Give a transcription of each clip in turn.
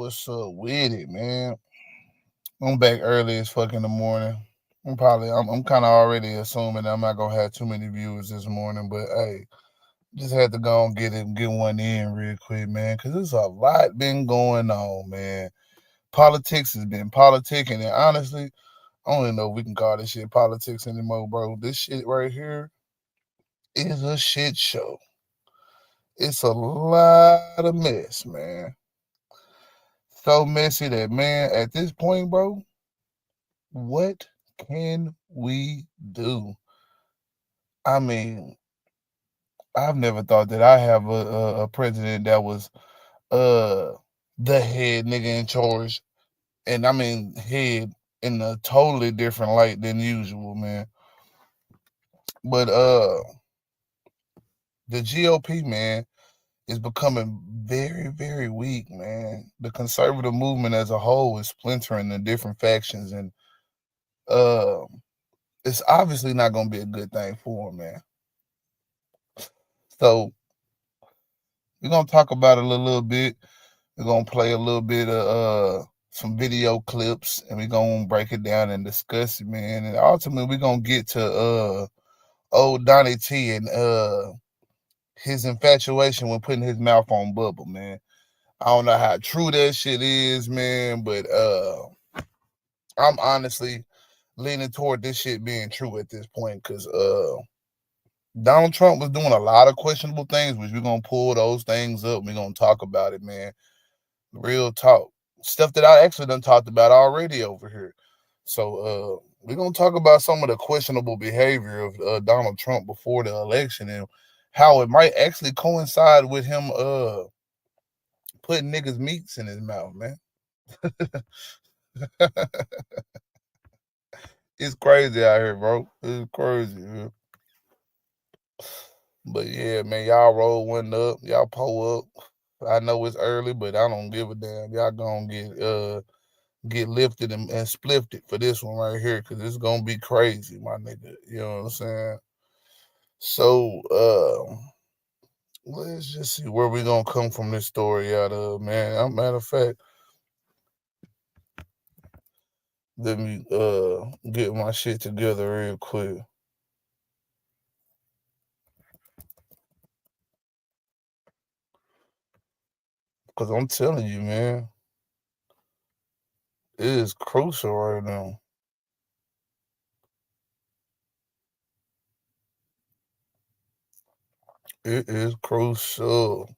What's up with it, man? I'm back early as fuck in the morning. I'm kind of already assuming that I'm not gonna have too many viewers this morning, but hey, just had to go and get one in real quick, man, because there's a lot been going on, man. Politics has been politicking, and honestly, I don't even know if we can call this shit politics anymore, bro. This shit right here is a shit show. It's a lot of mess, man. So messy that, man, at this point, bro, what can we do? I mean, I've never thought that I have a president that was uh the head nigga in charge, and I mean head in a totally different light than usual, man. But the GOP, man, is becoming very, very weak, man. The conservative movement as a whole is splintering in different factions, and uh, it's obviously not gonna be a good thing for them, man. So we're gonna talk about it a little bit. We're gonna play a little bit of some video clips, and we're gonna break it down and discuss it, man. And ultimately we're gonna get to old Donnie T and his infatuation when putting his mouth on Bubble, man. I don't know how true that shit is, man, but I'm honestly leaning toward this shit being true at this point, because Donald Trump was doing a lot of questionable things, which we're gonna pull those things up. We're gonna talk about it, man. Real talk. Stuff that I actually done talked about already over here. So we're gonna talk about some of the questionable behavior of Donald Trump before the election, and how it might actually coincide with him putting niggas meats in his mouth, man. It's crazy out here, bro. It's crazy, man. But yeah, man, y'all roll one up, y'all pull up. I know it's early, but I don't give a damn. Y'all gonna get lifted and splifted for this one right here, because it's gonna be crazy, my nigga. You know what I'm saying? So let's just see where we gonna come from this story out of, man. Matter of fact, let me get my shit together real quick. Cause I'm telling you, man, it is crucial right now. It is crucial.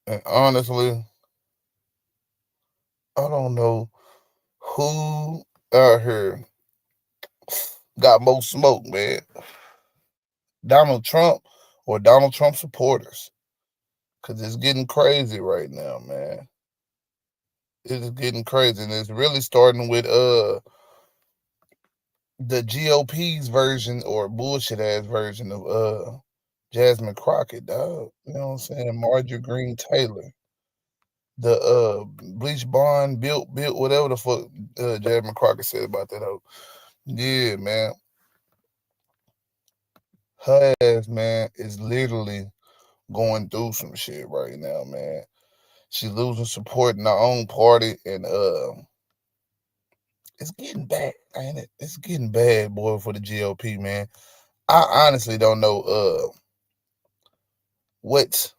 And honestly, I don't know who out here got more smoke, man. Donald Trump or Donald Trump supporters. Cause it's getting crazy right now, man. It is getting crazy. And it's really starting with the GOP's version, or bullshit ass version, of Jasmine Crockett, dog. You know what I'm saying? Marjorie Green Taylor. The bleach blonde, built whatever the fuck Jasmine Crockett said about that hoe. Yeah, man. Her ass, man, is literally going through some shit right now, man. She losing support in her own party, and it's getting bad, ain't it? It's getting bad, boy, for the GOP, man. I honestly don't know what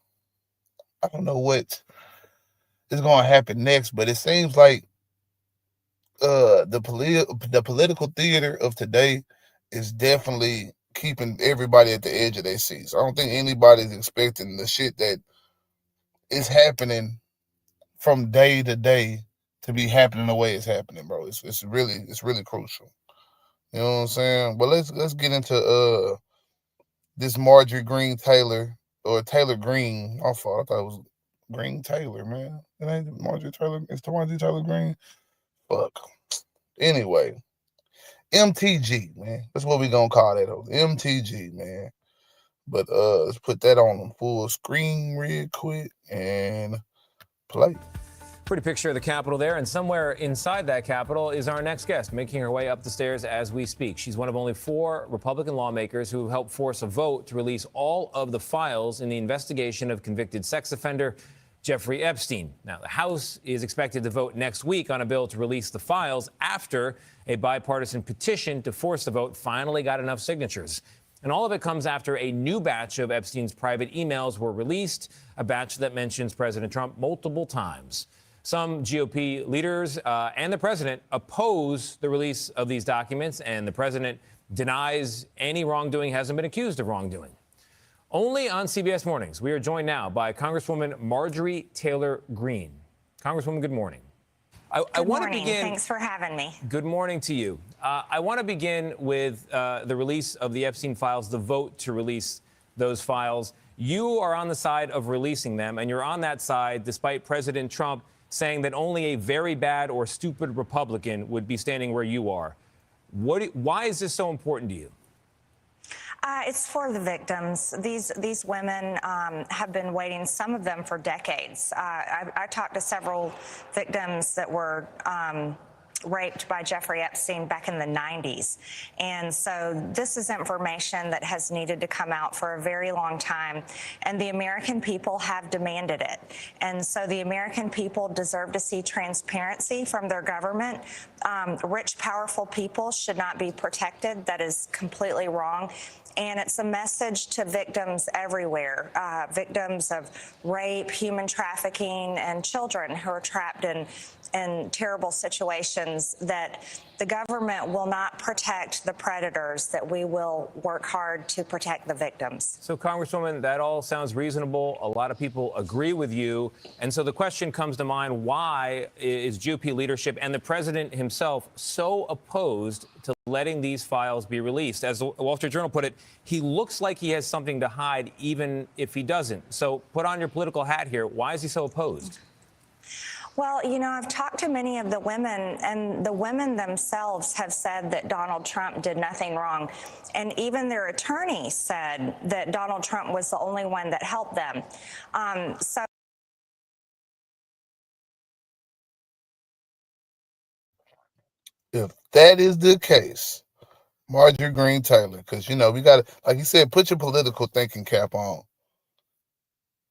I don't know what is going to happen next, but it seems like the political theater of today is definitely keeping everybody at the edge of their seats. I don't think anybody's expecting the shit that is happening from day to day to be happening the way it's happening, bro. It's really crucial. You know what I'm saying? But let's get into this Marjorie Green Taylor, or Taylor Green. My fault. I thought it was Green Taylor, man. It ain't Marjorie Taylor. It's Marjorie Taylor Green. Fuck. Anyway, MTG, man. That's what we gonna call that. MTG, man. But let's put that on full screen real quick and play. Pretty picture of the Capitol there, and somewhere inside that Capitol is our next guest, making her way up the stairs as we speak. She's one of only 4 Republican lawmakers who helped force a vote to release all of the files in the investigation of convicted sex offender Jeffrey Epstein. Now, the House is expected to vote next week on a bill to release the files after a bipartisan petition to force the vote finally got enough signatures. And all of it comes after a new batch of Epstein's private emails were released, a batch that mentions President Trump multiple times. Some GOP leaders and the president oppose the release of these documents, and the president denies any wrongdoing, hasn't been accused of wrongdoing. Only on CBS Mornings, we are joined now by Congresswoman Marjorie Taylor Greene. Congresswoman, good morning. I want to begin. Thanks for having me. Good morning to you. I want to begin with the release of the Epstein files, the vote to release those files. You are on the side of releasing them, and you're on that side despite President Trump saying that only a very bad or stupid Republican would be standing where you are. Why is this so important to you? It's for the victims. These women have been waiting, some of them for decades. I talked to several victims that were raped by Jeffrey Epstein back in the 90s. And so this is information that has needed to come out for a very long time. And the American people have demanded it. And so the American people deserve to see transparency from their government. Rich, powerful people should not be protected. That is completely wrong. And it's a message to victims everywhere, victims of rape, human trafficking, and children who are trapped in terrible situations, that the government will not protect the predators, that we will work hard to protect the victims. So, Congresswoman, that all sounds reasonable. A lot of people agree with you. And so the question comes to mind, why is GOP leadership and the president himself so opposed to letting these files be released? As the Wall Street Journal put it, he looks like he has something to hide, even if he doesn't. So put on your political hat here. Why is he so opposed? Well, you know, I've talked to many of the women, and the women themselves have said that Donald Trump did nothing wrong. And even their attorney said that Donald Trump was the only one that helped them. If that is the case, Marjorie Greene Taylor, because, you know, we got to, like you said, put your political thinking cap on.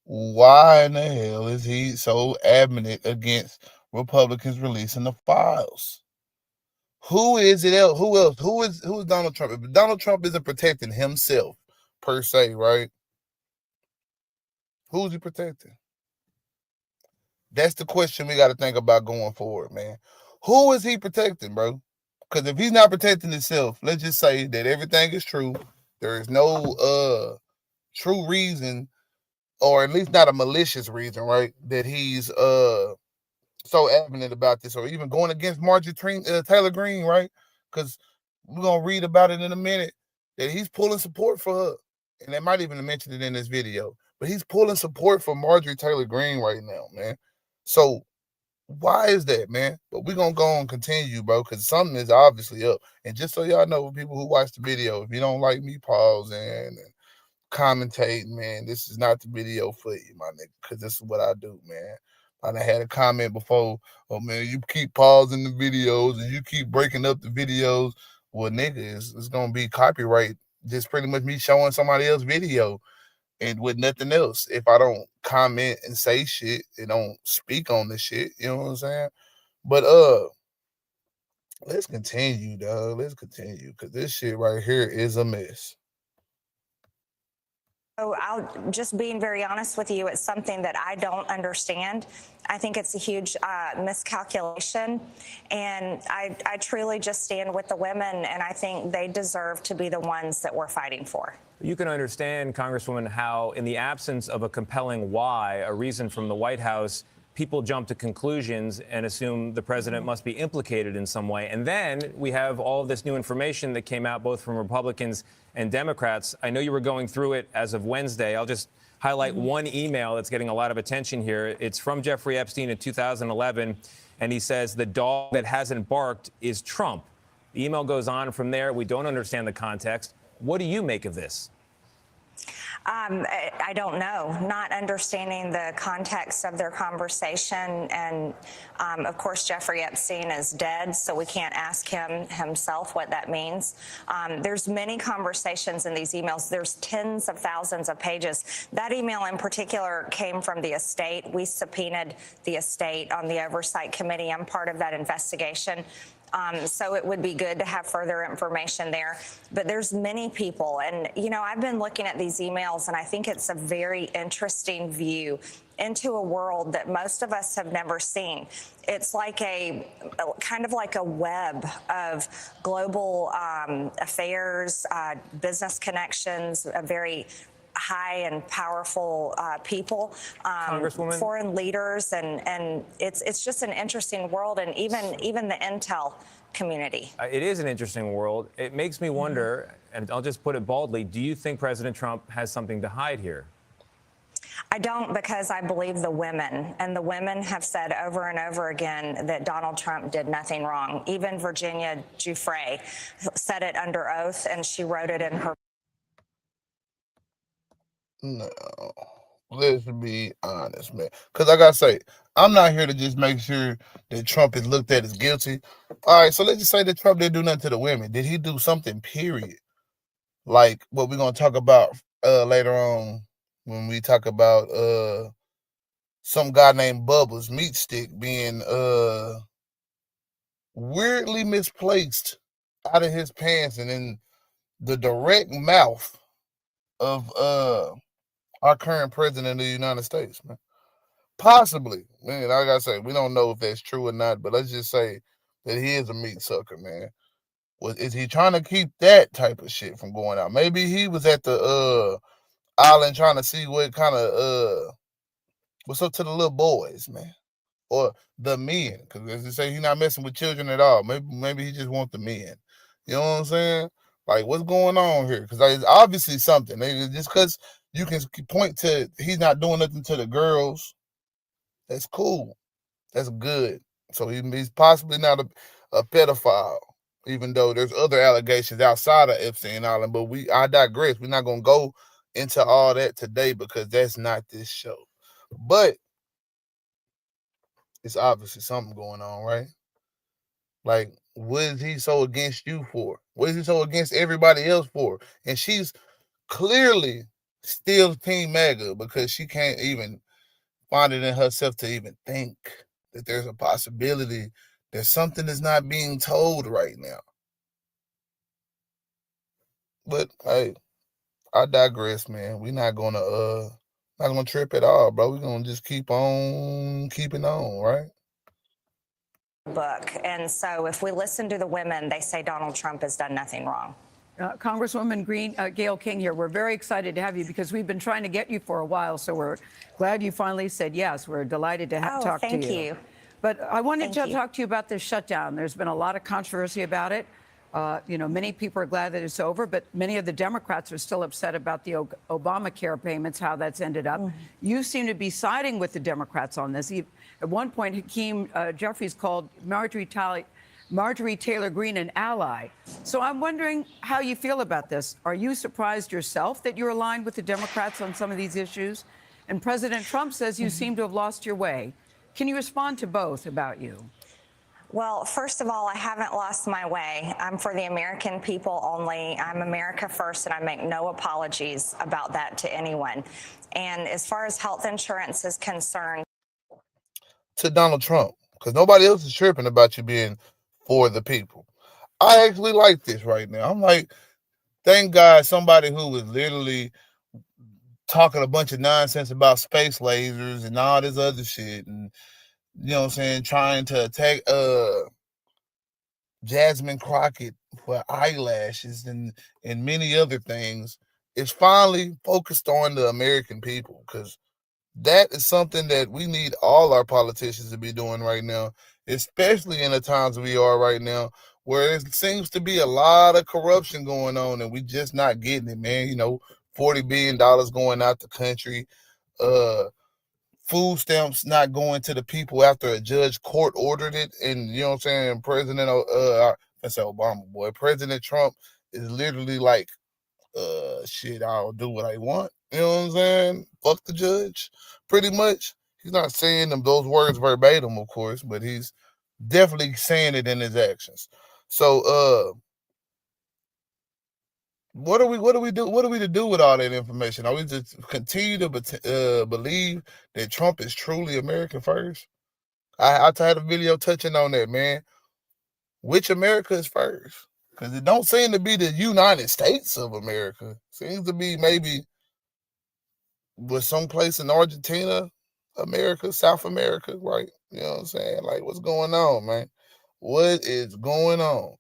Why in the hell is he so adamant against Republicans releasing the files? Who is it else? Who else? Who is Donald Trump? If Donald Trump isn't protecting himself per se, right? Who's he protecting? That's the question we got to think about going forward, man. Who is he protecting, bro? Because if he's not protecting himself, let's just say that everything is true. There is no true reason, or at least not a malicious reason, right, that he's so adamant about this, or even going against Marjorie Taylor Greene, right? Because we're going to read about it in a minute, that he's pulling support for her. And they might even mention it in this video. But he's pulling support for Marjorie Taylor Greene right now, man. So why is that, man? But we're going to go and continue, bro, because something is obviously up. And just so y'all know, people who watch the video, if you don't like me pausing and commentating, man, this is not the video for you, my nigga, because this is what I do, man. I had a comment before, oh, man, you keep pausing the videos and you keep breaking up the videos. Well, nigga, it's going to be copyright. Just pretty much me showing somebody else's video and with nothing else. If I don't comment and say shit and don't speak on the shit, you know what I'm saying? But let's continue, dog. Let's continue, because this shit right here is a mess. So I'll just being very honest with you, it's something that I don't understand. I think it's a huge miscalculation, and I truly just stand with the women, and I think they deserve to be the ones that we're fighting for. You can understand, Congresswoman, how in the absence of a compelling why, a reason from the White House, people jump to conclusions and assume the president must be implicated in some way. And then we have all of this new information that came out both from Republicans and Democrats. I know you were going through it as of Wednesday. I'll just highlight one email that's getting a lot of attention here. It's from Jeffrey Epstein in 2011, and he says, "The dog that hasn't barked is Trump." The email goes on from there. We don't understand the context. What do you make of this? I don't know, not understanding the context of their conversation. And of course, Jeffrey Epstein is dead, so we can't ask him himself what that means. There's many conversations in these emails. There's tens of thousands of pages. That email in particular came from the estate. We subpoenaed the estate on the Oversight Committee. I'm part of that investigation. So it would be good to have further information there. But there's many people. And, you know, I've been looking at these emails, and I think it's a very interesting view into a world that most of us have never seen. It's like a kind of like a web of global affairs, business connections, a very high and powerful people, foreign leaders, and it's just an interesting world, and even the intel community. It is an interesting world. It makes me wonder, and I'll just put it baldly, do you think President Trump has something to hide here? I don't, because I believe the women, and the women have said over and over again that Donald Trump did nothing wrong. Even Virginia Giuffre said it under oath, and she wrote it in her. No, let's be honest, man. Because like I say, I'm not here to just make sure that Trump is looked at as guilty. All right, so let's just say that Trump didn't do nothing to the women. Did he do something, period? Like what we're going to talk about later on when we talk about some guy named Bubba's meat stick being weirdly misplaced out of his pants and in the direct mouth of our current president of the United States, man. Possibly, man. Like I say, we don't know if that's true or not, but let's just say that he is a meat sucker, man. Is he trying to keep that type of shit from going out? Maybe he was at the island trying to see what kind of what's up to the little boys, man, or the men, because as they say, he's not messing with children at all. Maybe he just wants the men. You know what I'm saying? Like, what's going on here? Because it's obviously something. Just because you can point to he's not doing nothing to the girls, that's cool. That's good. So he's possibly not a pedophile, even though there's other allegations outside of Epstein Island. But I digress. We're not gonna go into all that today because that's not this show. But it's obviously something going on, right? Like, what is he so against you for? What is he so against everybody else for? And she's clearly still Team MAGA because she can't even find it in herself to even think that there's a possibility that something is not being told right now. But hey, I digress, man. We're not gonna trip at all, bro. We're gonna just keep on keeping on, right? Book. And so if we listen to the women, they say Donald Trump has done nothing wrong. Congresswoman Gayle King here. We're very excited to have you because we've been trying to get you for a while. So we're glad you finally said yes. We're delighted to talk to you. Thank you. But I wanted to talk to you about this shutdown. There's been a lot of controversy about it. You know, many people are glad that it's over, but many of the Democrats are still upset about the Obamacare payments, how that's ended up. You seem to be siding with the Democrats on this. At one point, Hakeem Jeffries called Marjorie Taylor Greene an ally. So I'm wondering how you feel about this. Are you surprised yourself that you're aligned with the Democrats on some of these issues? And President Trump says you seem to have lost your way. Can you respond to both about you? Well, first of all, I haven't lost my way. I'm for the American people only. I'm America first, and I make no apologies about that to anyone. And as far as health insurance is concerned, to Donald Trump, because nobody else is tripping about you being for the people. I actually like this right now. I'm like, thank God somebody who was literally talking a bunch of nonsense about space lasers and all this other shit, and you know what I'm saying, trying to attack Jasmine Crockett for eyelashes and many other things, is finally focused on the American people, because that is something that we need all our politicians to be doing right now, especially in the times we are right now, where it seems to be a lot of corruption going on and we just not getting it, man. You know, $40 billion going out the country, food stamps not going to the people after a judge court ordered it. And you know what I'm saying? I say Obama, boy, President Trump is literally like, shit, I'll do what I want. You know what I'm saying? Fuck the judge, pretty much. He's not saying those words verbatim, of course, but he's definitely saying it in his actions. So, what do we do? What are we to do with all that information? Are we to continue to believe that Trump is truly American first? I had a video touching on that, man. Which America is first? Because it don't seem to be the United States of America. It seems to be maybe with someplace in Argentina, America, South America, right? You know what I'm saying? Like, what's going on, man? What is going on?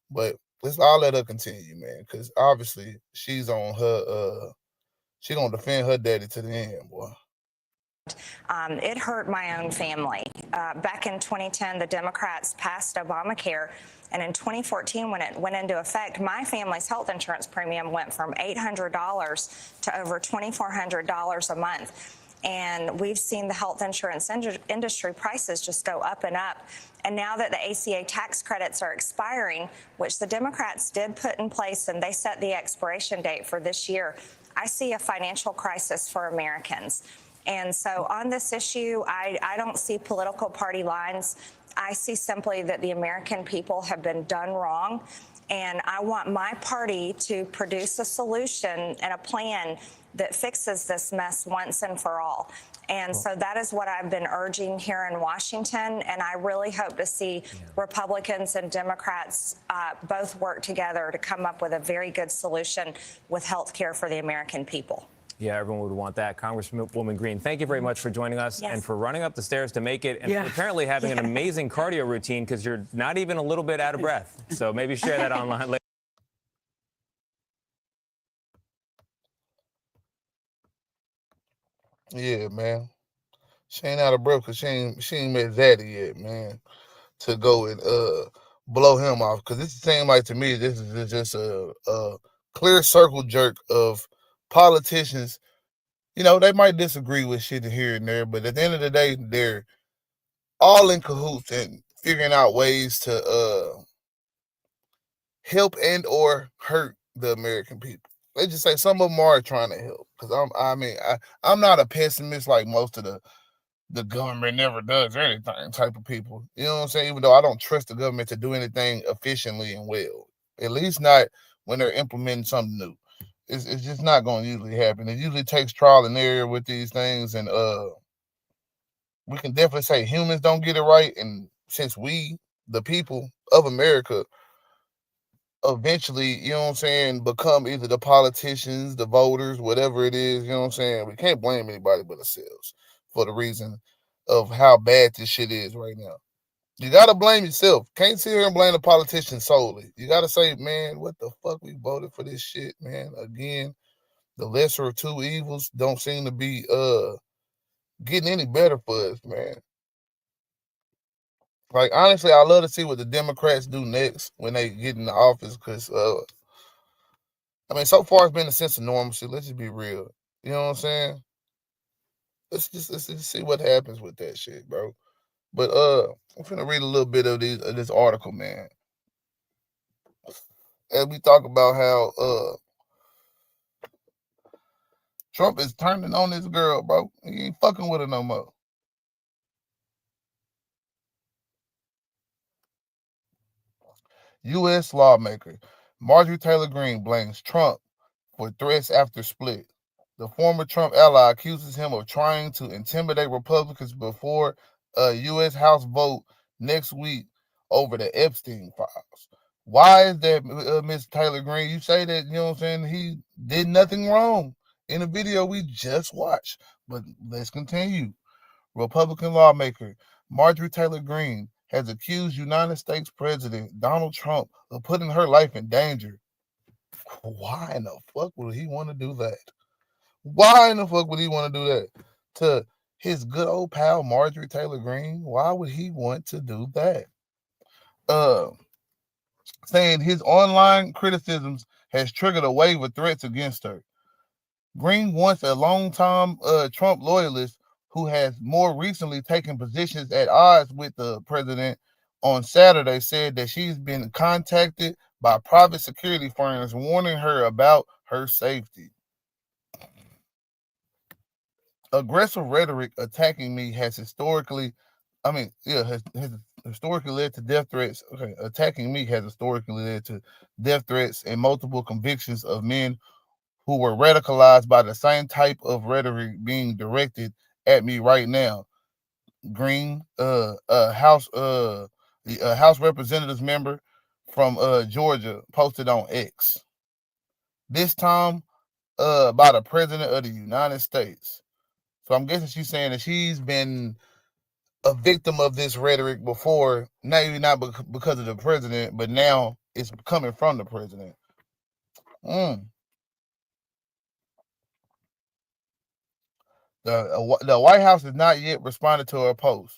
But let's all let her continue, man, because obviously she's on her. She gonna defend her daddy to the end, boy. It hurt my own family. Back in 2010, the Democrats passed Obamacare, and in 2014, when it went into effect, my family's health insurance premium went from $800 to over $2,400 a month. And we've seen the health insurance industry prices just go up and up. And now that the ACA tax credits are expiring, which the Democrats did put in place, and they set the expiration date for this year, I see a financial crisis for Americans. And so on this issue, I don't see political party lines. I see simply that the American people have been done wrong. And I want my party to produce a solution and a plan that fixes this mess once and for all. And so that is what I've been urging here in Washington. And I really hope to see Republicans and Democrats both work together to come up with a very good solution with health care for the American people. Yeah, everyone would want that. Congresswoman Green, thank you very much for joining us and for running up the stairs to make it and apparently having an amazing cardio routine because you're not even a little bit out of breath. So maybe share that online later. Yeah, man. She ain't out of breath because she ain't met Zaddy yet, man. To go and blow him off. Because it seems like to me this is just a clear circle jerk of politicians. You know, they might disagree with shit here and there, but at the end of the day, they're all in cahoots and figuring out ways to help and or hurt the American people. Let's just say some of them are trying to help. Because I'm not a pessimist like most of the government never does anything type of people. You know what I'm saying? Even though I don't trust the government to do anything efficiently and well, at least not when they're implementing something new. It's just not going to usually happen. It usually takes trial and error with these things, and we can definitely say humans don't get it right. And since we, the people of America, eventually, you know what I'm saying, become either the politicians, the voters, whatever it is, you know what I'm saying, we can't blame anybody but ourselves for the reason of how bad this shit is right now. You gotta blame yourself. Can't sit here and blame the politicians solely. You gotta say, man, what the fuck we voted for this shit, man. Again, the lesser of two evils don't seem to be getting any better for us, man. Like honestly, I love to see what the Democrats do next when they get in the office, because I mean, so far it's been a sense of normalcy. Let's just be real. You know what I'm saying? Let's just see what happens with that shit, bro. But I'm finna read a little bit of this article, man. As we talk about how Trump is turning on this girl, bro. He ain't fucking with her no more. U.S. lawmaker Marjorie Taylor Greene blames Trump for threats after split. The former Trump ally accuses him of trying to intimidate Republicans before a U.S. House vote next week over the Epstein files. Why is that, Miss Taylor Greene? You say that, you know what I'm saying, he did nothing wrong in the video we just watched. But let's continue. Republican lawmaker Marjorie Taylor Greene has accused United States President Donald Trump of putting her life in danger. Why in the fuck would he want to do that? Why in the fuck would he want to do that to his good old pal Marjorie Taylor Greene? Why would he want to do that? Saying his online criticisms has triggered a wave of threats against her. Greene, once a longtime Trump loyalist who has more recently taken positions at odds with the president, on Saturday said that she's been contacted by private security firms warning her about her safety. aggressive rhetoric attacking me has historically, has historically led to death threats. Okay, attacking me has historically led to death threats and multiple convictions of men who were radicalized by the same type of rhetoric being directed at me right now. Green, the House Representatives member from Georgia posted on X. This time, by the President of the United States. So I'm guessing she's saying that she's been a victim of this rhetoric before, maybe not because of the president, but now it's coming from the president. Mm. The White House has not yet responded to her post.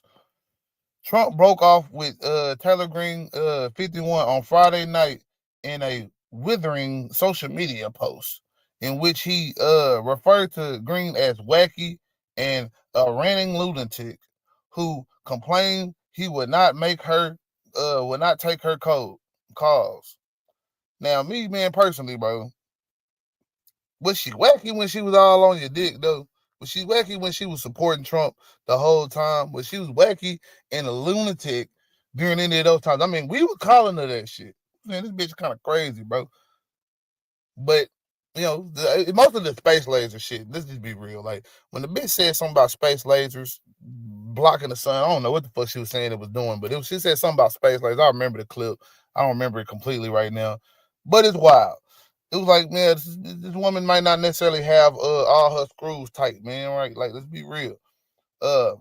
Trump broke off with Taylor Green 51 on Friday night in a withering social media post in which he referred to Green as wacky and a ranting lunatic who complained he would not take her calls. Now, me, man, personally, bro, was she wacky when she was all on your dick, though? Was she wacky when she was supporting Trump the whole time? Was she was wacky and a lunatic during any of those times? I mean, we were calling her that shit. Man, this bitch kind of crazy, bro. But most of the space laser shit. Let's just be real. Like when the bitch said something about space lasers blocking the sun, I don't know what the fuck she was saying it was doing, but she said something about space lasers. I remember the clip. I don't remember it completely right now, but it's wild. It was like, man, this woman might not necessarily have all her screws tight, man. Right? Like, let's be real. Uh,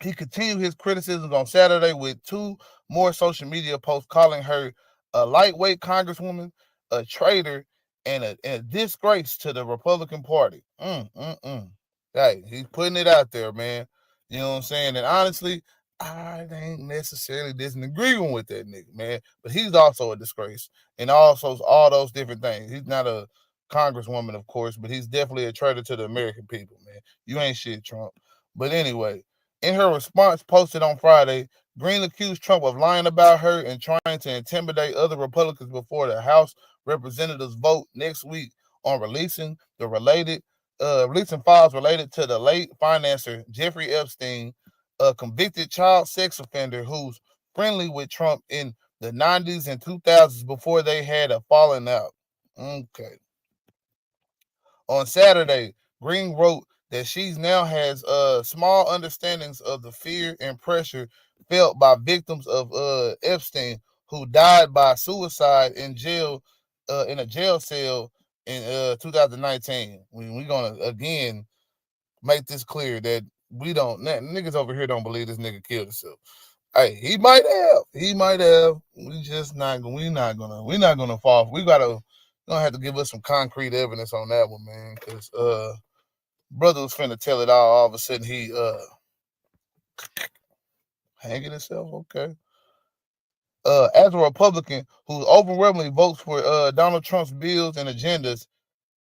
he continued his criticisms on Saturday with two more social media posts calling her a lightweight congresswoman, a traitor, and a disgrace to the Republican Party. Hey, he's putting it out there, man. You know what I'm saying? And honestly, I ain't necessarily disagreeing with that nigga, man. But he's also a disgrace, and also all those different things. He's not a congresswoman, of course, but he's definitely a traitor to the American people, man. You ain't shit, Trump. But anyway, in her response posted on Friday, Green accused Trump of lying about her and trying to intimidate other Republicans before the House Representatives vote next week on releasing files related to the late financier Jeffrey Epstein, a convicted child sex offender who's friendly with Trump in the 90s and 2000s before they had a falling out. Okay. On Saturday, Green wrote that she now has small understandings of the fear and pressure felt by victims of Epstein who died by suicide in a jail cell in 2019. We're gonna again make this clear that we don't niggas over here don't believe this nigga killed himself. Hey, he might have. He might have. We just not. We're not gonna fall. We gonna have to give us some concrete evidence on that one, man. Because brother was finna tell it all. All of a sudden, he hanging himself. Okay. As a Republican who overwhelmingly votes for Donald Trump's bills and agendas,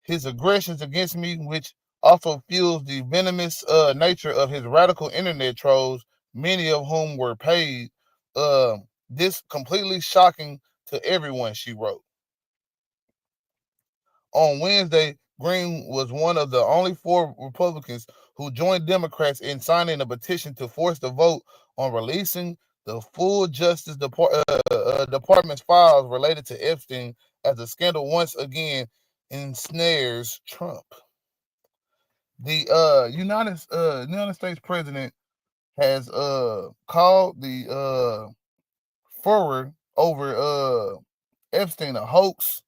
his aggressions against me, which also fuels the venomous nature of his radical internet trolls, many of whom were paid. This completely shocking to everyone, she wrote. On Wednesday, Green was one of the only four Republicans who joined Democrats in signing a petition to force the vote on releasing the full Department's files related to Epstein as the scandal once again ensnares Trump. The United States president has called the furor over Epstein a hoax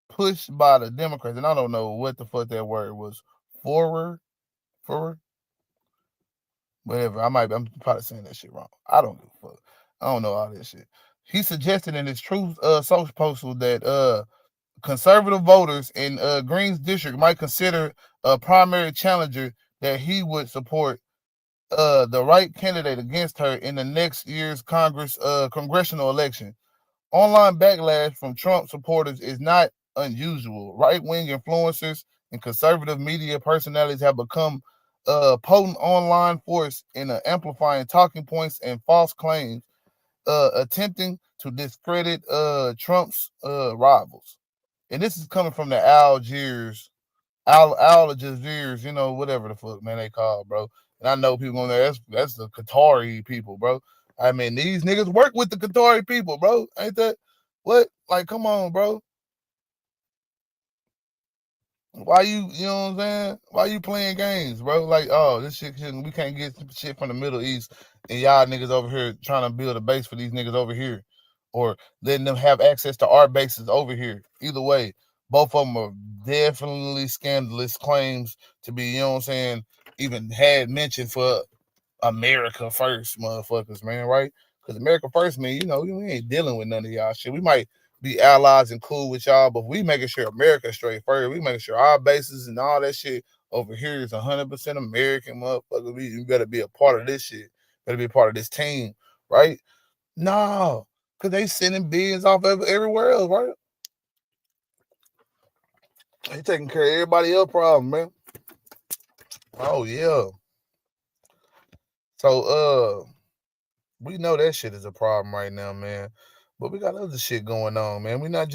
pushed by the Democrats, and I don't know what the fuck that word was. Furor, whatever. I'm probably saying that shit wrong. I don't give a fuck. I don't know all this shit. He suggested in his Truth Social post that conservative voters in Green's district might consider a primary challenger that he would support the right candidate against her in the next year's congressional election. Online backlash from Trump supporters is not unusual. Right-wing influencers and conservative media personalities have become a potent online force in amplifying talking points and false claims, attempting to discredit Trump's rivals. And this is coming from the Algiers Al Jazeera's, whatever the fuck, man, they call, bro. And I know people on there, that's the Qatari people, bro. I mean, these niggas work with the Qatari people, bro. Ain't that what? Like, come on, bro. Why you know what I'm saying? Why you playing games, bro? Like, oh, this shit, we can't get shit from the Middle East, and y'all niggas over here trying to build a base for these niggas over here, or letting them have access to our bases over here. Either way, both of them are definitely scandalous claims to be, you know what I'm saying, even had mentioned for America first, motherfuckers, man, right? Because America first mean, we ain't dealing with none of y'all shit. We might be allies and cool with y'all, but we making sure America straight first. We making sure our bases and all that shit over here is 100% American, motherfucker. You better be a part of this shit. Better be a part of this team, right? No, because they sending billions off everywhere else, right? They taking care of everybody else problem, man. Oh, yeah. So, we know that shit is a problem right now, man. But we got other shit going on, man. We're not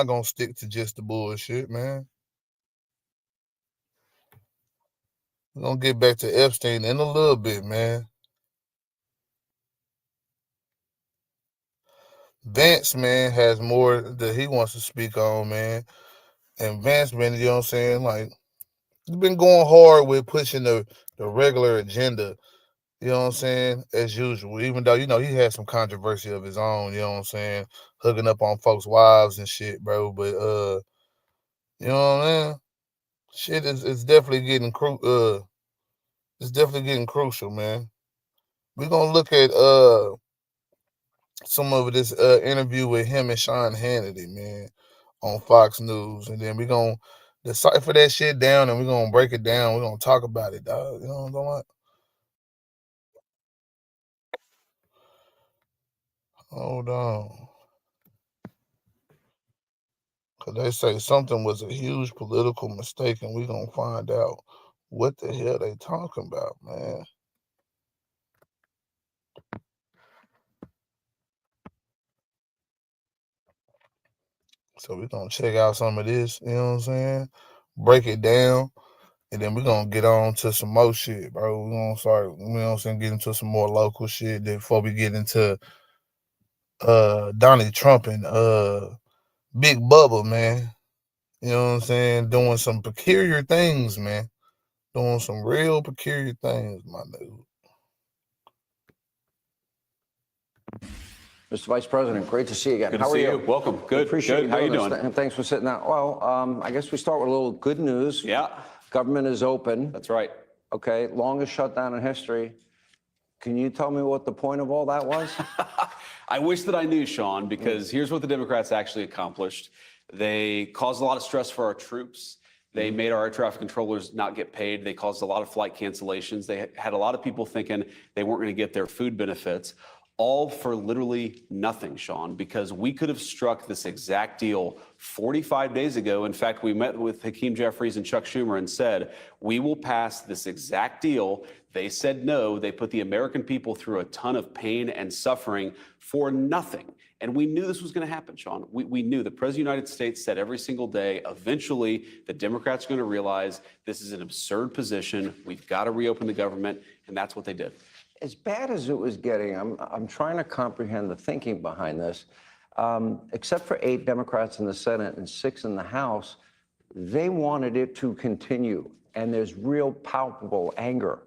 gonna stick to just the bullshit, man. We're gonna get back to Epstein in a little bit, man. Vance, man, has more that he wants to speak on, man. And Vance, man, you know what I'm saying? Like, he's been going hard with pushing the regular agenda, you know what I'm saying, as usual. Even though, he had some controversy of his own, you know what I'm saying, hooking up on folks' wives and shit, bro. But you know what I mean? Shit is definitely getting it's definitely getting crucial, man. We're gonna look at some of this interview with him and Sean Hannity, man, on Fox News, and then we're gonna decipher that shit down and we're gonna break it down. We're gonna talk about it, dog. You know what I'm talking about? Hold on. Cause they say something was a huge political mistake, and we're gonna find out what the hell they talking about, man. So we're gonna check out some of this, you know what I'm saying? Break it down. And then we're gonna get on to some more shit, bro. We're gonna start, you know what I'm saying, get into some more local shit before we get into Donald Trump and Big Bubba, man. You know what I'm saying? Doing some peculiar things, man. Doing some real peculiar things, my dude. Mr. Vice President, great to see you again. Good How to are see you? you. Welcome. Good. Appreciate Good. How you doing? And thanks for sitting down. Well, I guess we start with a little good news. Yeah. Government is open. That's right. Okay. Longest shutdown in history. Can you tell me what the point of all that was? I wish that I knew, Sean, because here's what the Democrats actually accomplished. They caused a lot of stress for our troops. They made our air traffic controllers not get paid. They caused a lot of flight cancellations. They had a lot of people thinking they weren't going to get their food benefits, all for literally nothing, Sean, because we could have struck this exact deal 45 days ago. In fact, we met with Hakeem Jeffries and Chuck Schumer and said, we will pass this exact deal. They said no. They put the American people through a ton of pain and suffering for nothing. And we knew this was going to happen, Sean. We knew the President of the United States said every single day, eventually, the Democrats are going to realize this is an absurd position. We've got to reopen the government. And that's what they did. As bad as it was getting, I'm trying to comprehend the thinking behind this. Except for 8 Democrats in the Senate and 6 in the House, they wanted it to continue. And there's real palpable anger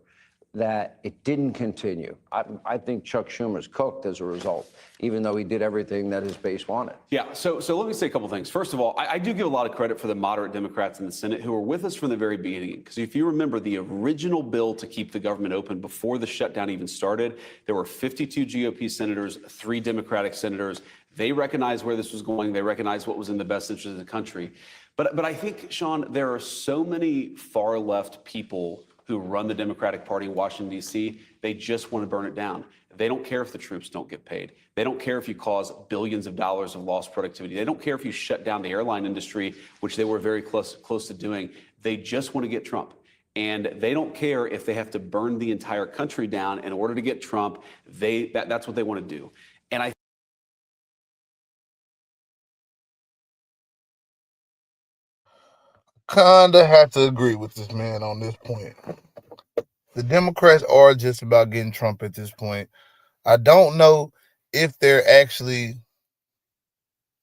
that it didn't continue. I think Chuck Schumer's cooked as a result, even though he did everything that his base wanted. Yeah, so let me say a couple things. First of all, I do give a lot of credit for the moderate Democrats in the Senate who were with us from the very beginning. Because if you remember the original bill to keep the government open before the shutdown even started, there were 52 GOP senators, 3 Democratic senators. They recognized where this was going. They recognized what was in the best interest of the country. But I think, Sean, there are so many far left people who run the Democratic Party in Washington, D.C., they just want to burn it down. They don't care if the troops don't get paid. They don't care if you cause billions of dollars of lost productivity. They don't care if you shut down the airline industry, which they were very close to doing. They just want to get Trump. And they don't care if they have to burn the entire country down in order to get Trump. That's what they want to do. And I kinda have to agree with this man on this point. The Democrats are just about getting Trump at this point. I don't know if they're actually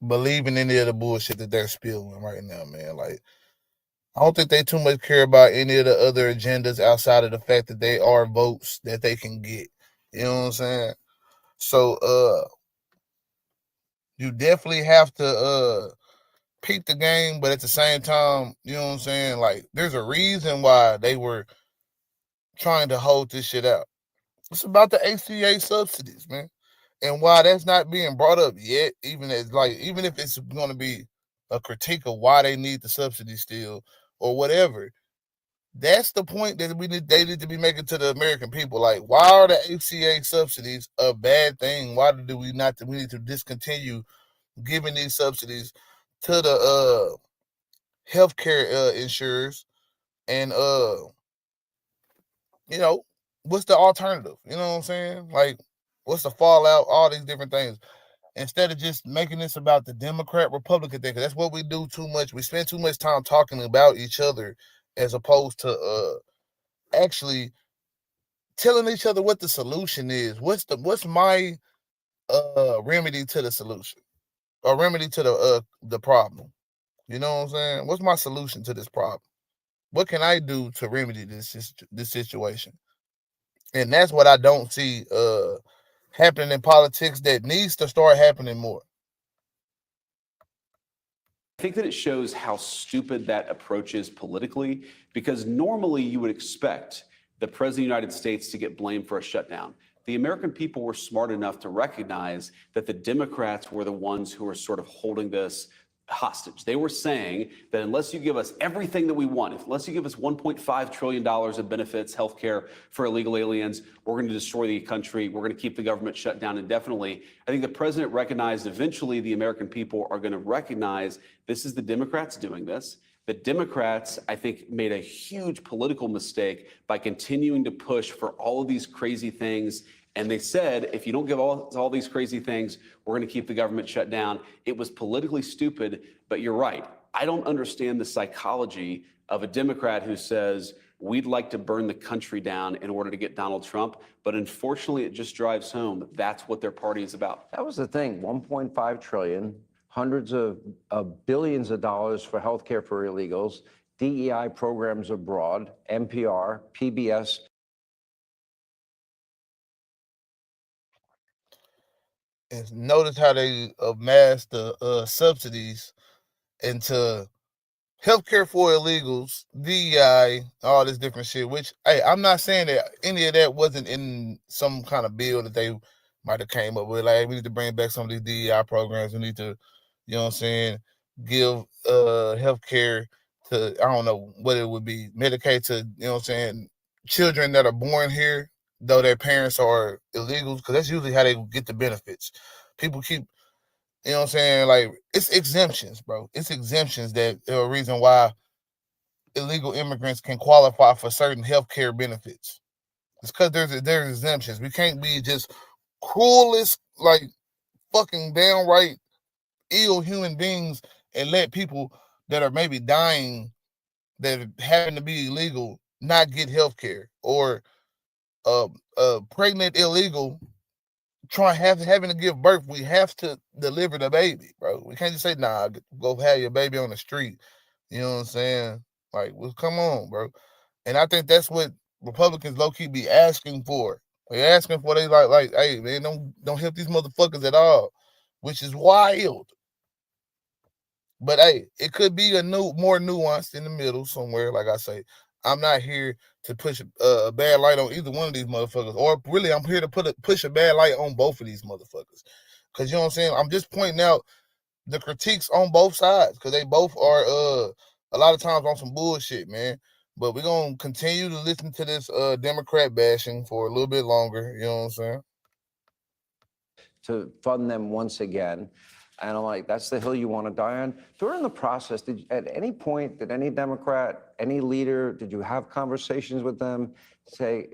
believing any of the bullshit that they're spewing right now, man. Like, I don't think they too much care about any of the other agendas outside of the fact that they are votes that they can get. You know what I'm saying? So you definitely have to peep the game, but at the same time, you know what I'm saying? Like, there's a reason why they were trying to hold this shit out. It's about the ACA subsidies, man. And why that's not being brought up yet, even if it's gonna be a critique of why they need the subsidy still or whatever. That's the point that they need to be making to the American people. Like, why are the ACA subsidies a bad thing? Why do we need to discontinue giving these subsidies to the healthcare insurers and you know, what's the alternative? You know what I'm saying? Like, what's the fallout? All these different things. Instead of just making this about the Democrat Republican thing, 'cause that's what we do too much. We spend too much time talking about each other as opposed to actually telling each other what the solution is. What's my remedy to the solution or remedy to the problem? You know what I'm saying? What's my solution to this problem? What can I do to remedy this situation? And that's what I don't see happening in politics that needs to start happening more. I think that it shows how stupid that approach is politically, because normally you would expect the President of the United States to get blamed for a shutdown. The American people were smart enough to recognize that the Democrats were the ones who were sort of holding this hostage. They were saying that unless you give us everything that we want, unless you give us $1.5 trillion of benefits, health care for illegal aliens, we're going to destroy the country. We're going to keep the government shut down indefinitely. I think the president recognized eventually the American people are going to recognize this is the Democrats doing this. The Democrats, I think, made a huge political mistake by continuing to push for all of these crazy things. And they said, if you don't give all these crazy things, we're going to keep the government shut down. It was politically stupid, but you're right. I don't understand the psychology of a Democrat who says, we'd like to burn the country down in order to get Donald Trump. But unfortunately, it just drives home. That's what their party is about. That was the thing, 1.5 trillion, hundreds of billions of dollars for healthcare for illegals, DEI programs abroad, NPR, PBS. And notice how they amassed the subsidies into healthcare for illegals, DEI, all this different shit. Which, hey, I'm not saying that any of that wasn't in some kind of bill that they might have came up with. Like, we need to bring back some of these DEI programs. We need to, you know what I'm saying, give healthcare to, I don't know what it would be, Medicaid to, you know what I'm saying, children that are born here, though their parents are illegals, because that's usually how they get the benefits. People keep, you know what I'm saying? Like, it's exemptions, bro. It's exemptions that are a reason why illegal immigrants can qualify for certain healthcare benefits. It's because there's exemptions. We can't be just cruelest, like, fucking downright ill human beings and let people that are maybe dying that happen to be illegal not get healthcare, or pregnant illegal having to give birth. We have to deliver the baby, bro. We can't just say, nah, go have your baby on the street. You know what I'm saying? Like, well, come on, bro. And I think that's what Republicans low key be asking for. They asking for, they like, hey man, don't help these motherfuckers at all, which is wild. But hey, it could be more nuanced in the middle somewhere. Like I say, I'm not here to push a bad light on either one of these motherfuckers, or really, I'm here to push a bad light on both of these motherfuckers. Cause you know what I'm saying. I'm just pointing out the critiques on both sides, cause they both are a lot of times on some bullshit, man. But we're gonna continue to listen to this Democrat bashing for a little bit longer. You know what I'm saying? To fund them once again. And I'm like, that's the hill you want to die on? During the process, at any point, did any Democrat, any leader, did you have conversations with them, say,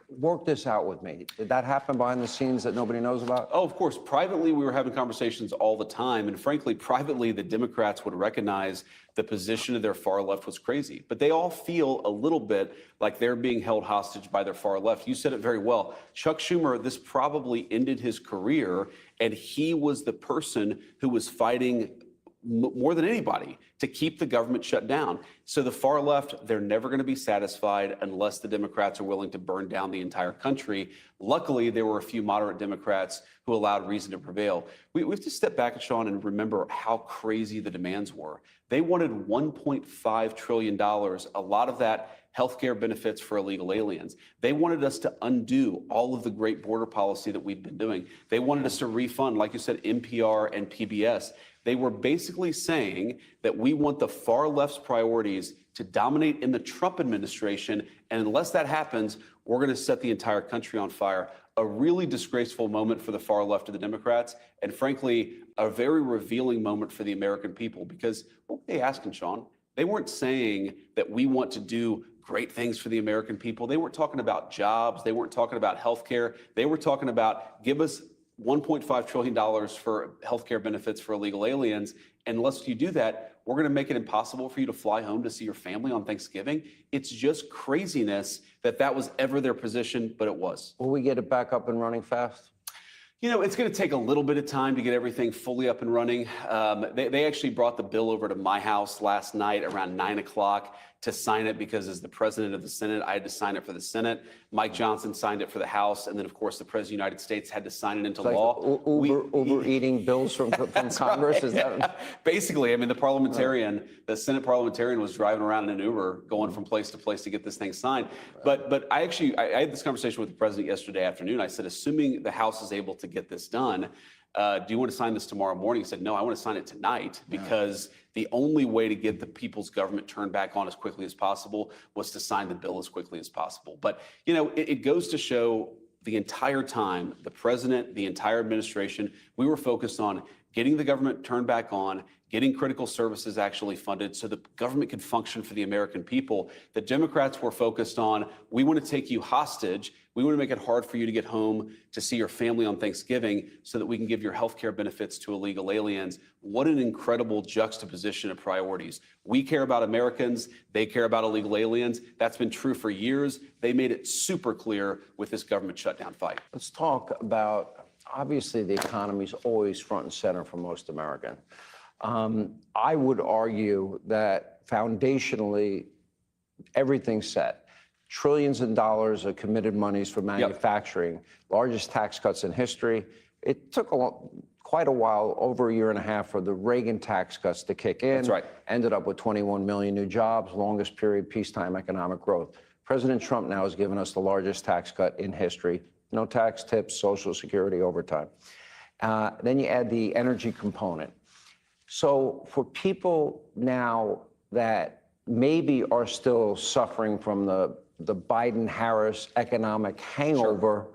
Work this out with me. Did that happen behind the scenes that nobody knows about? Oh, of course. Privately, we were having conversations all the time. And frankly, privately, the Democrats would recognize the position of their far left was crazy. But they all feel a little bit like they're being held hostage by their far left. You said it very well. Chuck Schumer, this probably ended his career, and he was the person who was fighting more than anybody to keep the government shut down. So the far left, they're never going to be satisfied unless the Democrats are willing to burn down the entire country. Luckily, there were a few moderate Democrats who allowed reason to prevail. We have to step back, Sean, and remember how crazy the demands were. They wanted $1.5 trillion, a lot of that healthcare benefits for illegal aliens. They wanted us to undo all of the great border policy that we've been doing. They wanted us to refund, like you said, NPR and PBS. They were basically saying that we want the far left's priorities to dominate in the Trump administration. And unless that happens, we're going to set the entire country on fire. A really disgraceful moment for the far left of the Democrats. And frankly, a very revealing moment for the American people, because what were they asking, Sean? They weren't saying that we want to do great things for the American people. They weren't talking about jobs. They weren't talking about health care. They were talking about give us $1.5 trillion for healthcare benefits for illegal aliens. And unless you do that, we're going to make it impossible for you to fly home to see your family on Thanksgiving. It's just craziness that that was ever their position, but it was. Will we get it back up and running fast? You know, it's going to take a little bit of time to get everything fully up and running. They actually brought the bill over to my house last night around 9 o'clock to sign it because as the president of the Senate, I had to sign it for the Senate. Mike Johnson signed it for the House. And then, of course, the president of the United States had to sign it into law. Uber eating bills from Congress? Right. Is that... Basically, I mean, the Senate parliamentarian was driving around in an Uber going from place to place to get this thing signed. But I had this conversation with the president yesterday afternoon. I said, assuming the House is able to get this done, do you want to sign this tomorrow morning? He said, no, I want to sign it tonight because the only way to get the people's government turned back on as quickly as possible was to sign the bill as quickly as possible. But, you know, it goes to show the entire time, the president, the entire administration, we were focused on getting the government turned back on, getting critical services actually funded so the government could function for the American people. The Democrats were focused on, we want to take you hostage. We want to make it hard for you to get home to see your family on Thanksgiving so that we can give your health care benefits to illegal aliens. What an incredible juxtaposition of priorities. We care about Americans. They care about illegal aliens. That's been true for years. They made it super clear with this government shutdown fight. Let's talk about, obviously, the economy is always front and center for most Americans. I would argue that foundationally, everything's set. Trillions of dollars of committed monies for manufacturing, largest tax cuts in history. It took quite a while, over a year and a half, for the Reagan tax cuts to kick in. That's right. Ended up with 21 million new jobs, longest period peacetime economic growth. President Trump now has given us the largest tax cut in history. No tax tips, Social Security, overtime. Then you add the energy component. So for people now that maybe are still suffering from the Biden-Harris economic hangover,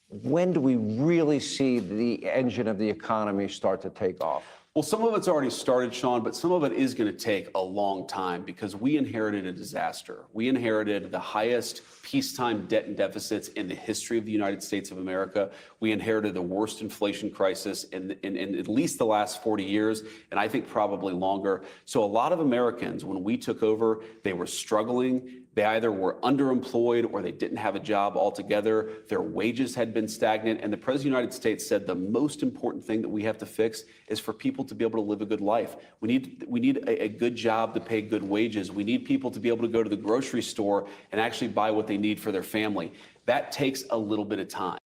when do we really see the engine of the economy start to take off? Well, some of it's already started, Sean, but some of it is going to take a long time because we inherited a disaster. We inherited the highest peacetime debt and deficits in the history of the United States of America. We inherited the worst inflation crisis in at least the last 40 years, and I think probably longer. So a lot of Americans, when we took over, they were struggling. They either were underemployed or they didn't have a job altogether. Their wages had been stagnant. And the President of the United States said the most important thing that we have to fix is for people to be able to live a good life. We need a good job to pay good wages. We need people to be able to go to the grocery store and actually buy what they need for their family. That takes a little bit of time.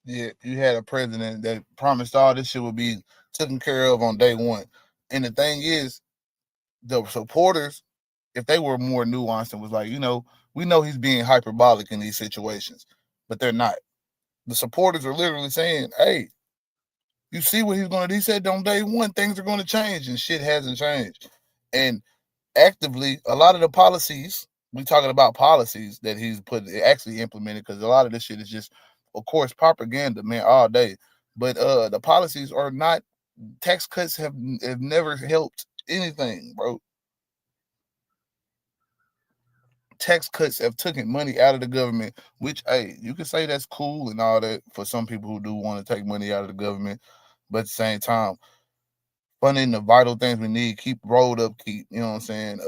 Yeah, you had a president that promised all this shit would be taken care of on day one. And the thing is, the supporters, if they were more nuanced and was like, you know, we know he's being hyperbolic in these situations, but they're not. The supporters are literally saying, hey, you see what he's going to do? He said on day one, things are going to change, and shit hasn't changed. And actively, a lot of the policies, we're talking about policies that he's actually implemented, because a lot of this shit is just, of course, propaganda, man, all day. But the policies are not. Tax cuts have never helped anything, bro. tax cuts have taken money out of the government, which, hey, you can say that's cool and all that for some people who do want to take money out of the government, but at the same time, funding the vital things we need, keep rolled up, keep, you know what I'm saying,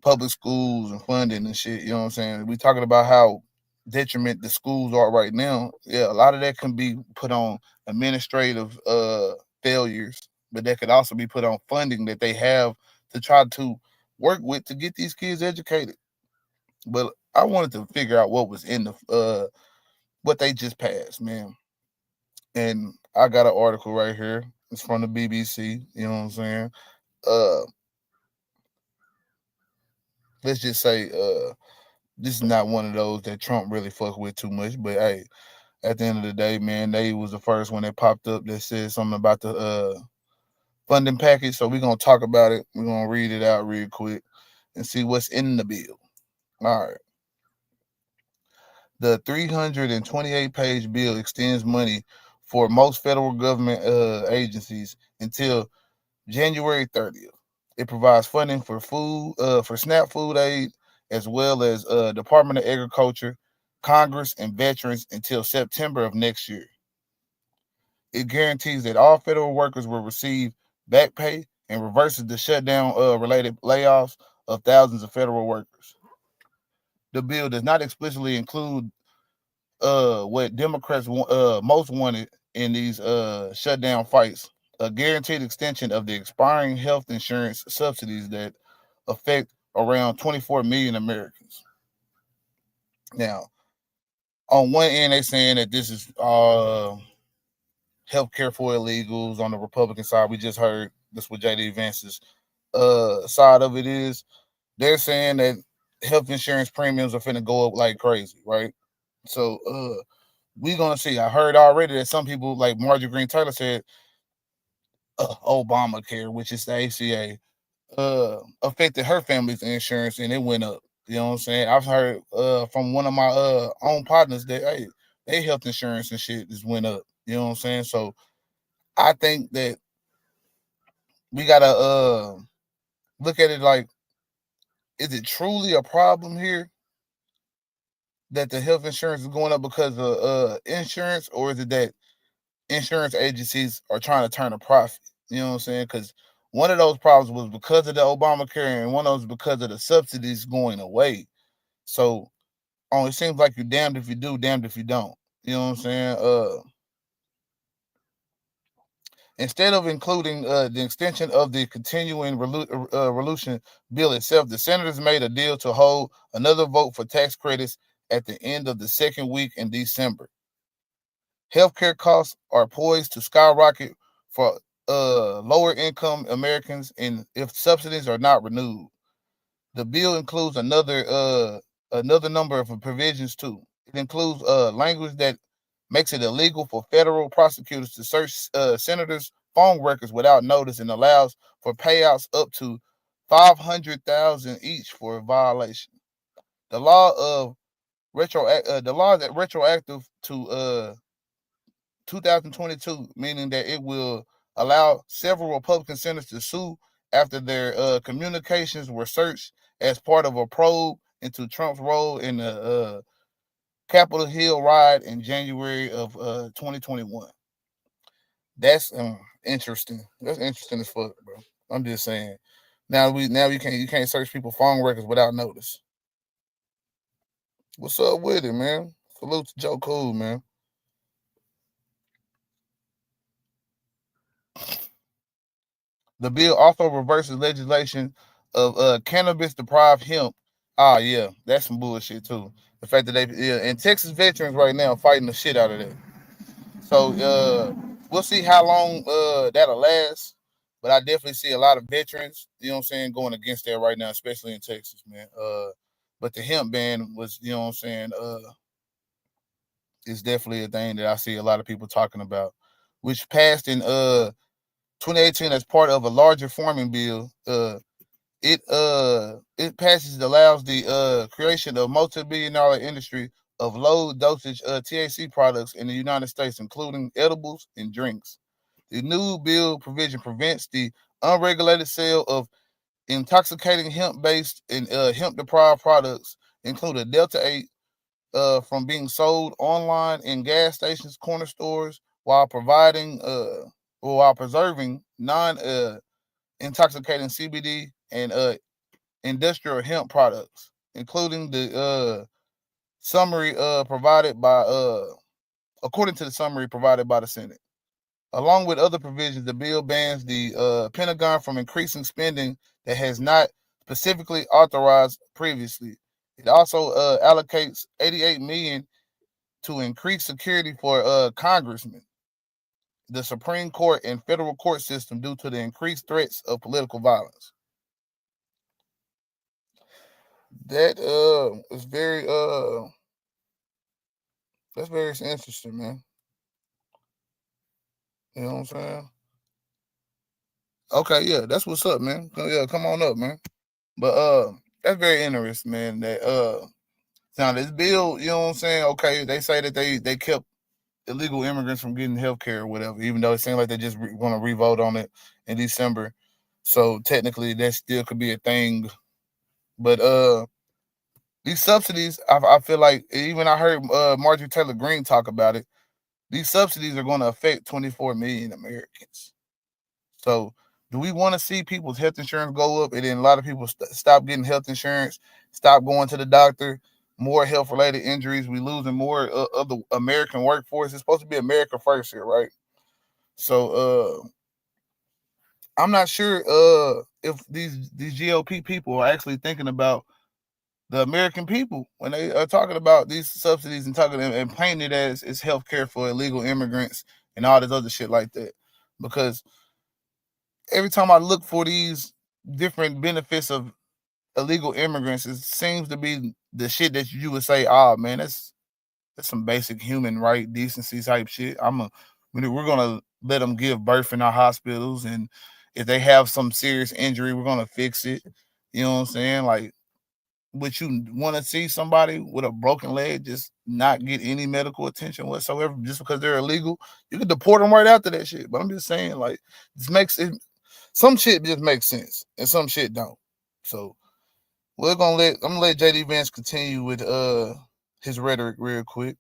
public schools and funding and shit, you know what I'm saying? We talking about how detriment the schools are right now. Yeah, a lot of that can be put on administrative failures, but that could also be put on funding that they have to try to work with to get these kids educated. But I wanted to figure out what was in the what they just passed, man. And I got an article right here. It's from the BBC, you know what I'm saying? Uh let's just say this is not one of those that Trump really fuck with too much, but hey, at the end of the day, man, they was the first one that popped up that said something about the funding package. So we're gonna talk about it. We're gonna read it out real quick and see what's in the bill. All right. The 328-page bill extends money for most federal government agencies until January 30th. It provides funding for for SNAP food aid, as well as Department of Agriculture, Congress, and veterans until September of next year. It guarantees that all federal workers will receive back pay and reverses the shutdown related layoffs of thousands of federal workers. The bill does not explicitly include what Democrats most wanted in these shutdown fights, a guaranteed extension of the expiring health insurance subsidies that affect around 24 million Americans. Now, on one end, they're saying that this is health care for illegals. On the Republican side, we just heard this what JD Vance's side of it is. They're saying that health insurance premiums are finna go up like crazy, right? So we're gonna see. I heard already that some people, like Marjorie Green Taylor, said Obamacare, which is the ACA, affected her family's insurance and it went up. You know what I'm saying? I've heard from one of my own partners that hey, their health insurance and shit just went up. You know what I'm saying? So I think that we gotta look at it like, is it truly a problem here that the health insurance is going up because of insurance, or is it that insurance agencies are trying to turn a profit? You know what I'm saying? Because one of those problems was because of the Obamacare, and one of those because of the subsidies going away. So it seems like you're damned if you do, damned if you don't. You know what I'm saying? Instead of including the extension of the continuing resolution bill itself, the senators made a deal to hold another vote for tax credits at the end of the second week in December. Healthcare costs are poised to skyrocket for lower income Americans, and if subsidies are not renewed. The bill includes another number of provisions too. It includes language that makes it illegal for federal prosecutors to search senators' phone records without notice, and allows for payouts up to $500,000 each for a violation. The law of the law is retroactive to 2022, meaning that it will allow several Republican senators to sue after their communications were searched as part of a probe into Trump's role in the Capitol Hill riot in January of 2021. That's interesting. That's interesting as fuck, bro. I'm just saying. Now you can't search people's phone records without notice. What's up with it, man? Salute to Joe Cool, man. The bill also reverses legislation of cannabis deprived hemp. Ah, yeah, that's some bullshit too. The fact that and Texas veterans right now fighting the shit out of that. So we'll see how long that'll last. But I definitely see a lot of veterans, you know what I'm saying, going against that right now, especially in Texas, man. But the hemp ban was, you know what I'm saying, is definitely a thing that I see a lot of people talking about, which passed in 2018 as part of a larger farming bill. It passes allows the creation of multi-billion-dollar industry of low dosage THC products in the United States, including edibles and drinks. The new bill provision prevents the unregulated sale of intoxicating hemp-based and hemp-deprived products, including Delta 8, from being sold online in gas stations, corner stores, while preserving intoxicating CBD and industrial hemp products, including the summary provided by according to the summary provided by the Senate. Along with other provisions, the bill bans the Pentagon from increasing spending that has not specifically authorized previously. It also allocates $88 million to increase security for congressmen, the Supreme Court, and federal court system due to the increased threats of political violence. That is very that's very interesting, man. You know what I'm saying? Okay, yeah, that's what's up, man. Yeah, come on up, man. But that's very interesting, man. That now this bill, you know what I'm saying? Okay, they say that they kept illegal immigrants from getting health care or whatever, even though it seems like they just want to re-vote on it in December. So technically that still could be a thing. But these subsidies, I feel like, even I heard Marjorie Taylor Greene talk about it. These subsidies are going to affect 24 million Americans. So do we want to see people's health insurance go up, and then a lot of people stop getting health insurance, stop going to the doctor, more health-related injuries? We losing more of the American workforce. It's supposed to be America first here, right? So I'm not sure if these GOP people are actually thinking about the American people when they are talking about these subsidies and talking and painting it as it's health care for illegal immigrants and all this other shit like that. Because every time I look for these different benefits of illegal immigrants, it seems to be the shit that you would say, oh man, that's some basic human right decency type shit. We're gonna let them give birth in our hospitals, and if they have some serious injury, we're gonna fix it. You know what I'm saying? Like, would you want to see somebody with a broken leg just not get any medical attention whatsoever just because they're illegal? You could deport them right after that shit. But I'm just saying, like, this makes it, some shit just makes sense and some shit don't. So I'm gonna let JD Vance continue with his rhetoric real quick.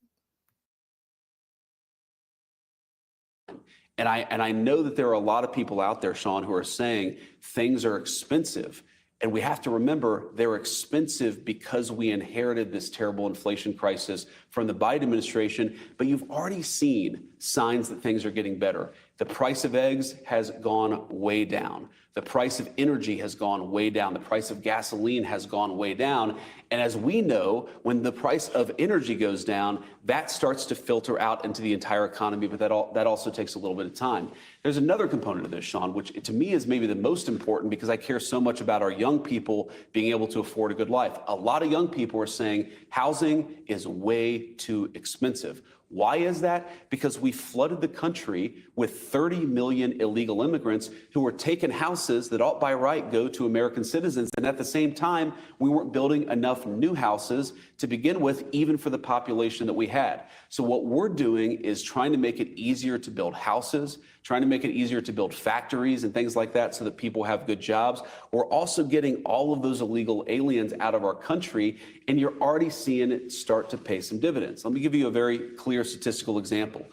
And I know that there are a lot of people out there, Sean, who are saying things are expensive. And we have to remember they're expensive because we inherited this terrible inflation crisis from the Biden administration. But you've already seen signs that things are getting better. The price of eggs has gone way down. The price of energy has gone way down. The price of gasoline has gone way down. And as we know, when the price of energy goes down, that starts to filter out into the entire economy, but that also takes a little bit of time. There's another component of this, Sean, which to me is maybe the most important because I care so much about our young people being able to afford a good life. A lot of young people are saying housing is way too expensive. Why is that? Because we flooded the country with 30 million illegal immigrants who were taking houses that ought by right go to American citizens. And at the same time, we weren't building enough new houses to begin with, even for the population that we had. So what we're doing is trying to make it easier to build houses, trying to make it easier to build factories and things like that so that people have good jobs. We're also getting all of those illegal aliens out of our country, and you're already seeing it start to pay some dividends. Let me give you a very clear statistical example.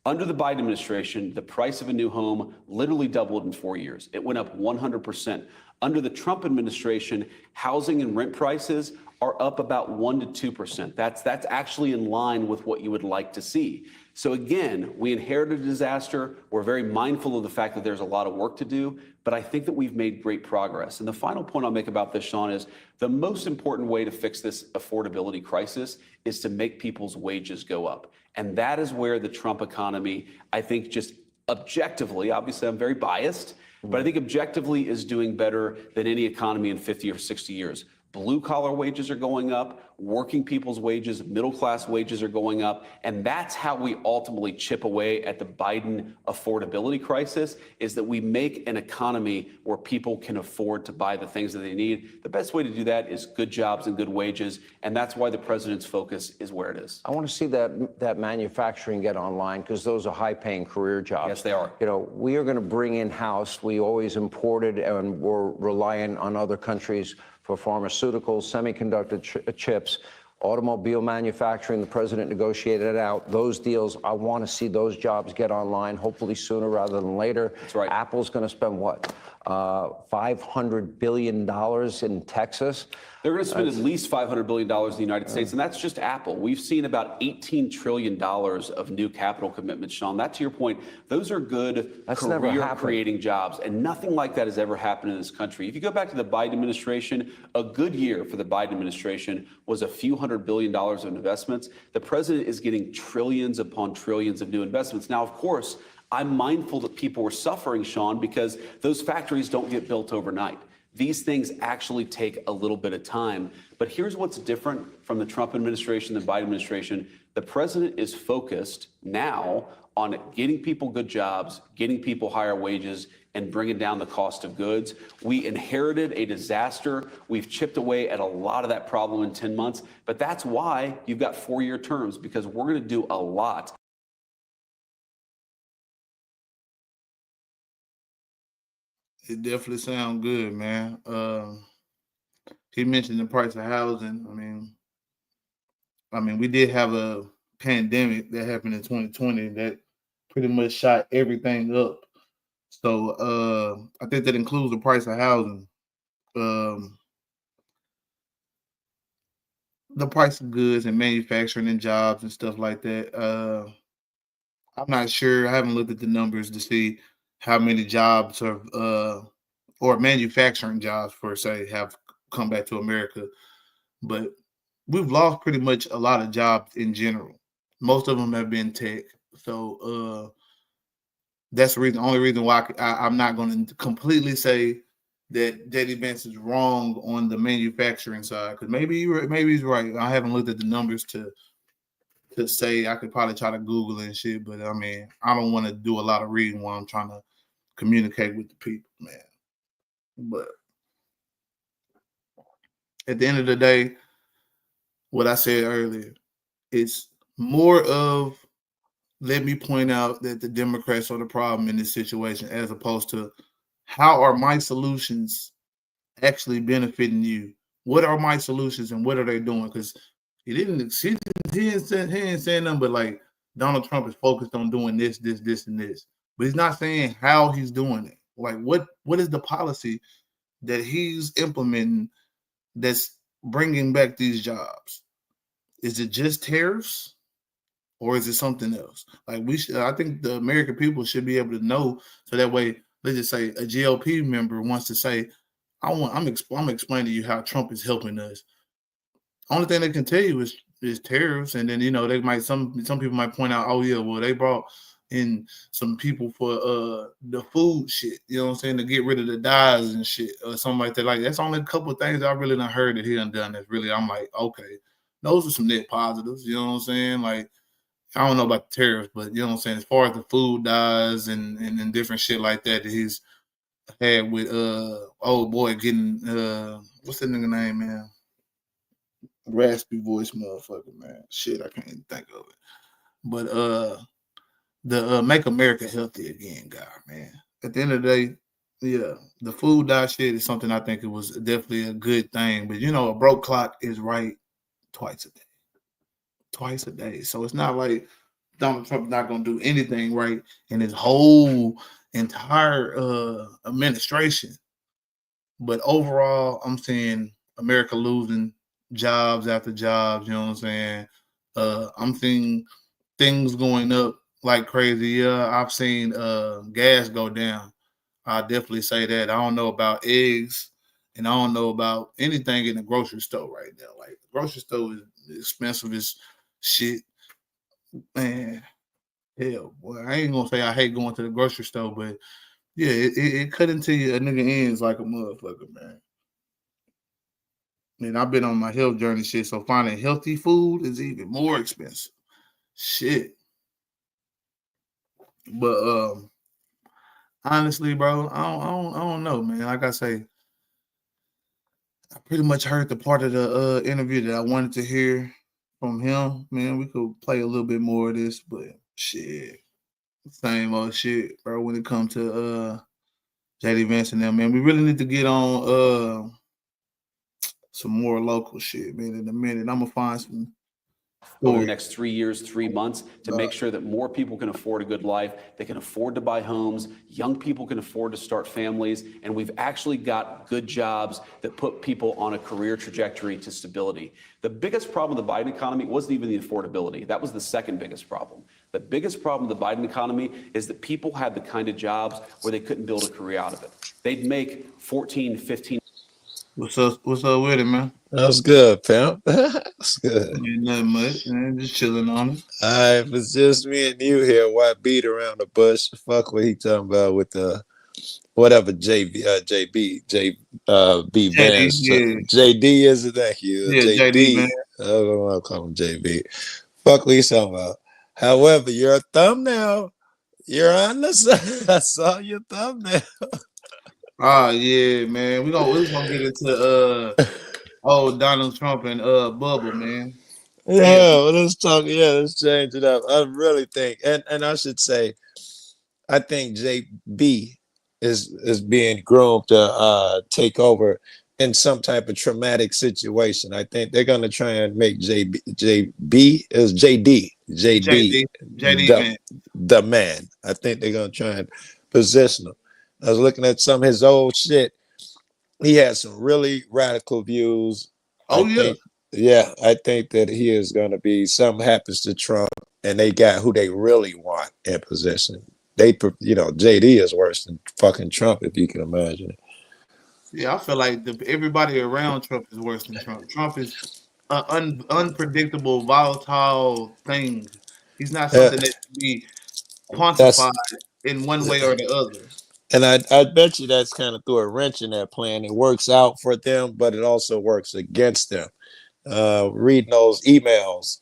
Under the Biden administration, the price of a new home literally doubled in 4 years. It went up 100%. Under the Trump administration, housing and rent prices are up about 1% to 2%. That's actually in line with what you would like to see. So again, we inherited a disaster. We're very mindful of the fact that there's a lot of work to do, but I think that we've made great progress. And the final point I'll make about this, Sean, is the most important way to fix this affordability crisis is to make people's wages go up. And that is where the Trump economy, I think, just objectively, obviously I'm very biased, but I think objectively is doing better than any economy in 50 or 60 years. Blue collar wages are going up, working people's wages, middle class wages are going up. And that's how we ultimately chip away at the Biden affordability crisis, is that we make an economy where people can afford to buy the things that they need. The best way to do that is good jobs and good wages. And that's why the president's focus is where it is. I want to see that manufacturing get online, because those are high-paying career jobs. Yes, they are. You know, we are going to bring in-house. We always imported and were reliant on other countries for pharmaceuticals, semiconductor chips, automobile manufacturing. The president negotiated it out. Those deals, I want to see those jobs get online, hopefully sooner rather than later. That's right. Apple's going to spend what? $500 billion in Texas. They're going to spend at least $500 billion in the United States, and that's just Apple. We've seen about $18 trillion of new capital commitments, Sean. That, to your point, those are good career-creating jobs, and nothing like that has ever happened in this country. If you go back to the Biden administration, a good year for the Biden administration was a few $100 billion of investments. The president is getting trillions upon trillions of new investments. Now, of course, I'm mindful that people were suffering, Sean, because those factories don't get built overnight. These things actually take a little bit of time. But here's what's different from the Trump administration, the Biden administration. The president is focused now on getting people good jobs, getting people higher wages, and bringing down the cost of goods. We inherited a disaster. We've chipped away at a lot of that problem in 10 months. But that's why you've got 4-year terms, because we're going to do a lot. It definitely sounds good, man. He mentioned the price of housing. I mean, we did have a pandemic that happened in 2020 that pretty much shot everything up. So I think that includes the price of housing, the price of goods and manufacturing and jobs and stuff like that. I'm not sure. I haven't looked at the numbers to see how many jobs have, or manufacturing jobs per se, have come back to America. But we've lost pretty much a lot of jobs in general. Most of them have been tech. So that's the reason. Only reason why I'm not going to completely say that J.D. Vance is wrong on the manufacturing side, because maybe he's right. I haven't looked at the numbers to say. I could probably try to Google and shit, but I mean, I don't want to do a lot of reading while I'm trying to communicate with the people, man. But at the end of the day, what I said earlier, it's more of, let me point out that the Democrats are the problem in this situation, as opposed to, how are my solutions actually benefiting you? What are my solutions and what are they doing? Because he didn't say nothing but like, Donald Trump is focused on doing this, and this. But he's not saying how he's doing it. Like, what is the policy that he's implementing that's bringing back these jobs? Is it just tariffs, or is it something else? Like, I think the American people should be able to know, so that way, let's just say a GOP member wants to say, I'm explaining to you how Trump is helping us. Only thing they can tell you is tariffs, and then they might some people might point out, oh yeah, well they brought in some people for the food shit, you know what I'm saying, to get rid of the dyes and shit or something like that. Like, that's only a couple of things I really done heard that he done that's really, I'm like, okay, those are some net positives, you know what I'm saying? Like, I don't know about the tariffs, but you know what I'm saying, as far as the food dyes and different shit like that he's had with old boy getting what's that nigga name, man? Raspy voice motherfucker, man. Shit, I can't even think of it. But the Make America Healthy Again guy, man. At the end of the day, yeah, the food dye shit is something I think it was definitely a good thing. But a broke clock is right twice a day. Twice a day. So it's not like Donald Trump's not gonna do anything right in his whole entire administration. But overall, I'm seeing America losing jobs after jobs, you know what I'm saying? I'm seeing things going up like crazy. Yeah, I've seen gas go down. I definitely say that. I don't know about eggs, and I don't know about anything in the grocery store right now. Like, the grocery store is expensive as shit. Man, hell, boy, I ain't gonna say I hate going to the grocery store, but yeah, it cut into you a nigga ends like a motherfucker, man. Man, I've been on my health journey, shit. So finding healthy food is even more expensive. Shit. But honestly, bro, I don't know, man. Like I say, I pretty much heard the part of the interview that I wanted to hear from him. Man, we could play a little bit more of this, but shit, same old shit, bro. When it comes to JD Vance and them, man, we really need to get on some more local shit, man. In a minute, I'm gonna find some over the stories. next 3 years, 3 months to make sure that more people can afford a good life. They can afford to buy homes. Young people can afford to start families. And we've actually got good jobs that put people on a career trajectory to stability. The biggest problem with the Biden economy wasn't even the affordability. That was the second biggest problem. The biggest problem with the Biden economy is that people had the kind of jobs where they couldn't build a career out of it. They'd make 14, 15. What's up with it, man? That's good, pimp. That's good. Ain't nothing much, man. Just chilling on it. All right, if it's just me and you here, why beat around the bush? Fuck what he talking about with the whatever B JD, Vance. yeah, JD is it? Thank you. yeah, JD, JD. man. I don't know why I call him JB. Fuck what he's talking about. However, your thumbnail, you're on the side. I saw your thumbnail. Ah, yeah, man. We're gonna get into Donald Trump and Bubba, man. Yeah, Yeah. well, let's talk. Yeah, let's change it up. I really think, and I should say, I think JB is being groomed to take over in some type of traumatic situation. I think they're gonna try and make JB is JD JD, the man. the man. I think they're gonna try and position him. I was looking at some of his old shit. He had some really radical views. I Oh yeah. think, yeah, I think that he is going to be something happens to Trump, and they got who they really want in position. JD is worse than fucking Trump, if you can imagine it. Yeah, I feel like everybody around Trump is worse than Trump. Trump is an unpredictable, volatile thing. He's not Yeah, something that can be that's quantified in one way or the other. and I bet you that's kind of threw a wrench in that plan. It works out for them, but it also works against them. Reading those emails,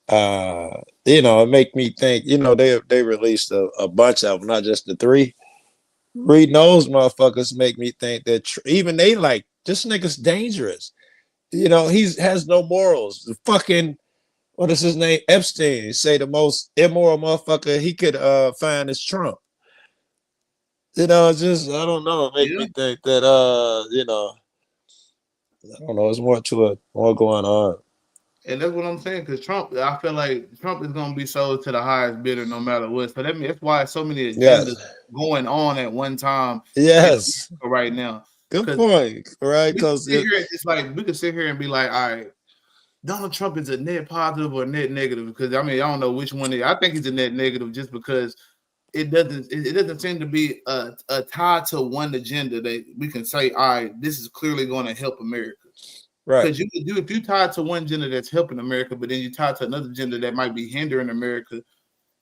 it make me think. They released a bunch of them, not just the three. Reading those motherfuckers make me think that even they like this nigga's dangerous. He has no morals. The fucking what is his name? Epstein say the most immoral motherfucker he could find is Trump. It's just I don't know. It make Yeah. me think that I don't know. It's more to it, more going on. And that's what I'm saying. Because Trump, I feel like Trump is going to be sold to the highest bidder no matter what. So that's why so many agendas Yes, going on at one time in yes. America right now. Good Because point. Right? we can Because sit here and just like we can sit here and be like, all right, Donald Trump is a net positive or net negative. Because I mean, I don't know which one. I think he's a net negative just because it doesn't seem to be a tie to one agenda that we can say, all right, this is clearly going to help America. right. Because you can do if you tie to one gender that's helping America, but then you tie to another gender that might be hindering America.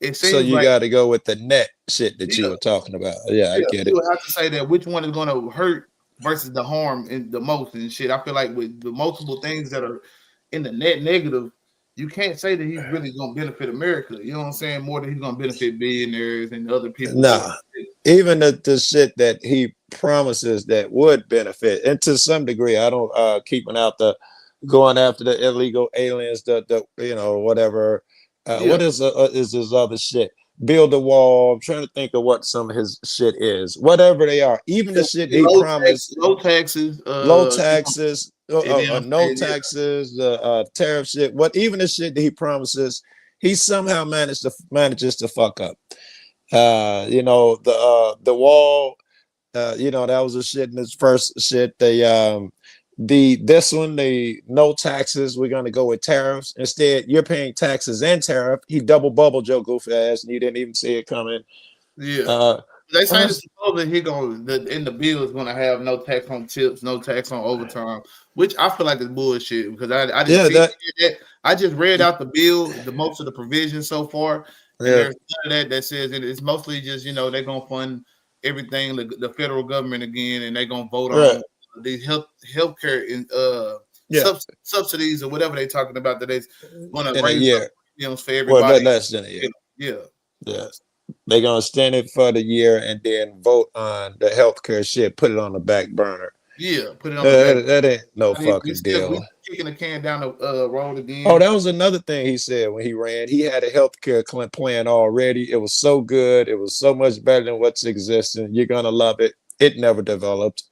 It So seems you like got to go with the net shit that you yeah, were talking about. Yeah, I yeah, get you it. would have to say that which one is going to hurt versus the harm and the most and shit. I feel like with the multiple things that are in the net negative, you can't say that he's really going to benefit America. You know what I'm saying? More than he's going to benefit billionaires and other people doing Nah, it. even the shit that he promises that would benefit, and to some degree, I don't keeping out the going after the illegal aliens, the whatever. Yeah, What is his other shit? Build a wall. I'm trying to think of what some of his shit is. Whatever they are, even the shit he promised, low taxes. low taxes, And then I'm no saying, yeah, taxes, the tariff shit. What even the shit that he promises, he somehow manages to fuck up. The wall. That was a shit in his first shit. This one, the no taxes. We're gonna go with tariffs instead. You're paying taxes and tariff. He double bubbled your goofy ass, and you didn't even see it coming. yeah. Uh, They say us- that supposedly in the bill is going to have no tax on tips, no tax on overtime, which I feel like is bullshit because I didn't yeah, see that, that. I just read out the bill, the most of the provisions so far, and yeah, there's none of that says it's mostly just they're gonna fund everything the federal government again, and they're gonna vote right. on these healthcare in Yeah. subsidies or whatever they talking about that they want to In a raise year. premiums for Well, everybody. less than a year. Yeah. Yeah. They're gonna extend it for the year and then vote on the healthcare shit, put it on the back burner. Yeah, put it on the back. That ain't no I mean, fucking deal. we kicking the can down the road Oh, again. that was another thing he said when he ran. He had a healthcare plan already. It was so good. It was so much better than what's existing. You're gonna love it. It never developed.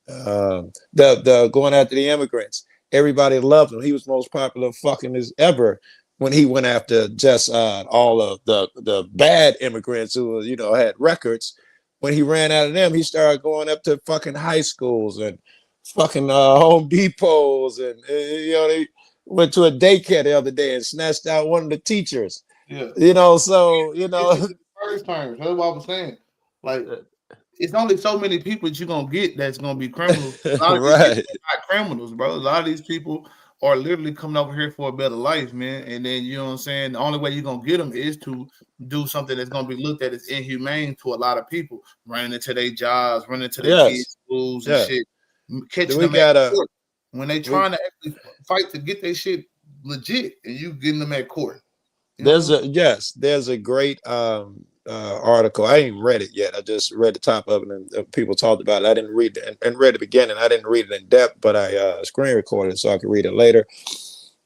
The going after the immigrants. Everybody loved him. He was most popular fucking as ever when he went after just all of the bad immigrants who had records. When he ran out of them, he started going up to fucking high schools and fucking Home Depots, and they went to a daycare the other day and snatched out one of the teachers. Yeah. So First terms. That's what I was saying. Like, it's only so many people that you're gonna get that's gonna be criminals. A lot of these right. people are not criminals, bro. A lot of these people are literally coming over here for a better life, man. And then you know what I'm saying. The only way you're gonna get them is to do something that's gonna be looked at as inhumane to a lot of people, running into their jobs, running into their Yes. kids' schools and Yeah. shit, catching We them got at court when they trying to actually fight to get their shit legit, and you getting them at court. There's a great article. I ain't read it yet. I just read the top of it, and people talked about it. I didn't read it and read the beginning. I didn't read it in depth, but I screen recorded it so I could read it later.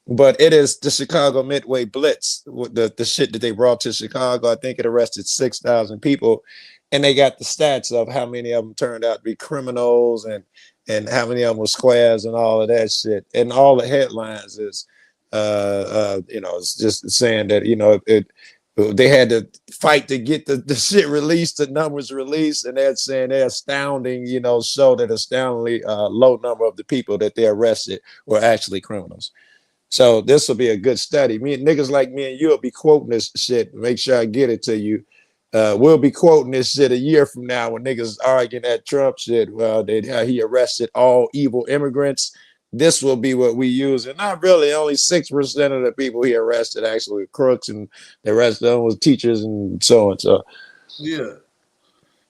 But it is the Chicago Midway Blitz, the shit that they brought to Chicago. I think it arrested 6,000 people, and they got the stats of how many of them turned out to be criminals and how many of them were squares and all of that shit. And all the headlines is it's just saying that they had to fight to get the shit released, the numbers released, and they're saying they're astounding, show that astoundingly low number of the people that they arrested were actually criminals. So this will be a good study. Niggas like me and you will be quoting this shit. Make sure I get it to you. We'll be quoting this shit a year from now when niggas arguing that Trump shit. Well, he arrested all evil immigrants. This will be what we use. And not really, only 6% of the people he arrested actually were crooks, and the rest of them was teachers and so on. So yeah.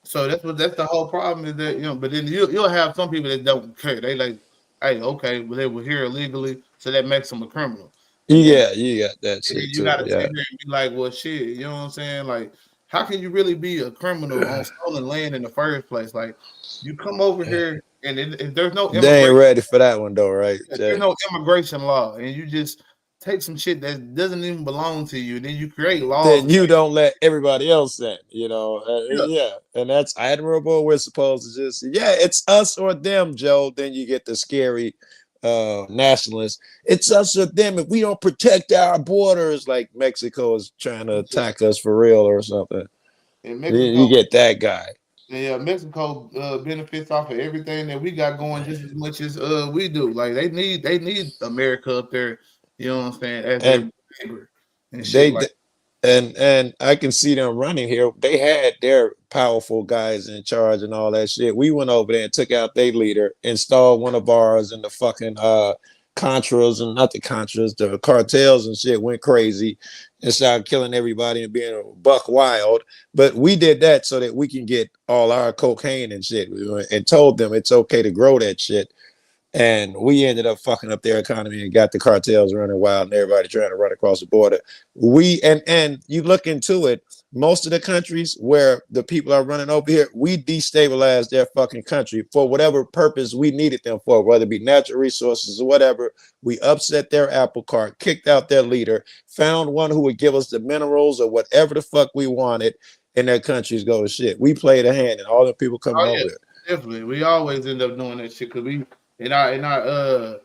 So that's the whole problem is that, but then you'll have some people that don't care. They like, hey, okay, well they were here illegally, so that makes them a criminal. And then you got that shit you too. gotta sit Yeah. here and be like, well shit, you know what I'm saying? Like, how can you really be a criminal on stolen land in the first place? Like, you come over here and if there's no They ain't ready for that one though, right? there's no immigration law, and you just take some shit that doesn't even belong to you, and then you create laws. Then you don't let everybody else in, Yeah. and that's admirable. We're supposed to just, it's us or them, Joe. Then you get the scary nationalists. It's us or them. If we don't protect our borders, like Mexico is trying to attack us for real or something, And you get that guy. Yeah, Mexico benefits off of everything that we got going just as much as we do. Like they need America up there, you know what I'm saying, as their And neighbor and shit they like. and I can see them running here. They had their powerful guys in charge and all that shit. We went over there and took out their leader, installed one of ours, and the fucking Contras, and not the Contras, the cartels and shit went crazy and started killing everybody and being buck wild. But we did that so that we can get all our cocaine and shit, and told them it's okay to grow that shit. And we ended up fucking up their economy and got the cartels running wild and everybody trying to run across the border. And you look into it, most of the countries where the people are running over here, we destabilized their fucking country for whatever purpose we needed them for, whether it be natural resources or whatever. We upset their apple cart, kicked out their leader, found one who would give us the minerals or whatever the fuck we wanted, and their countries go to shit. We played a hand, and all the people coming over here. Definitely, we always end up doing that shit because we in our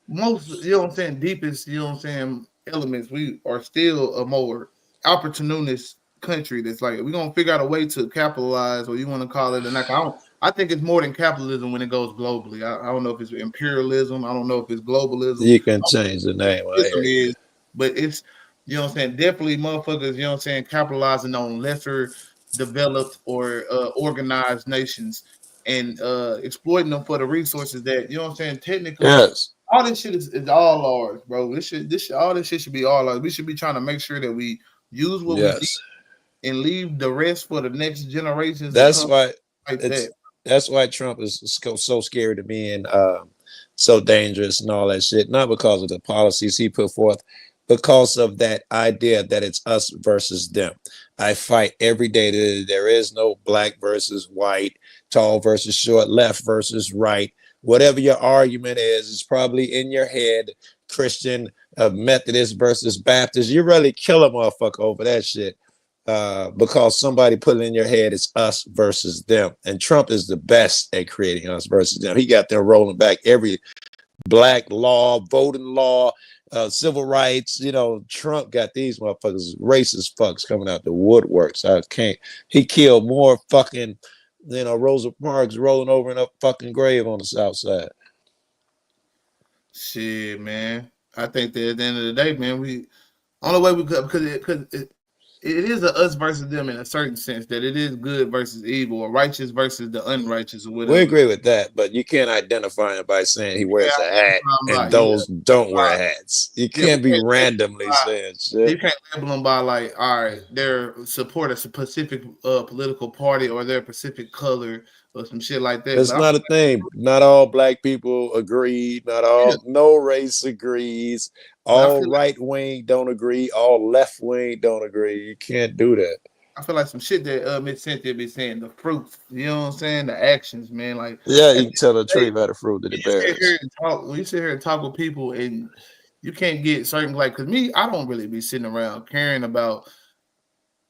most, you know what I'm saying, deepest, you know what I'm saying, elements, we are still a more opportunist country that's like we're gonna figure out a way to capitalize, or you want to call it, and like I think it's more than capitalism when it goes globally. I don't know if it's imperialism, I don't know if it's globalism. You can change the name. Is, but it's, you know what I'm saying, definitely motherfuckers, you know what I'm saying, capitalizing on lesser developed or organized nations and exploiting them for the resources that, you know what I'm saying, technically all this shit is all ours, bro. All this shit should be all ours. We should be trying to make sure that we use what we need and leave the rest for the next generations. That's why like that. That's why Trump is so scary to me, and so dangerous and all that shit, not because of the policies he put forth, because of that idea that it's us versus them. I fight every day that there is no black versus white, tall versus short, left versus right. Whatever your argument is probably in your head. Christian, Methodist versus Baptist. You really kill a motherfucker over that shit. Because somebody put it in your head, it's us versus them. And Trump is the best at creating us versus them. He got them rolling back every black law, voting law, civil rights. You know, Trump got these motherfuckers, racist fucks coming out the woodworks. I can't. He killed more fucking, Rosa Parks rolling over in a fucking grave on the South Side. Shit, man. I think that at the end of the day, man, only way we could, because it is a us versus them in a certain sense, that it is good versus evil, or righteous versus the unrighteous, or whatever. We agree with that, but you can't identify him by saying he wears a hat and those don't wear hats. You can't be randomly saying shit. You can't label them by like, all right, they're support a specific political party or their specific color or some shit like that. It's not a thing. Not all black people agree. No race agrees. All right wing don't agree. All left wing don't agree. You can't do that. I feel like some shit that Miss Cynthia be saying, the fruits, you know what I'm saying? The actions, man. Like, yeah, you can tell the tree by the fruit that it bears. When you sit here and talk with people and you can't get certain, like, because me, I don't really be sitting around caring about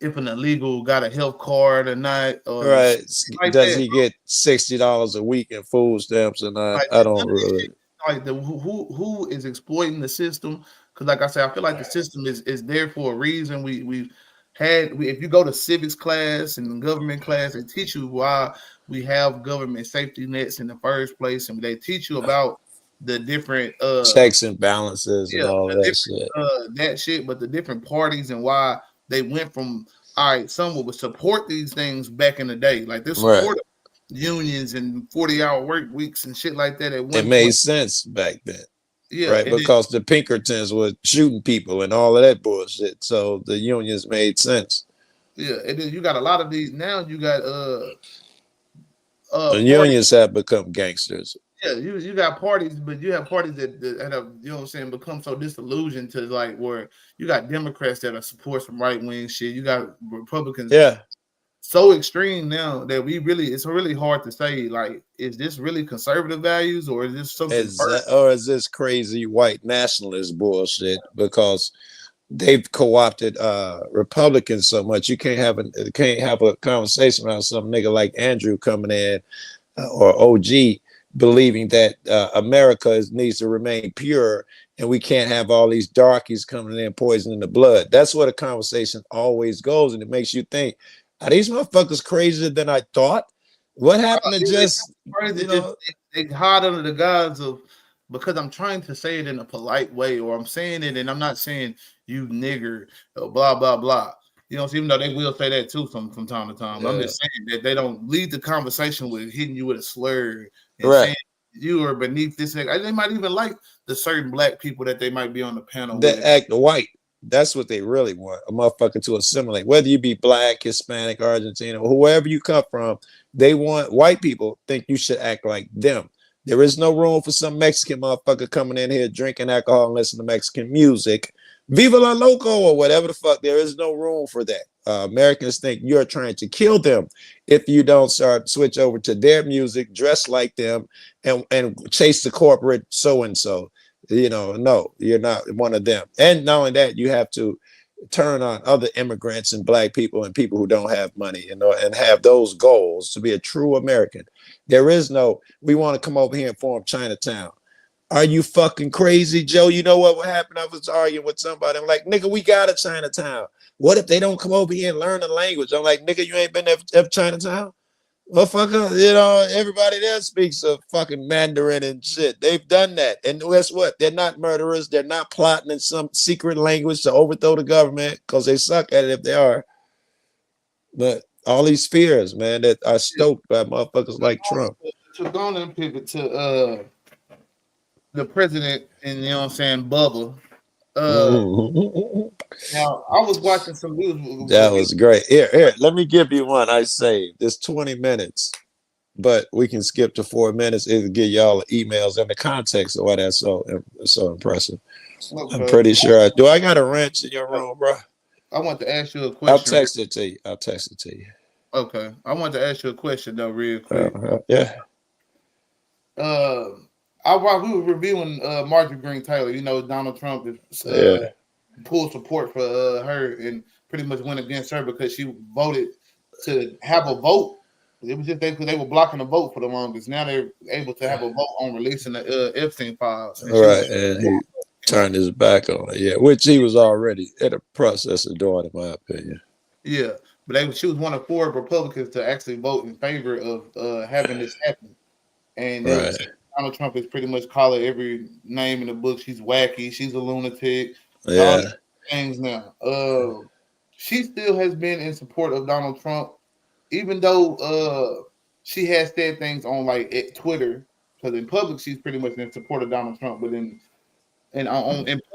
if an illegal got a health card or not. Or right. Does he get $60 a week in food stamps or not? Like, I don't really. Like, who is exploiting the system? Because, like I said, I feel like the system is there for a reason. If you go to civics class and government class, they teach you why we have government safety nets in the first place, and they teach you about the different checks and balances and all that shit. But the different parties and why they went from, all right, someone would support these things back in the day, like this support unions and 40-hour work weeks and shit like that. It made sense back then. Yeah, right, because the Pinkertons were shooting people and all of that bullshit. So the unions made sense. Yeah, and then you got a lot of these now. You got the unions have become gangsters. Yeah, you got parties, but you have parties that have, you know what I'm saying, become so disillusioned to, like, where you got Democrats that are support some right wing shit. You got Republicans. Yeah. So extreme now that it's really hard to say, like, is this really conservative values or is this something or is this crazy white nationalist bullshit? Because they've co-opted Republicans so much. You can't have a conversation around some nigga like Andrew coming in or OG believing that America needs to remain pure and we can't have all these darkies coming in poisoning the blood. That's where the conversation always goes, and it makes you think, are these motherfuckers crazier than I thought? What happened to just, they hide under the guise of, because I'm trying to say it in a polite way, or I'm saying it and I'm not saying you nigger, blah, blah, blah. You know, even though they will say that too from time to time. Yeah. I'm just saying that they don't lead the conversation with hitting you with a slur and saying you are beneath this. They might even like the certain black people that they might be on the panel that act white. That's what they really want, a motherfucker to assimilate. Whether you be black, Hispanic, Argentina, whoever you come from, they want white people think you should act like them. There is no room for some Mexican motherfucker coming in here drinking alcohol and listening to Mexican music. Viva la loco or whatever the fuck. There is no room for that. Americans think you're trying to kill them if you don't switch over to their music, dress like them, and chase the corporate so-and-so. No, you're not one of them. And not only that, you have to turn on other immigrants and black people and people who don't have money, and have those goals to be a true American. There is no, we want to come over here and form Chinatown. Are you fucking crazy, Joe? You know what would happen? I was arguing with somebody. I'm like, nigga, we got a Chinatown. What if they don't come over here and learn the language? I'm like, nigga, you ain't been to Chinatown? Motherfucker, everybody there speaks a fucking Mandarin and shit. They've done that. And guess what? They're not murderers. They're not plotting in some secret language to overthrow the government, because they suck at it if they are. But all these fears, man, that are stoked by motherfuckers like Trump. To go on and pivot to the president and, you know what I'm saying, Bubba. Now, I was watching some news. That was great. Here, let me give you one. I saved. It's 20 minutes. but we can skip to 4 minutes. It'll give y'all the emails and the context of why that's so impressive. I'm Okay. pretty sure. Do I got a wrench in your room, bro? I want to ask you a I'll question. text it to you. I'll text it to you. Okay. I want to ask you a question though, real quick. Yeah. While we were reviewing Marjorie Green Taylor, you know, Donald Trump pulled support for her and pretty much went against her because she voted to have a vote. It was just because they were blocking the vote for the longest. Now they're able to have a vote on releasing the Epstein files. And right, and he turned his back on it. Yeah, which he was already in the process of doing, in my opinion. Yeah, but she was one of 4 Republicans to actually vote in favor of having this happen. And Donald Trump is pretty much calling every name in the book. She's wacky. She's a lunatic. All these things now. She still has been in support of Donald Trump, even though she has said things on like at Twitter. Because in public, she's pretty much in support of Donald Trump, but in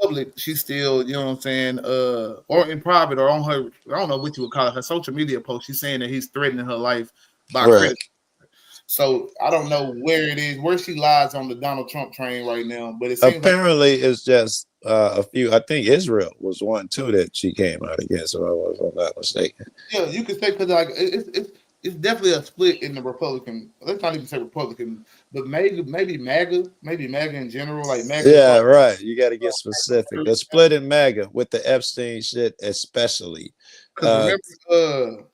public, she's still, you know what I'm saying, or in private or on her, I don't know what you would call it, her social media post, she's saying that he's threatening her life by criticizing. So I don't know where it is, where she lies on the Donald Trump train right now. But it seems apparently it's just a few. I think Israel was one too that she came out against, if I'm not mistaken. Yeah, you could say because like it's definitely a split in the Republican. Let's not even say Republican, but maybe MAGA in general, like MAGA. Yeah, right. You got to get specific. The split in MAGA with the Epstein shit, especially. Because remember,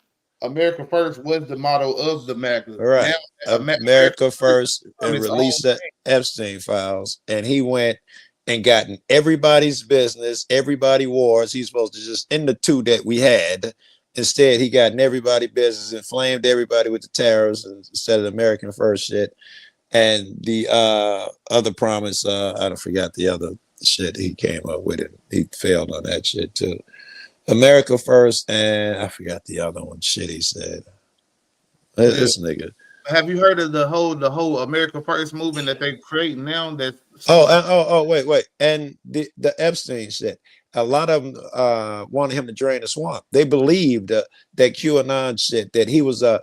America First was the motto of the MAGA. Right. Now, America First and released the Epstein files, and he went and gotten everybody's business, everybody wars. He's supposed to just end the 2 that we had. Instead, he got in everybody's business, inflamed everybody with the tariffs instead of the American First shit. And the other promise, I forgot the other shit he came up with it. He failed on that shit too. America First, and I forgot the other one. Shit, he said. This nigga. Have you heard of the whole America First movement that they create now? That's wait. And the Epstein shit. A lot of them wanted him to drain the swamp. They believed that QAnon shit, that he was a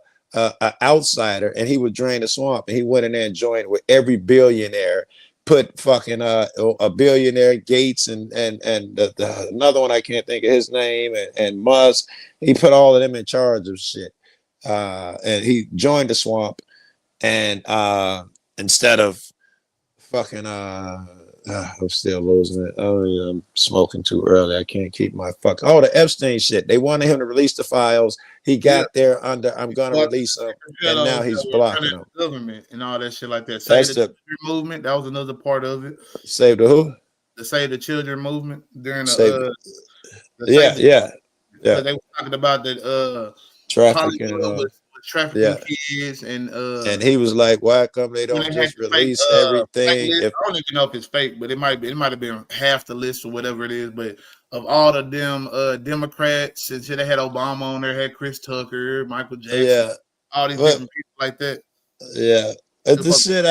outsider and he would drain the swamp. And he went in there and joined with every billionaire. Put fucking a billionaire Gates and another one I can't think of his name and Musk. He put all of them in charge of shit. And he joined the swamp, and instead of fucking I'm still losing it. Oh, yeah, I'm smoking too early. I can't keep my fuck. Oh, the Epstein shit. They wanted him to release the files. He got there under I'm gonna release them, and now he's blocking them. Government and all that shit like that. Save the Children movement. That was another part of it. Save the who? The Save the Children movement during the yeah. They were talking about that trafficking. Trafficking kids and he was like, why come they don't just release everything? I don't even know if it's fake, but it might have been half the list or whatever it is. But of all of them Democrats, and they had Obama on there, had Chris Tucker, Michael Jackson, all these different people like that. Yeah. This shit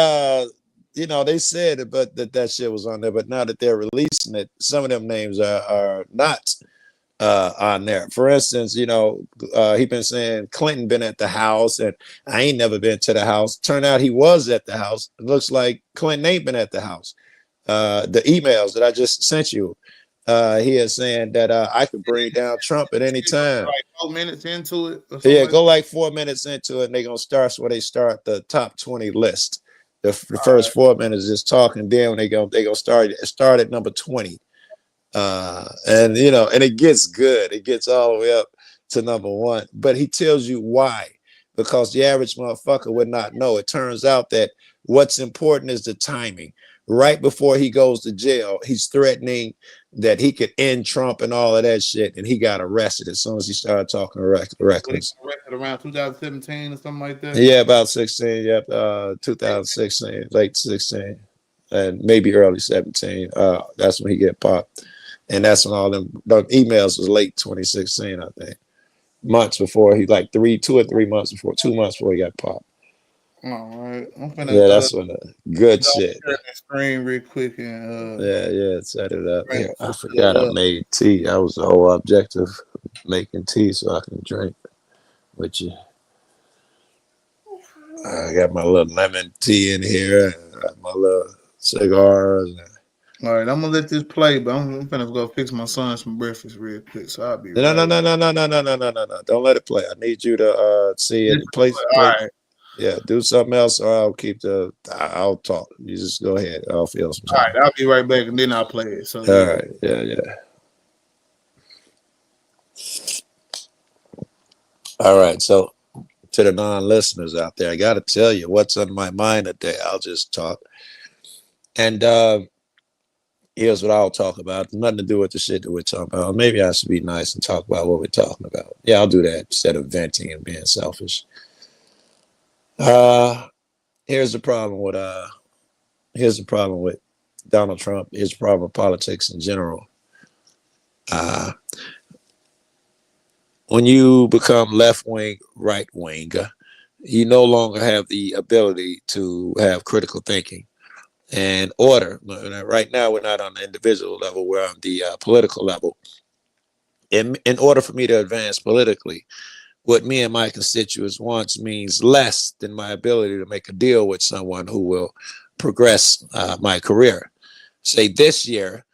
they said it, but that shit was on there. But now that they're releasing it, some of them names are not on there. For instance, he been saying Clinton been at the house, and I ain't never been to the house. Turned out he was at the house. It looks like Clinton ain't been at the house. The emails that I just sent you, he is saying that I could bring down Trump at any time. Like 4 minutes into it. Yeah, go like 4 minutes into it, and they're gonna start where they start the top 20 list. The first 4 minutes is just talking. Then they gonna start at number 20. And it gets good. It gets all the way up to number 1. But he tells you why, because the average motherfucker would not know. It turns out that what's important is the timing. Right before he goes to jail, he's threatening that he could end Trump and all of that shit, and he got arrested as soon as he started talking reckless. Arrested around 2017 or something like that? Yeah, about 16. Yep, 2016, late 16, and maybe early 17. That's when he get popped. And that's when all them emails was late 2016, I think. Months before he 2 or 3 months before, 2 months before he got popped. All right. That's when the good shit. Screen real quick and set it up. Yeah, I forgot I made tea. That was the whole objective, making tea so I can drink with you. I got my little lemon tea in here, my little cigars. All right, I'm gonna let this play, but I'm finna go fix my son some breakfast real quick. So I'll be No, no, right. no, no, no, no, no, no, no, no, no. Don't let it play. I need you to see it. All right, Yeah, do something else, or I'll talk. You just go ahead. I'll feel some all time. right. I'll be right back, and then I'll play it. So All yeah. right. Yeah, yeah. All right. So to the non-listeners out there, I got to tell you what's on my mind today. I'll just talk. And here's what I'll talk about. Nothing to do with the shit that we're talking about. Maybe I should be nice and talk about what we're talking about. Yeah, I'll do that instead of venting and being selfish. Here's the problem with Donald Trump. Here's the problem with politics in general. When you become left wing, right wing, you no longer have the ability to have critical thinking and order. Right now, we're not on the individual level, we're on the political level. In order for me to advance politically, what me and my constituents wants means less than my ability to make a deal with someone who will progress my career. Say this year,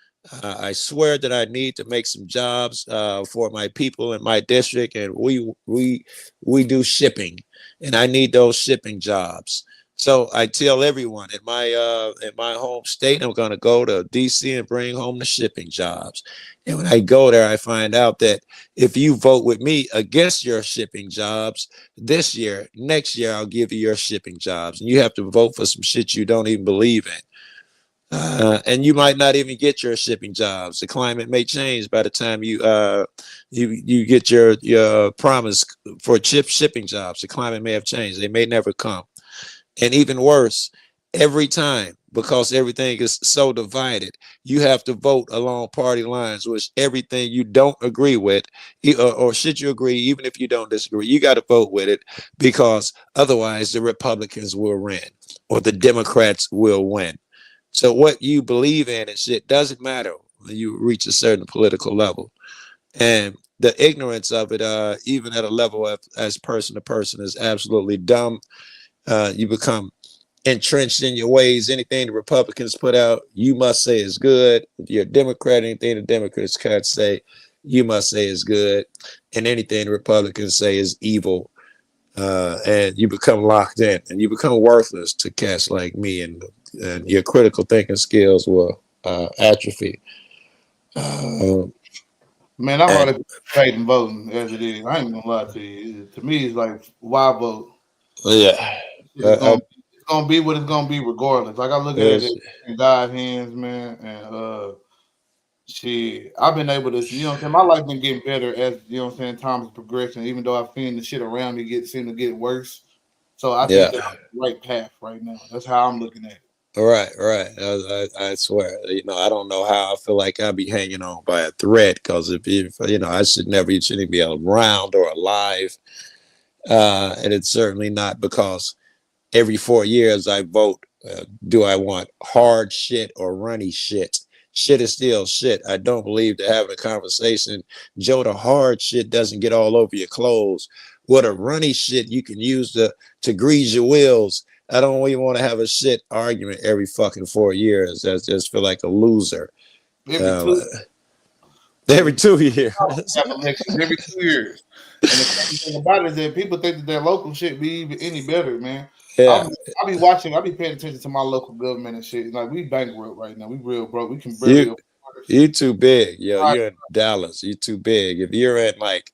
I swear that I need to make some jobs for my people in my district, and we do shipping, and I need those shipping jobs. So I tell everyone in my home state, I'm going to go to DC and bring home the shipping jobs. And when I go there, I find out that if you vote with me against your shipping jobs this year, next year I'll give you your shipping jobs, and you have to vote for some shit you don't even believe in. And you might not even get your shipping jobs. The climate may change by the time you get your promise for shipping jobs. The climate may have changed. They may never come. And even worse, every time, because everything is so divided, you have to vote along party lines, which everything you don't agree with, or should you agree, even if you don't disagree, you got to vote with it, because otherwise the Republicans will win or the Democrats will win. So what you believe in and shit doesn't matter when you reach a certain political level. And the ignorance of it, even at a level as person to person, is absolutely dumb. You become entrenched in your ways. Anything the Republicans put out, you must say is good. If you're a Democrat, anything the Democrats can't say, you must say is good. And anything the Republicans say is evil. And you become locked in, and you become worthless to cats like me, and your critical thinking skills will atrophy. Uh, Man, I'm and already participating voting as it is. I ain't gonna lie to you. To me, it's like why vote? yeah, It's gonna be what it's gonna be regardless. Like I look at it it's, in God's hands, man, and shit, I've been able to, you know what I'm saying? My life been getting better as, you know what I'm saying, time is progressing, even though I've seen the shit around me seem to get worse. So I think yeah, that I'm on the right path right now. That's how I'm looking at it. right, right. I swear, I don't know how I feel like I'd be hanging on by a thread, because if I shouldn't be around or alive, and it's certainly not because every 4 years I vote. Do I want hard shit or runny shit? Shit is still shit. I don't believe that having a conversation, Joe, the hard shit doesn't get all over your clothes. What a runny shit you can use to grease your wheels. I don't even want to have a shit argument every fucking 4 years. I just feel like a loser. Every Uh, two every every two we years. have elections every 2 years. And the crazy thing about it is that people think that their local shit be even any better, man. Yeah. I'm I be watching, I be paying attention to my local government and shit. Like we bankrupt right now. We real broke. We can barely You afford you too big. Yo, it. you're in Dallas. You too big. If you're in like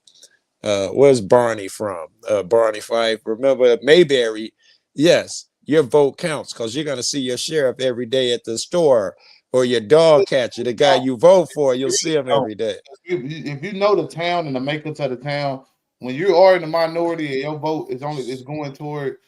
where's Barney from? Barney Fife. Remember Mayberry? Yes, your vote counts, because you're gonna see your sheriff every day at the store, or your dog catcher, the guy you vote for. You'll see him Don't. every day. If you know the town and the makeup of the town, when you are in the minority and your vote is going toward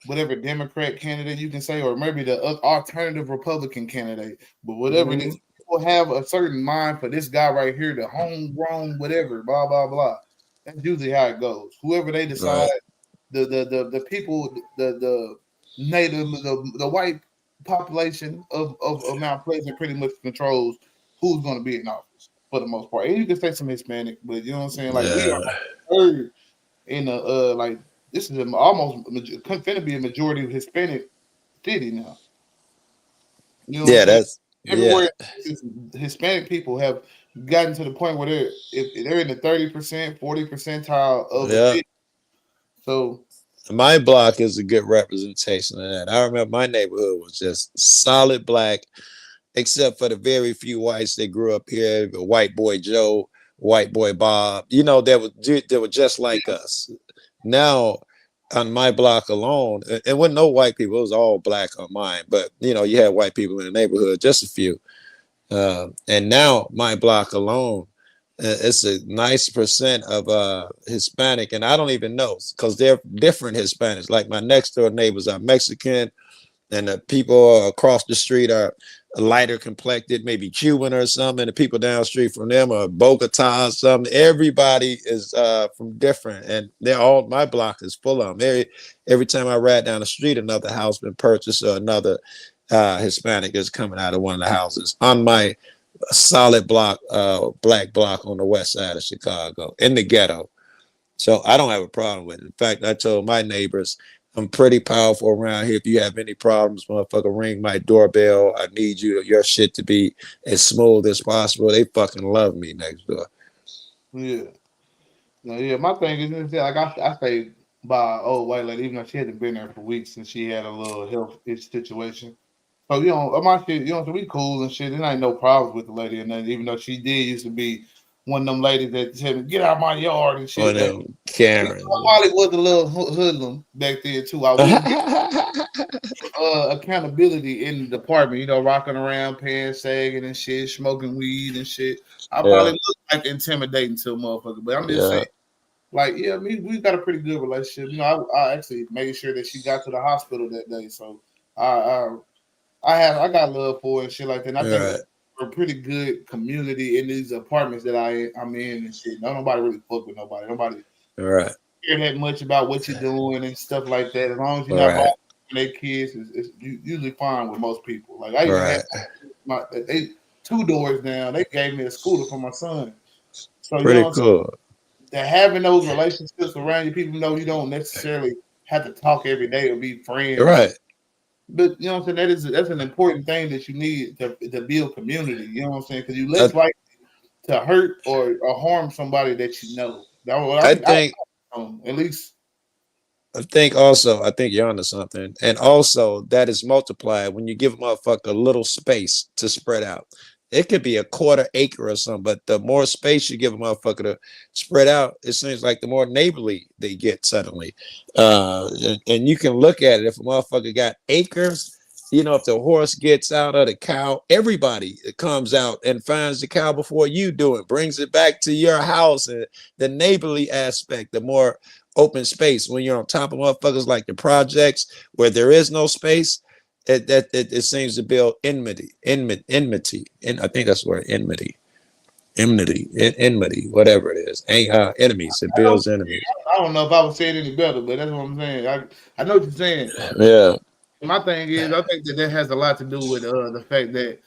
whatever Democrat candidate you can say, or maybe the alternative Republican candidate, but whatever it Mhm. is, people have a certain mind for this guy right here, the homegrown whatever, blah blah blah. That's usually how it goes. Whoever they decide, Right. the people, the native, the white population of Mount Pleasant pretty much controls who's going to be in office for the most part. And you can say some Hispanic, but you know what I'm saying. Like we are Yeah. like third in the like this is almost going to be a majority of Hispanic city now. You know what I'm Yeah, saying? that's yeah. Everywhere, Hispanic people have gotten to the point where if they're in the 30%, 40 percentile of the Yeah. city. So My block is a good representation of that. I remember my neighborhood was just solid black, except for the very few whites that grew up here. The white boy Joe, white boy Bob. You know, they were just like us. Now, on my block alone, and with no white people, it was all black on mine. But you know, you had white people in the neighborhood, just a few. And now my block alone, it's a nice percent of Hispanic, and I don't even know because they're different Hispanics. Like my next door neighbors are Mexican, and the people across the street are lighter complected, maybe Cuban or something. And the people down the street from them are Bogota or something. Everybody is from different, and they're all my block is full of them. Every time I ride down the street, another house been purchased or another Hispanic is coming out of one of the houses on my solid block, black block on the west side of Chicago in the ghetto. So I don't have a problem with it. In fact, I told my neighbors, I'm pretty powerful around here. If you have any problems, motherfucker, ring my doorbell. I need your shit to be as smooth as possible. They fucking love me next door. yeah, no, yeah. My thing is like I stay by old white lady, even though she hadn't been there for weeks and she had a little health situation. So my shit, so we cool and shit. There ain't no problems with the lady and nothing. Even though she did used to be one of them ladies that said, "Get out my yard" and On shit. Back, them I Karens. probably was a little hoodlum back then too. I will give accountability in the department. Rocking around, pants sagging and shit, smoking weed and shit. I probably Yeah, look like intimidating to a motherfucker, but I'm just saying. yeah, Like, yeah, we got a pretty good relationship. I actually made sure that she got to the hospital that day. So I I got love for it and shit like that. And I think right, we're a pretty good community in these apartments that I'm in and shit. Nobody really fuck with nobody. Nobody right, care that much about what you're doing and stuff like that. As long as you're not right, bothering their kids, it's usually fine with most people. Like I even had right. they 2 doors down. They gave me a scooter for my son. So you know Pretty what I'm saying? cool. That having those relationships around you, people know you don't necessarily have to talk every day or be friends. Right. But you know what I'm saying? That's an important thing that you need to build community. You know what I'm saying? Because you I, less likely to hurt or harm somebody that you know. That I I think I think at least I think you're onto something. And also that is multiplied when you give a motherfucker a little space to spread out. It could be a quarter acre or something, but the more space you give a motherfucker to spread out, it seems like the more neighborly they get suddenly. And you can look at it. If a motherfucker got acres, if the horse gets out of the cow, everybody comes out and finds the cow before you do it, brings it back to your house. And the neighborly aspect, the more open space. When you're on top of motherfuckers like the projects where there is no space, it seems to build enmity. And I think that's the word enmity, whatever it is. Enemies. It I don't builds enemies. I don't know if I would say it any better, but that's what I'm saying. I know what you're saying. Yeah, My thing is, I think that has a lot to do with the fact that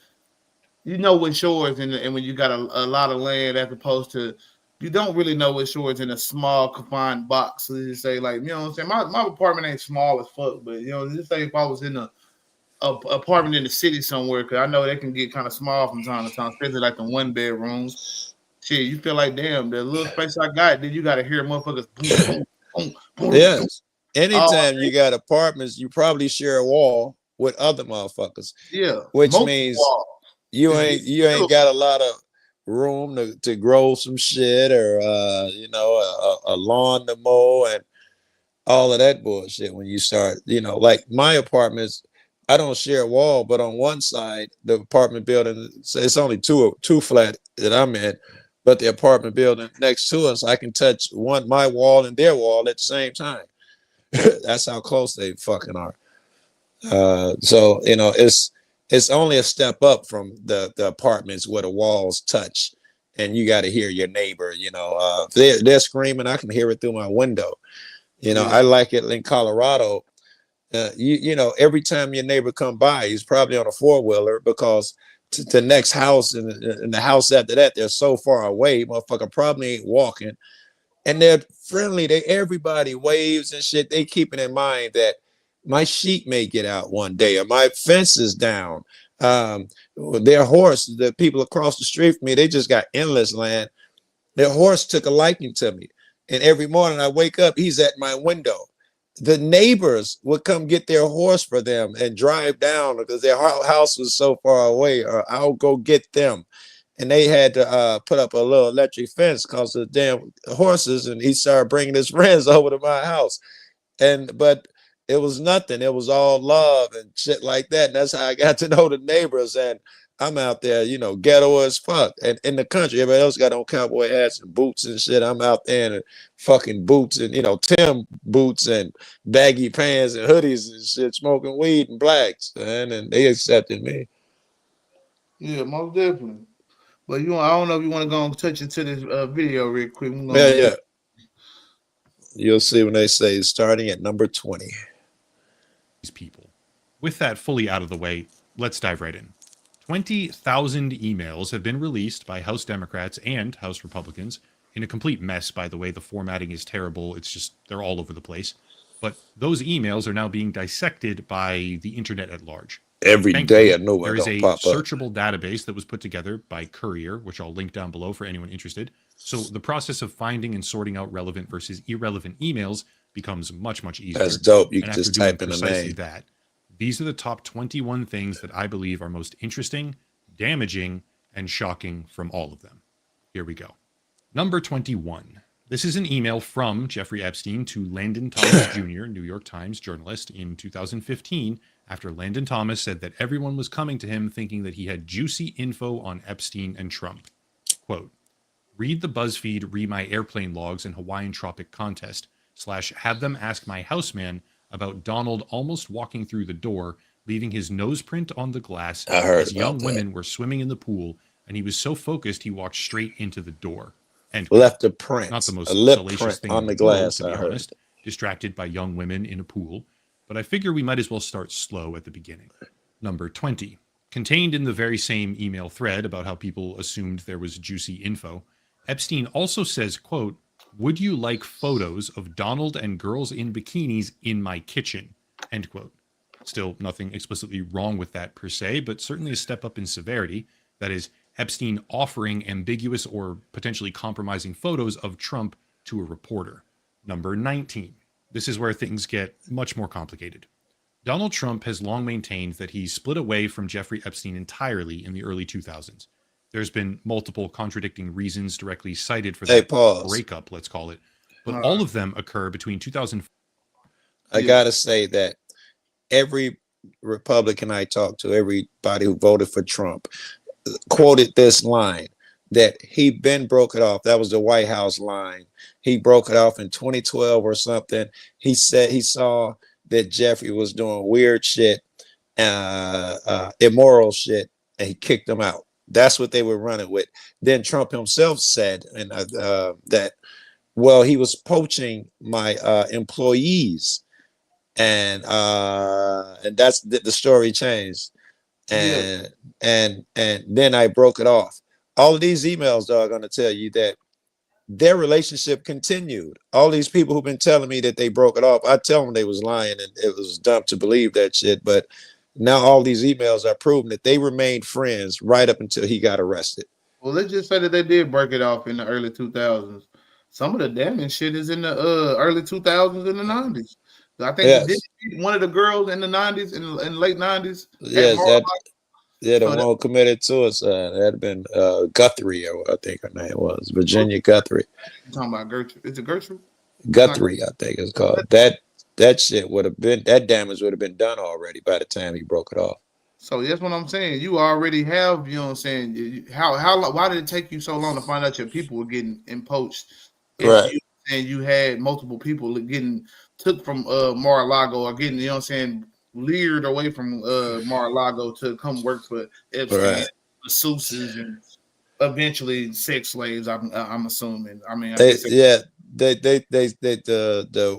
with shores and when you got a lot of land as opposed to you don't really know what shores in a small confined box. So you say like what I'm saying. My apartment ain't small as fuck, but just say if I was in a apartment in the city somewhere, because I know they can get kind of small from time to time, especially like the 1 bedrooms. Shit, you feel like damn the little space I got. Then you got to hear motherfuckers boom boom boom boom boom. yes. Anytime you got apartments, you probably share a wall with other motherfuckers, Yeah, which multiple means walls. you It's ain't getting you ain't got a lot of room to grow some shit or a lawn to mow and all of that bullshit when you start, like my apartments, I don't share a wall, but on one side, the apartment building, it's only two flat that I'm in, but the apartment building next to us, I can touch my wall and their wall at the same time. That's how close they fucking are. So it's only a step up from the apartments where the walls touch, and you got to hear your neighbor. They're screaming, I can hear it through my window. yeah. I like it in Colorado. Every time your neighbor come by, he's probably on a 4-wheeler because to the next house and the house after that, they're so far away. Motherfucker probably ain't walking. and they're friendly. Everybody waves and shit. They keeping in mind that my sheep may get out one day, or my fence is down. Their horse, the people across the street from me, they just got endless land. Their horse took a liking to me, and every morning I wake up, he's at my window. The neighbors would come get their horse for them and drive down because their house was so far away, or I'll go get them. And they had to put up a little electric fence because of the damn horses. And he started bringing his friends over to my house. But it was nothing. It was all love and shit like that. And that's how I got to know the neighbors. And I'm out there, ghetto as fuck. And in the country, everybody else got on cowboy hats and boots and shit. I'm out there in fucking boots and, Tim boots and baggy pants and hoodies and shit, smoking weed and blacks. And they accepted me. Yeah, most definitely. But I don't know if you want to go and touch into this video real quick. Yeah. You'll see when they say starting at number 20. These people. With that fully out of the way, let's dive right in. 20,000 emails have been released by House Democrats and House Republicans in a complete mess, by the way. The formatting is terrible. It's just, they're all over the place. But those emails are now being dissected by the internet at large. Every day, I know there is a searchable database that was put together by Courier, which I'll link down below for anyone interested. So the process of finding and sorting out relevant versus irrelevant emails becomes much, much easier. That's dope. You can just type in the name. These are the top 21 things that I believe are most interesting, damaging, and shocking from all of them. Here we go. Number 21. This is an email from Jeffrey Epstein to Landon Thomas Jr., New York Times journalist, in 2015, after Landon Thomas said that everyone was coming to him thinking that he had juicy info on Epstein and Trump. Quote, read the BuzzFeed Read My Airplane Logs and Hawaiian Tropic contest, / have them ask my houseman about Donald almost walking through the door, leaving his nose print on the glass as young women were swimming in the pool, and he was so focused he walked straight into the door. And left a print, not the most a lip salacious print thing on the glass, to be honest, distracted by young women in a pool. But I figure we might as well start slow at the beginning. Number 20. Contained in the very same email thread about how people assumed there was juicy info, Epstein also says, quote, would you like photos of Donald and girls in bikinis in my kitchen? End quote. Still nothing explicitly wrong with that per se, but certainly a step up in severity. That is, Epstein offering ambiguous or potentially compromising photos of Trump to a reporter. Number 19. This is where things get much more complicated. Donald Trump has long maintained that he split away from Jeffrey Epstein entirely in the early 2000s. There's been multiple contradicting reasons directly cited for that breakup, let's call it. But all of them occur between 2000. I gotta say that every Republican I talked to, everybody who voted for Trump, quoted this line that he been broke it off. That was the White House line. He broke it off in 2012 or something. He said he saw that Jeffrey was doing weird shit, immoral shit, and he kicked him out. That's what they were running with. Then Trump himself said that, well, he was poaching my employees, and that's the story changed. And then I broke it off. All of these emails are going to tell you that their relationship continued. All these people who've been telling me that they broke it off, I tell them they was lying and it was dumb to believe that shit. But now all these emails are proving that they remained friends right up until he got arrested. Well, let's just say that they did break it off in the early 2000s. Some of the damning shit is in the early 2000s and the 90s. I think one of the girls in the 90s, in the late 90s. Yes, the one who committed suicide. That had been Guthrie, I think her name was. Virginia Guthrie. You're talking about Gertrude. Is it Gertrude? Guthrie, I think it's called. That shit would have been, that damage would have been done already by the time he broke it off. So that's what I'm saying. You already have, you know what I'm saying? Why did it take you so long to find out your people were getting poached? Right. And you had multiple people getting took from Mar-a-Lago or getting, you know what I'm saying, leered away from Mar-a-Lago to come work for Epstein, masseuses, and eventually sex slaves. I'm assuming. I mean, the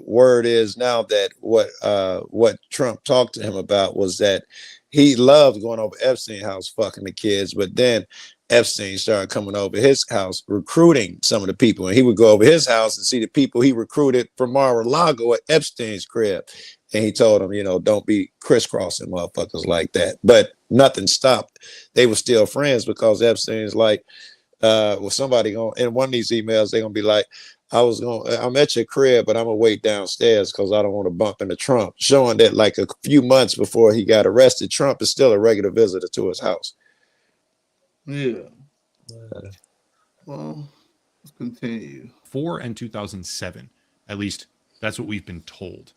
word is now that what Trump talked to him about was that he loved going over Epstein's house fucking the kids, but then Epstein started coming over his house, recruiting some of the people. And he would go over his house and see the people he recruited from Mar-a-Lago at Epstein's crib. And he told them, you know, don't be crisscrossing motherfuckers like that. But nothing stopped. They were still friends because Epstein's like, well, somebody in one of these emails, they're gonna be like, I'm at your crib, but I'm gonna wait downstairs because I don't want to bump into Trump, showing that like a few months before he got arrested, Trump is still a regular visitor to his house. Yeah. Well, let's continue. 2004 and 2007, at least that's what we've been told.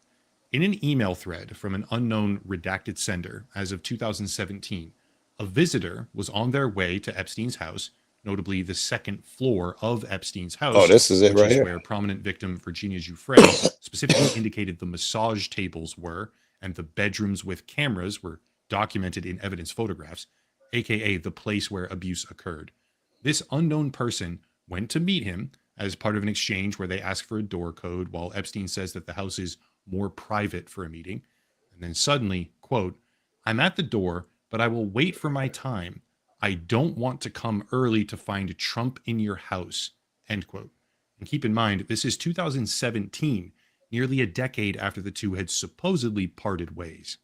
In an email thread from an unknown redacted sender as of 2017, a visitor was on their way to Epstein's house, notably the second floor of Epstein's house. Oh, this is it which right is here. where prominent victim Virginia Giuffre specifically indicated the massage tables were, and the bedrooms with cameras were documented in evidence photographs, aka the place where abuse occurred. This unknown person went to meet him as part of an exchange where they ask for a door code while Epstein says that the house is more private for a meeting. And then suddenly, quote, "I'm at the door, but I will wait for my time. I don't want to come early to find Trump in your house," end quote. And keep in mind, this is 2017, nearly a decade after the two had supposedly parted ways.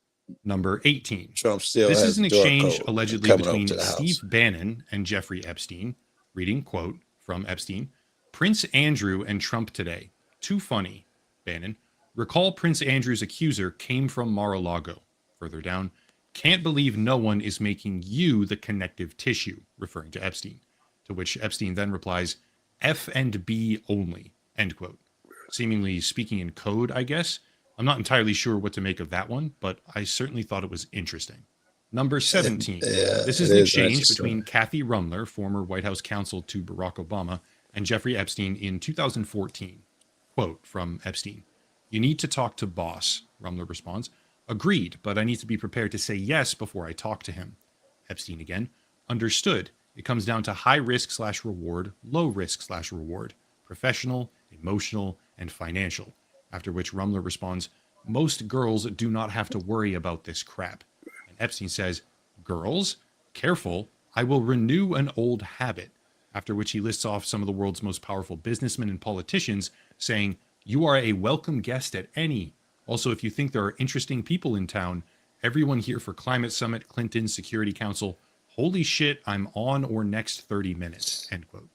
Number 18. Trump still This has is an the door exchange code allegedly coming over between to the house. Steve Bannon and Jeffrey Epstein. Reading, quote, from Epstein, "Prince Andrew and Trump today. Too funny, Bannon. Recall Prince Andrew's accuser came from Mar-a-Lago." Further down, "Can't believe no one is making you the connective tissue," referring to Epstein. To which Epstein then replies, "F and B only," end quote. Seemingly speaking in code, I guess. I'm not entirely sure what to make of that one, but I certainly thought it was interesting. Number 17. This is an exchange between Kathy Rumler, former White House counsel to Barack Obama, and Jeffrey Epstein in 2014. Quote from Epstein, "You need to talk to boss," Rumler responds. "Agreed, but I need to be prepared to say yes before I talk to him." Epstein again, "Understood. It comes down to high risk/reward, low risk/reward, professional, emotional, and financial." After which Rumler responds, "Most girls do not have to worry about this crap." And Epstein says, "Girls? Careful, I will renew an old habit." After which he lists off some of the world's most powerful businessmen and politicians, saying, "You are a welcome guest at any. Also, if you think there are interesting people in town, everyone here for Climate Summit, Clinton, Security Council, holy shit, I'm on or next 30 minutes, end quote.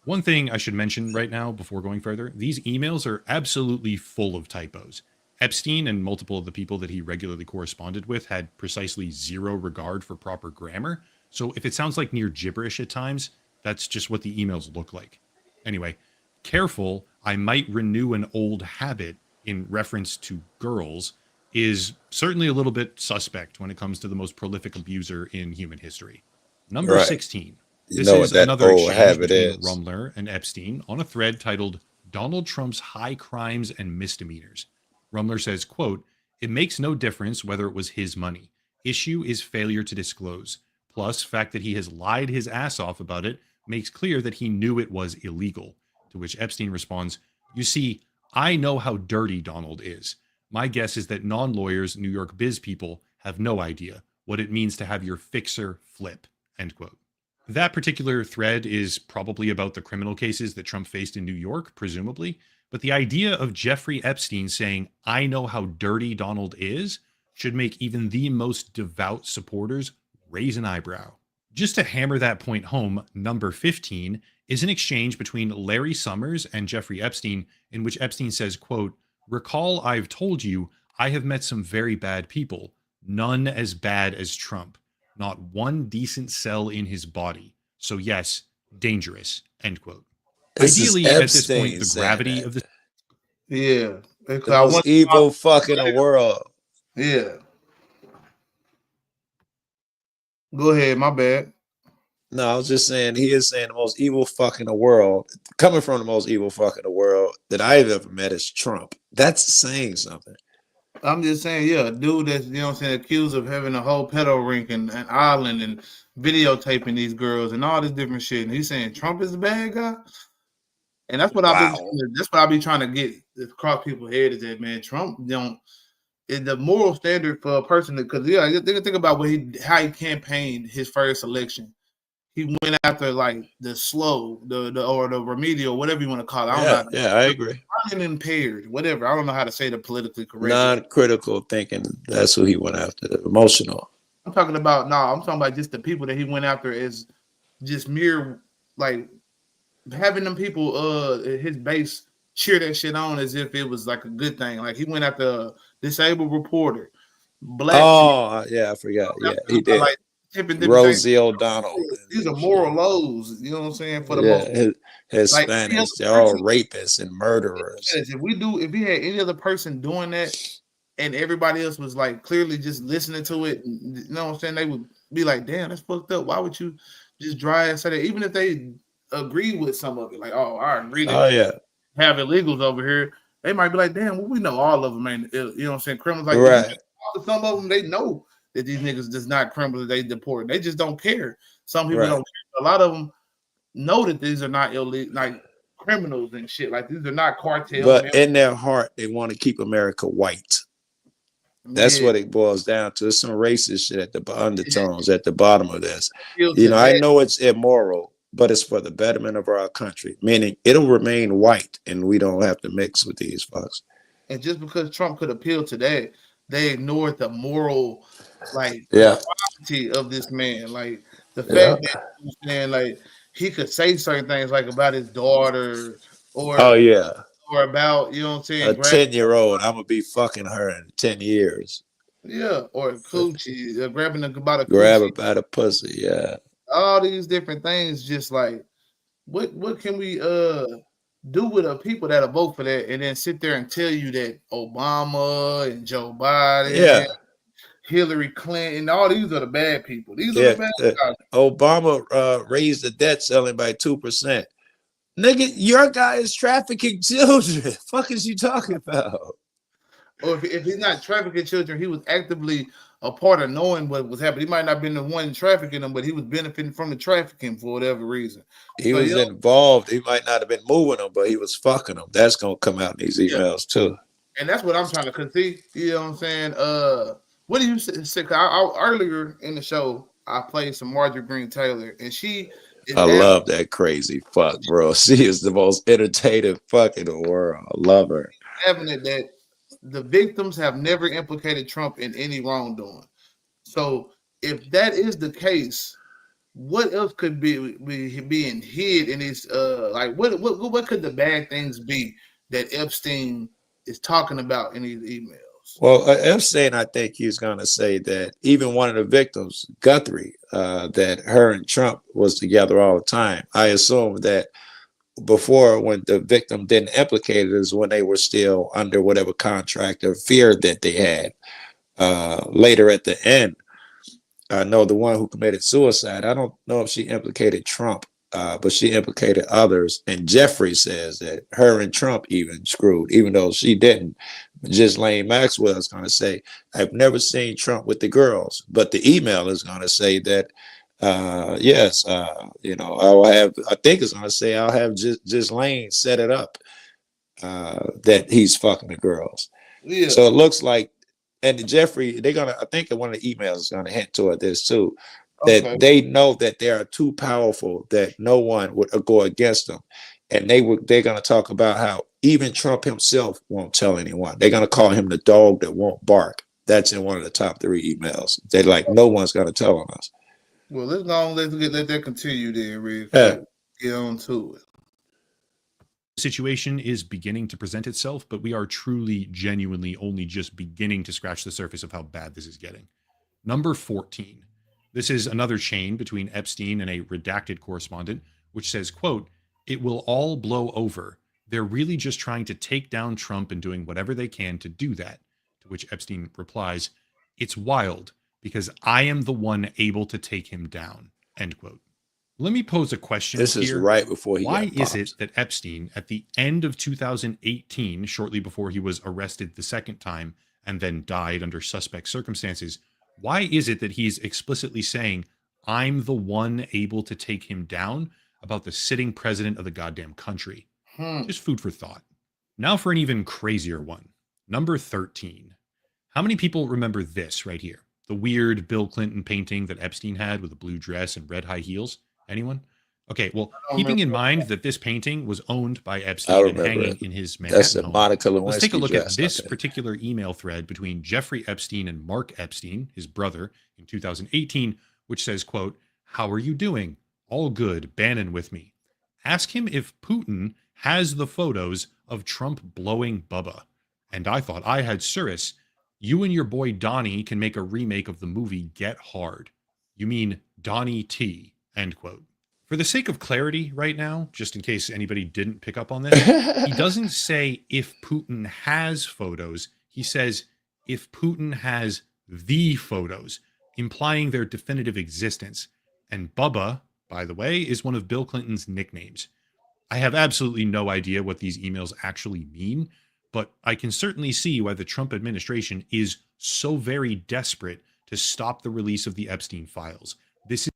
One thing I should mention right now before going further, these emails are absolutely full of typos. Epstein and multiple of the people that he regularly corresponded with had precisely zero regard for proper grammar. So if it sounds like near gibberish at times, that's just what the emails look like. Anyway, "Careful, I might renew an old habit," in reference to girls, is certainly a little bit suspect when it comes to the most prolific abuser in human history. Number 16. You This know is what that another old exchange habit between is. Rumler and Epstein on a thread titled "Donald Trump's High Crimes and Misdemeanors." Rumler says, quote, "It makes no difference whether it was his money. Issue is failure to disclose. Plus, fact that he has lied his ass off about it makes clear that he knew it was illegal." To which Epstein responds, "You see, I know how dirty Donald is. My guess is that non-lawyers, New York biz people have no idea what it means to have your fixer flip," end quote. That particular thread is probably about the criminal cases that Trump faced in New York, presumably. But the idea of Jeffrey Epstein saying, "I know how dirty Donald is," should make even the most devout supporters raise an eyebrow. Just to hammer that point home, number 15 is an exchange between Larry Summers and Jeffrey Epstein in which Epstein says, quote, "Recall I've told you I have met some very bad people, none as bad as Trump. Not one decent cell in his body. So yes, dangerous," end quote. Ideally, at this point, the gravity of the... Yeah. The most evil fuck in the world. Yeah. Go ahead, my bad. No, I was just saying he is saying the most evil fuck in the world, coming from the most evil fuck in the world that I've ever met is Trump. That's saying something. I'm just saying, yeah, a dude that's, you know what I'm saying, accused of having a whole pedo rink and an island and videotaping these girls and all this different shit. And he's saying Trump is the bad guy. And that's what I've been trying to get across people's head is that, man, Trump is the moral standard for a person because think about how he campaigned his first election. he went after like the slow, the or the remedial, whatever you want to call it. I don't know. Yeah, I agree. Unimpaired, whatever. I don't know how to say the politically correct. Non-critical thinking. That's who he went after. Emotional. I'm talking about I'm talking about just the people that he went after is just mere like having them people his base cheer that shit on as if it was like a good thing. Like he went after a disabled reporter, black people. Oh, yeah, I forgot. Yeah, he did. Like different things. Rosie O'Donnell. These are moral lows, you know what I'm saying? For the most Yeah, like Hispanics, they're all rapists and murderers. if he had any other person doing that and everybody else was like clearly just listening to it, you know what I'm saying? They would be like, damn, that's fucked up. Why would you just dry and say that? Even if they agree with some of it, like, oh, I agree that have illegals over here, they might be like, damn, well, we know all of them ain't, you know what I'm saying, criminals. Like, right. Some of them, they know that these niggas just not criminals, they deport. They just don't care. Some people don't care. A lot of them know that these are not illegal, like criminals and shit. Like these are not cartels. But in their heart, they want to keep America white. That's what it boils down to. There's some racist shit at the undertones at the bottom of this. You know, I know it's immoral, but it's for the betterment of our country, meaning it'll remain white and we don't have to mix with these folks. And just because Trump could appeal to that, they ignored the moral, like, quality of this man. Like the fact that, you know, saying, like, he could say certain things like about his daughter or or about, you know what I'm saying, a 10-year-old. I'm gonna be fucking her in 10 years. Yeah, or coochie, grabbing about a coochie. Grab her by the pussy, all these different things. Just like what can we do with the people that vote for that and then sit there and tell you that Obama and Joe Biden, Hillary Clinton, all these are the bad people. These are the bad guys. Obama raised the debt ceiling by 2%. Nigga, your guy is trafficking children. Fuck is you talking about? Or if he's not trafficking children, he was actively a part of knowing what was happening. He might not have been the one trafficking them, but he was benefiting from the trafficking for whatever reason. He was involved. He might not have been moving them, but he was fucking them. That's gonna come out in these emails too. And that's what I'm trying to see. You know what I'm saying? What do you say? Earlier in the show, I played some Marjorie Green Taylor, and she. I love that crazy fuck, bro. She is the most entertaining fuck in the world. I love her. Evident that the victims have never implicated Trump in any wrongdoing. So if that is the case, what else could be being hid in these? Like what could the bad things be that Epstein is talking about in these emails? Well, Epstein, I think he's going to say that even one of the victims, Guthrie, that her and Trump was together all the time. I assume that before, when the victim didn't implicate it, is when they were still under whatever contract or fear that they had. Later at the end, I know the one who committed suicide, I don't know if she implicated Trump, but she implicated others. And Jeffrey says that her and Trump even screwed, even though she didn't. Ghislaine Maxwell is going to say, I've never seen Trump with the girls, but the email is going to say that, yes, you know, I think it's going to say I'll have Ghislaine set it up, that he's fucking the girls. Yeah. So it looks like, and Jeffrey, I think one of the emails is going to hint toward this too, that they know that they are too powerful, that no one would go against them. And they're going to talk about how even Trump himself won't tell anyone. They're going to call him the dog that won't bark. That's in one of the top 3 emails. They're like, no one's going to tell on us. Well, let's let that continue there, Rick. Get on to it. The situation is beginning to present itself, but we are truly, genuinely only just beginning to scratch the surface of how bad this is getting. Number 14. This is another chain between Epstein and a redacted correspondent, which says, quote, "It will all blow over. They're really just trying to take down Trump and doing whatever they can to do that." To which Epstein replies, "It's wild because I am the one able to take him down." End quote. Let me pose a question. This is right before he got Why is it that Epstein, at the end of 2018, shortly before he was arrested the second time and then died under suspect circumstances, why is it that he's explicitly saying, I'm the one able to take him down, about the sitting president of the goddamn country? Just food for thought. Now for an even crazier one. Number 13. How many people remember this right here? The weird Bill Clinton painting that Epstein had with a blue dress and red high heels? Anyone? Okay, well, I don't keeping in remember. mind that this painting was owned by I Epstein and remember hanging it. in his That's Manhattan the home, Monica let's take a Lewinsky look at dress, I this think. particular email thread between Jeffrey Epstein and Mark Epstein, his brother, in 2018, which says, quote, "How are you doing? All good, Bannon with me. Ask him if Putin has the photos of Trump blowing Bubba. And I thought I had Cirrus. You and your boy Donnie can make a remake of the movie Get Hard. You mean Donnie T," end quote. For the sake of clarity right now, just in case anybody didn't pick up on this, he doesn't say if Putin has photos. He says if Putin has the photos, implying their definitive existence. And Bubba, by the way, is one of Bill Clinton's nicknames. I have absolutely no idea what these emails actually mean, but I can certainly see why the Trump administration is so very desperate to stop the release of the Epstein files. This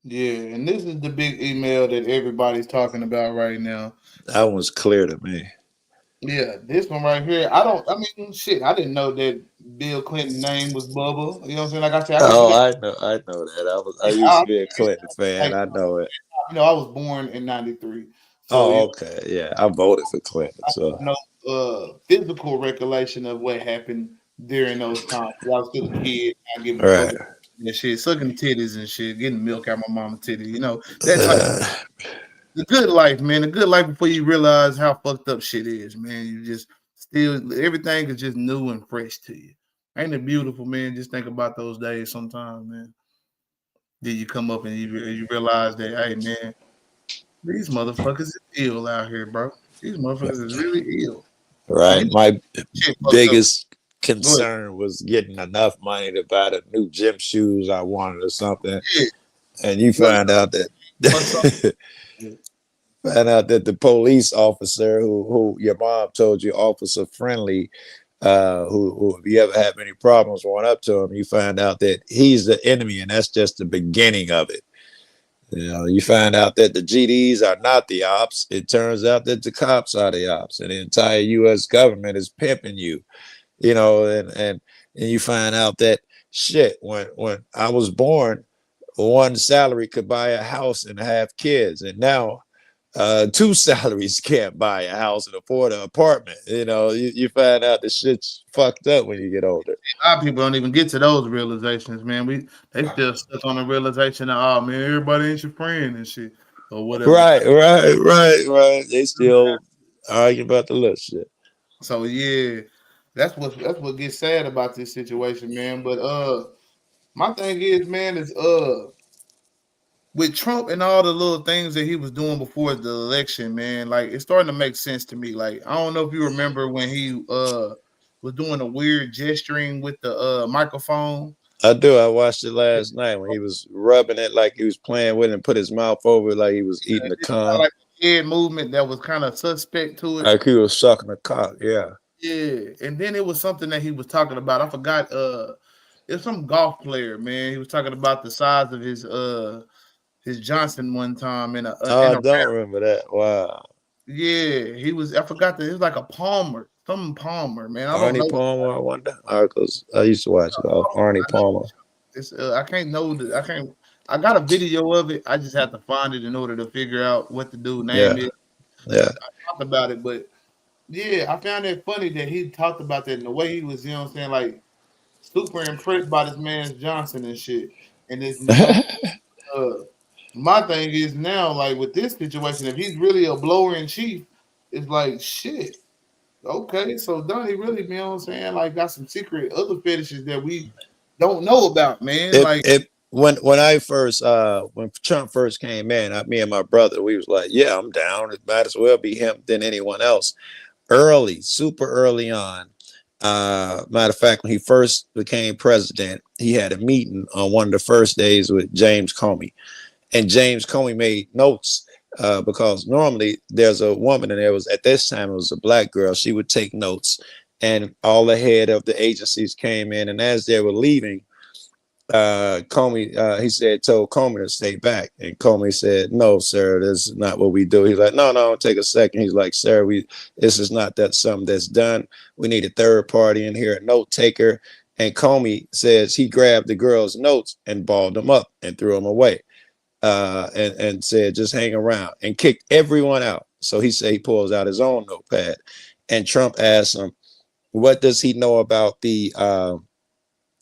Yeah, and this is the big email that everybody's talking about right now. That one's clear to me. Yeah, this one right here. I mean, shit, I didn't know that Bill Clinton's name was Bubba. You know what I'm saying? Like I said, I go to Oh, the, I know that. I yeah, used to be a Clinton fan. like, I know it. I was born in '93, so Oh, okay. Yeah, I voted for Clinton. I So have no physical recollection of what happened during those times. I was still a kid, not giving a fuck right. about that shit, sucking titties and shit, getting milk out my mama's titty. You know that type. The good life, man. The good life before you realize how fucked up shit is, man. You just still everything is just new and fresh to you. Ain't it beautiful, man? Just think about those days sometimes, man. Then you come up and you realize that, hey, man, these motherfuckers is ill out here, bro. These motherfuckers is really ill. And you Right. know, My shit fucked up. biggest Go ahead. concern was getting enough money to buy the new gym shoes I wanted or something. Yeah, And you what's find out that what's up? Yeah. find out that the police officer who your mom told you officer friendly, who if you ever have any problems going up to him, you find out that he's the enemy, and that's just the beginning of it. You know, you find out that the GDs are not the ops. It turns out that the cops are the ops, and the entire U.S. government is pimping you. You know, and you find out that shit. When I was born, one salary could buy a house and have kids, and now two salaries can't buy a house and afford an apartment. You know, you find out the shit's fucked up when you get older. A lot of people don't even get to those realizations, man. They still stuck on the realization that, oh man, everybody ain't your friend and shit or whatever. Right. They still arguing about the little shit. So yeah, that's what gets sad about this situation, man. But my thing is, man, is with Trump and all the little things that he was doing before the election, man, like it's starting to make sense to me. Like I don't know if you remember when he was doing a weird gesturing with the microphone. I do. I watched it last night when he was rubbing it like he was playing with it and put his mouth over it like he was eating the It had cum, like a head movement that was kind of suspect to it. like he was sucking a cock. Yeah. Yeah, and then it was something that he was talking about. I forgot. It's some golf player, man. He was talking about the size of his Johnson one time Oh, in I a don't remember that. Wow. yeah. He was. I forgot that it was like a Palmer, some Palmer, man. I don't Arnie know. Palmer, I wonder. Because I used to watch golf. Arnie Palmer. It's I can't know that. I can't. I got a video of it. I just have to find it in order to figure out what the dude Yeah. name is. Yeah. I talked about it, but yeah, I found it funny that he talked about that in the way he was. You know what I'm saying? Like super impressed by this man's Johnson and shit. And it's uh, my thing is now like with this situation, if he's really a blower in chief, it's like shit. Okay, so Donnie really, you know what I'm saying? Like got some secret other fetishes that we don't know about, man. it Like it when I first when Trump first came in, me and my brother, we was like, yeah, I'm down. It might as well be him than anyone else. Early, super early on. Matter of fact, when he first became president, he had a meeting on one of the first days with James Comey. And James Comey made notes because normally there's a woman, and there was at this time it was a black girl. She would take notes, and all the head of the agencies came in, and as they were leaving, Comey, he said, told Comey to stay back, and Comey said, "No, sir, this is not what we do." He's like, "No, take a second." He's like, "Sir, this is not that something that's done. We need a third party in here, a note taker." And Comey says he grabbed the girl's notes and balled them up and threw them away. and said, just hang around, and kicked everyone out. So he said he pulls out his own notepad, and Trump asked him, what does he know about the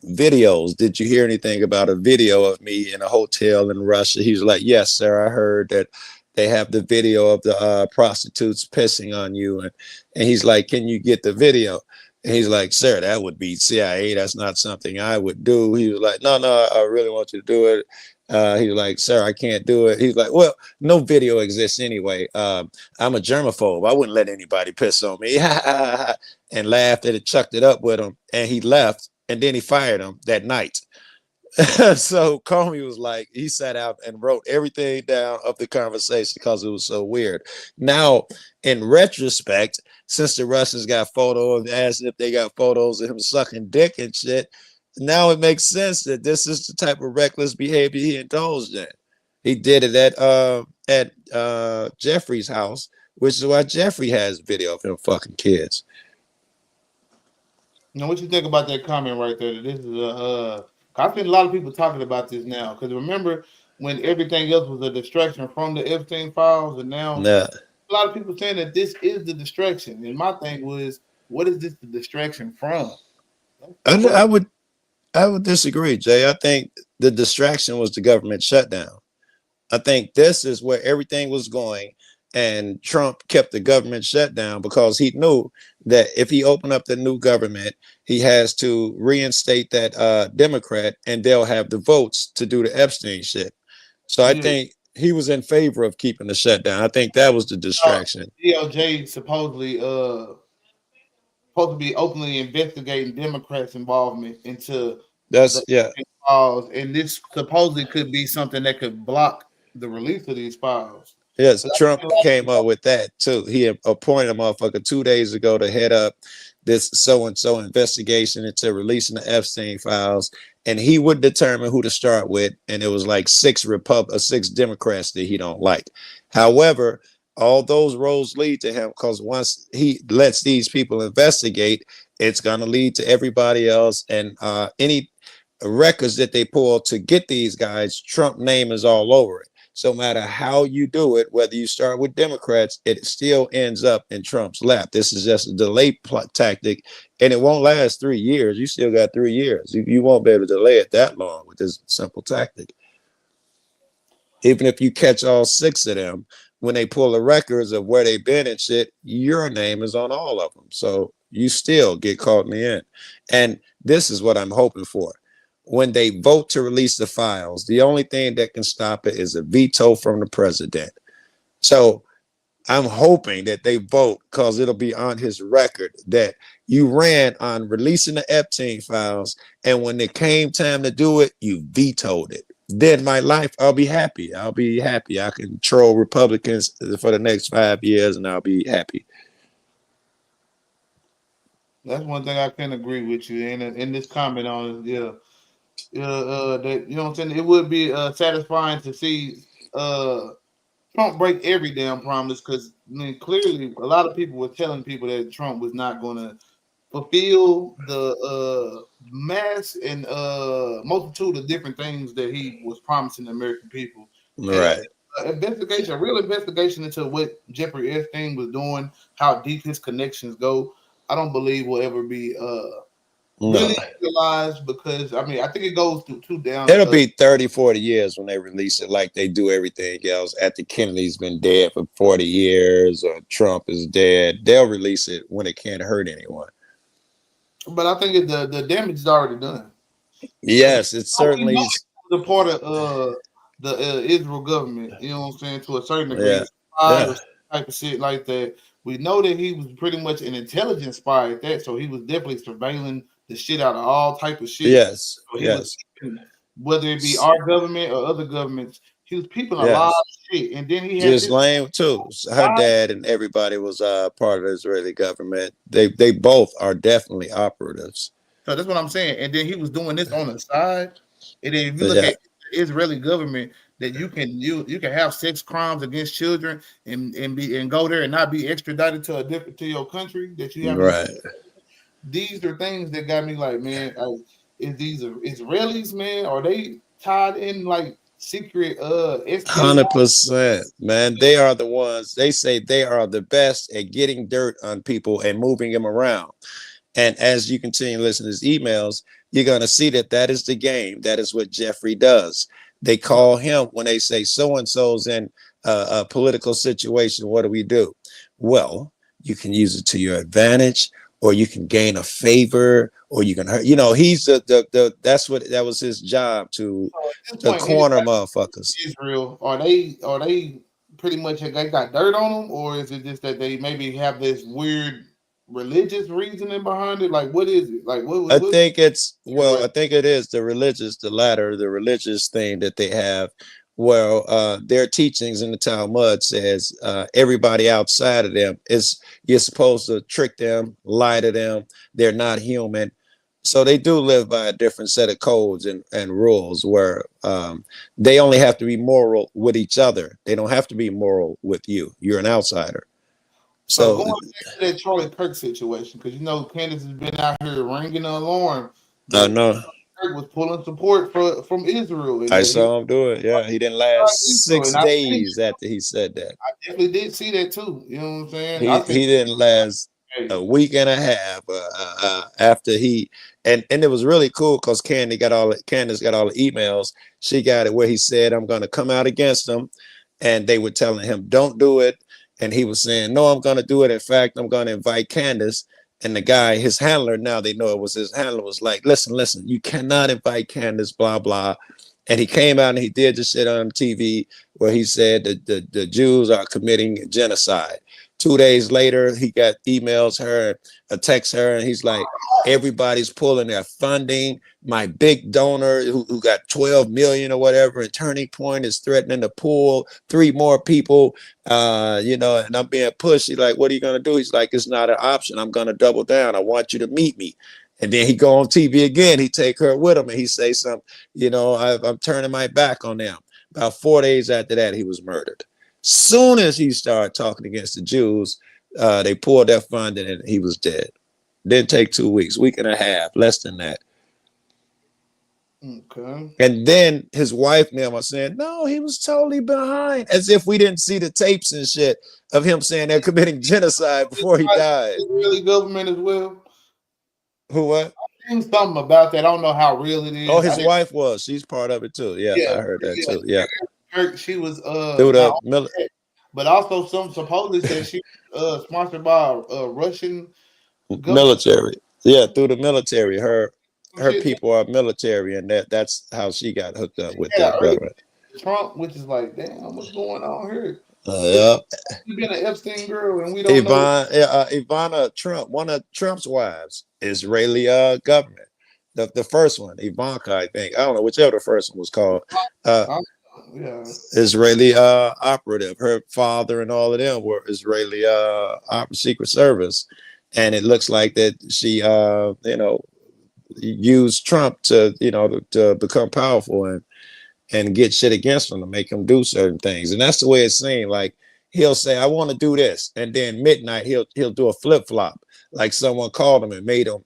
videos? Did you hear anything about a video of me in a hotel in Russia? He was like, yes, sir. I heard that they have the video of the prostitutes pissing on you. And he's like, can you get the video? And he's like, sir, that would be CIA. That's not something I would do. He was like, no, I really want you to do it. He was like, sir, I can't do it. He's like, well, no video exists anyway. I'm a germaphobe. I wouldn't let anybody piss on me. And laughed and chucked it up with him. And he left. And then he fired him that night. So Comey was like, he sat out and wrote everything down of the conversation because it was so weird. Now, in retrospect, since the Russians got photos, asking if they got photos of him sucking dick and shit, now it makes sense that this is the type of reckless behavior he indulged in. He did it at Jeffrey's house, which is why Jeffrey has video of him fucking kids. Now, what you think about that comment right there? That this is I've seen a lot of people talking about this now. Because remember when everything else was a distraction from the Epstein files, and now a lot of people saying that this is the distraction. And my thing was, what is this the distraction from? I would disagree, Jay. I think the distraction was the government shutdown. I think this is where everything was going, and Trump kept the government shut down because he knew that if he opened up the new government, he has to reinstate that Democrat, and they'll have the votes to do the Epstein shit. So I think he was in favor of keeping the shutdown. I think that was the distraction. DOJ supposedly supposed to be openly investigating Democrats' involvement into files, and this supposedly could be something that could block the release of these files. Yes, Trump came up with that too. He appointed a motherfucker 2 days ago to head up this so-and-so investigation into releasing the Epstein files, and he would determine who to start with. And it was like six Democrats that he don't like. However, all those roads lead to him because once he lets these people investigate, it's going to lead to everybody else. And any records that they pull to get these guys, Trump name is all over it. So no matter how you do it, whether you start with Democrats, it still ends up in Trump's lap. This is just a delay tactic, and it won't last 3 years. You still got 3 years. You won't be able to delay it that long with this simple tactic. Even if you catch all six of them, when they pull the records of where they've been and shit, your name is on all of them. So you still get caught in the end. And this is what I'm hoping for. When they vote to release the files, the only thing that can stop it is a veto from the president. So I'm hoping that they vote because it'll be on his record that you ran on releasing the Epstein files, and when it came time to do it, you vetoed it. Then my life, I'll be happy. I can troll Republicans for the next 5 years, and I'll be happy. That's one thing I can agree with you. And in this comment on it, that you know what I'm saying, it would be satisfying to see Trump break every damn promise, because I mean clearly a lot of people were telling people that Trump was not going to fulfill the mass and multitude of different things that he was promising the American people. Right. A real investigation into what Jeffrey Epstein was doing, how deep his connections go, I don't believe will ever be really realized, because I mean I think it goes too down. It'll be 30, 40 years when they release it, like they do everything else. After Kennedy's been dead for 40 years or Trump is dead, they'll release it when it can't hurt anyone. But I think the damage is already done. Yes, it's certainly the part of the Israel government, you know what I'm saying, to a certain degree, type of shit like that. We know that he was pretty much an intelligence spy at that, so he was definitely surveilling the shit out of all type of shit. Yes, so whether it be our government or other governments, he was peeping a lot of shit. And then he had just lame too. Her dad and everybody was part of the Israeli government. They both are definitely operatives. So that's what I'm saying. And then he was doing this on the side. And then if you look at the Israeli government, that you can have sex crimes against children and go there and not be extradited to your country that you have. Right. These are things that got me like, man, is these Israelis, man, are they tied in like secret espionage. 100%, man. They are the ones. They say they are the best at getting dirt on people and moving them around. And as you continue to listen to his emails, you're going to see that that is the game. That is what Jeffrey does. They call him when they say so and so's in a political situation. What do we do? Well, you can use it to your advantage, or you can gain a favor, or you can hurt. You know, he's that was his job to So at this point, corner anybody motherfuckers. in Israel, are they pretty much they got dirt on them, or is it just that they maybe have this weird religious reasoning behind it? Like, what is it? Like, I what think it's well, what- I think it is the latter, the religious thing that they have. Well, their teachings in the Talmud says everybody outside of them is you're supposed to trick them, lie to them. They're not human, so they do live by a different set of codes and rules where they only have to be moral with each other. They don't have to be moral with you. You're an outsider. So So going back to that Charlie Kirk situation, because Candace has been out here ringing the alarm I that know. Kirk was pulling support from Israel, and I that he was saw him do it. Yeah, he didn't about last Israel, six and days after he said that. I definitely did see that too. You know what I'm saying? I think, He didn't last hey, a week and a half after he and it was really cool because Candace got all the emails. She got it where he said, "I'm going to come out against him," and they were telling him, "Don't do it," and he was saying, "No, I'm going to do it. In fact, I'm going to invite Candace." And the guy, his handler, now they know it was his handler, was like, listen, you cannot invite Candace, blah, blah. And he came out and he did the shit on TV where he said that the Jews are committing genocide. 2 days later, he got emails her, a text her, and he's like, everybody's pulling their funding. My big donor who got 12 million or whatever, and Turning Point is threatening to pull 3 more people, and I'm being pushed. He's like, what are you going to do? He's like, it's not an option. I'm going to double down. I want you to meet me. And then he go on TV again. He take her with him and he say something, I'm turning my back on them. About 4 days after that, he was murdered. Soon as he started talking against the Jews, they pulled their funding and he was dead. Didn't take 2 weeks, week and a half, less than that. okay. And then his wife and them are saying, no, he was totally behind, as if we didn't see the tapes and shit of him saying they're committing genocide before he died. Israeli government as well. Who what? I seen something about that. I don't know how real it Oh, is. his wife was. She's part of it too. Yeah, Yeah, I heard that yeah. too. Yeah. She was Through not the only that, but also some supposedly said she was sponsored by a Russian government. military. Yeah, through the military. Her Some shit. people are military, and that's how she got hooked up with Yeah, the early government. Trump, which is like, damn, what's going on here? Yeah. She's been an Epstein girl, and we don't know. Ivana Trump, one of Trump's wives, Israeli government. The first one, Ivanka, I think. I don't know whichever the first one was called. Uh, Yeah, Israeli operative. Her father and all of them were Israeli Secret Service, and it looks like that she used Trump to become powerful and get shit against him to make him do certain things. And that's the way it seemed. Like he'll say, I want to do this, and then midnight he'll do a flip-flop. Like someone called him and made him,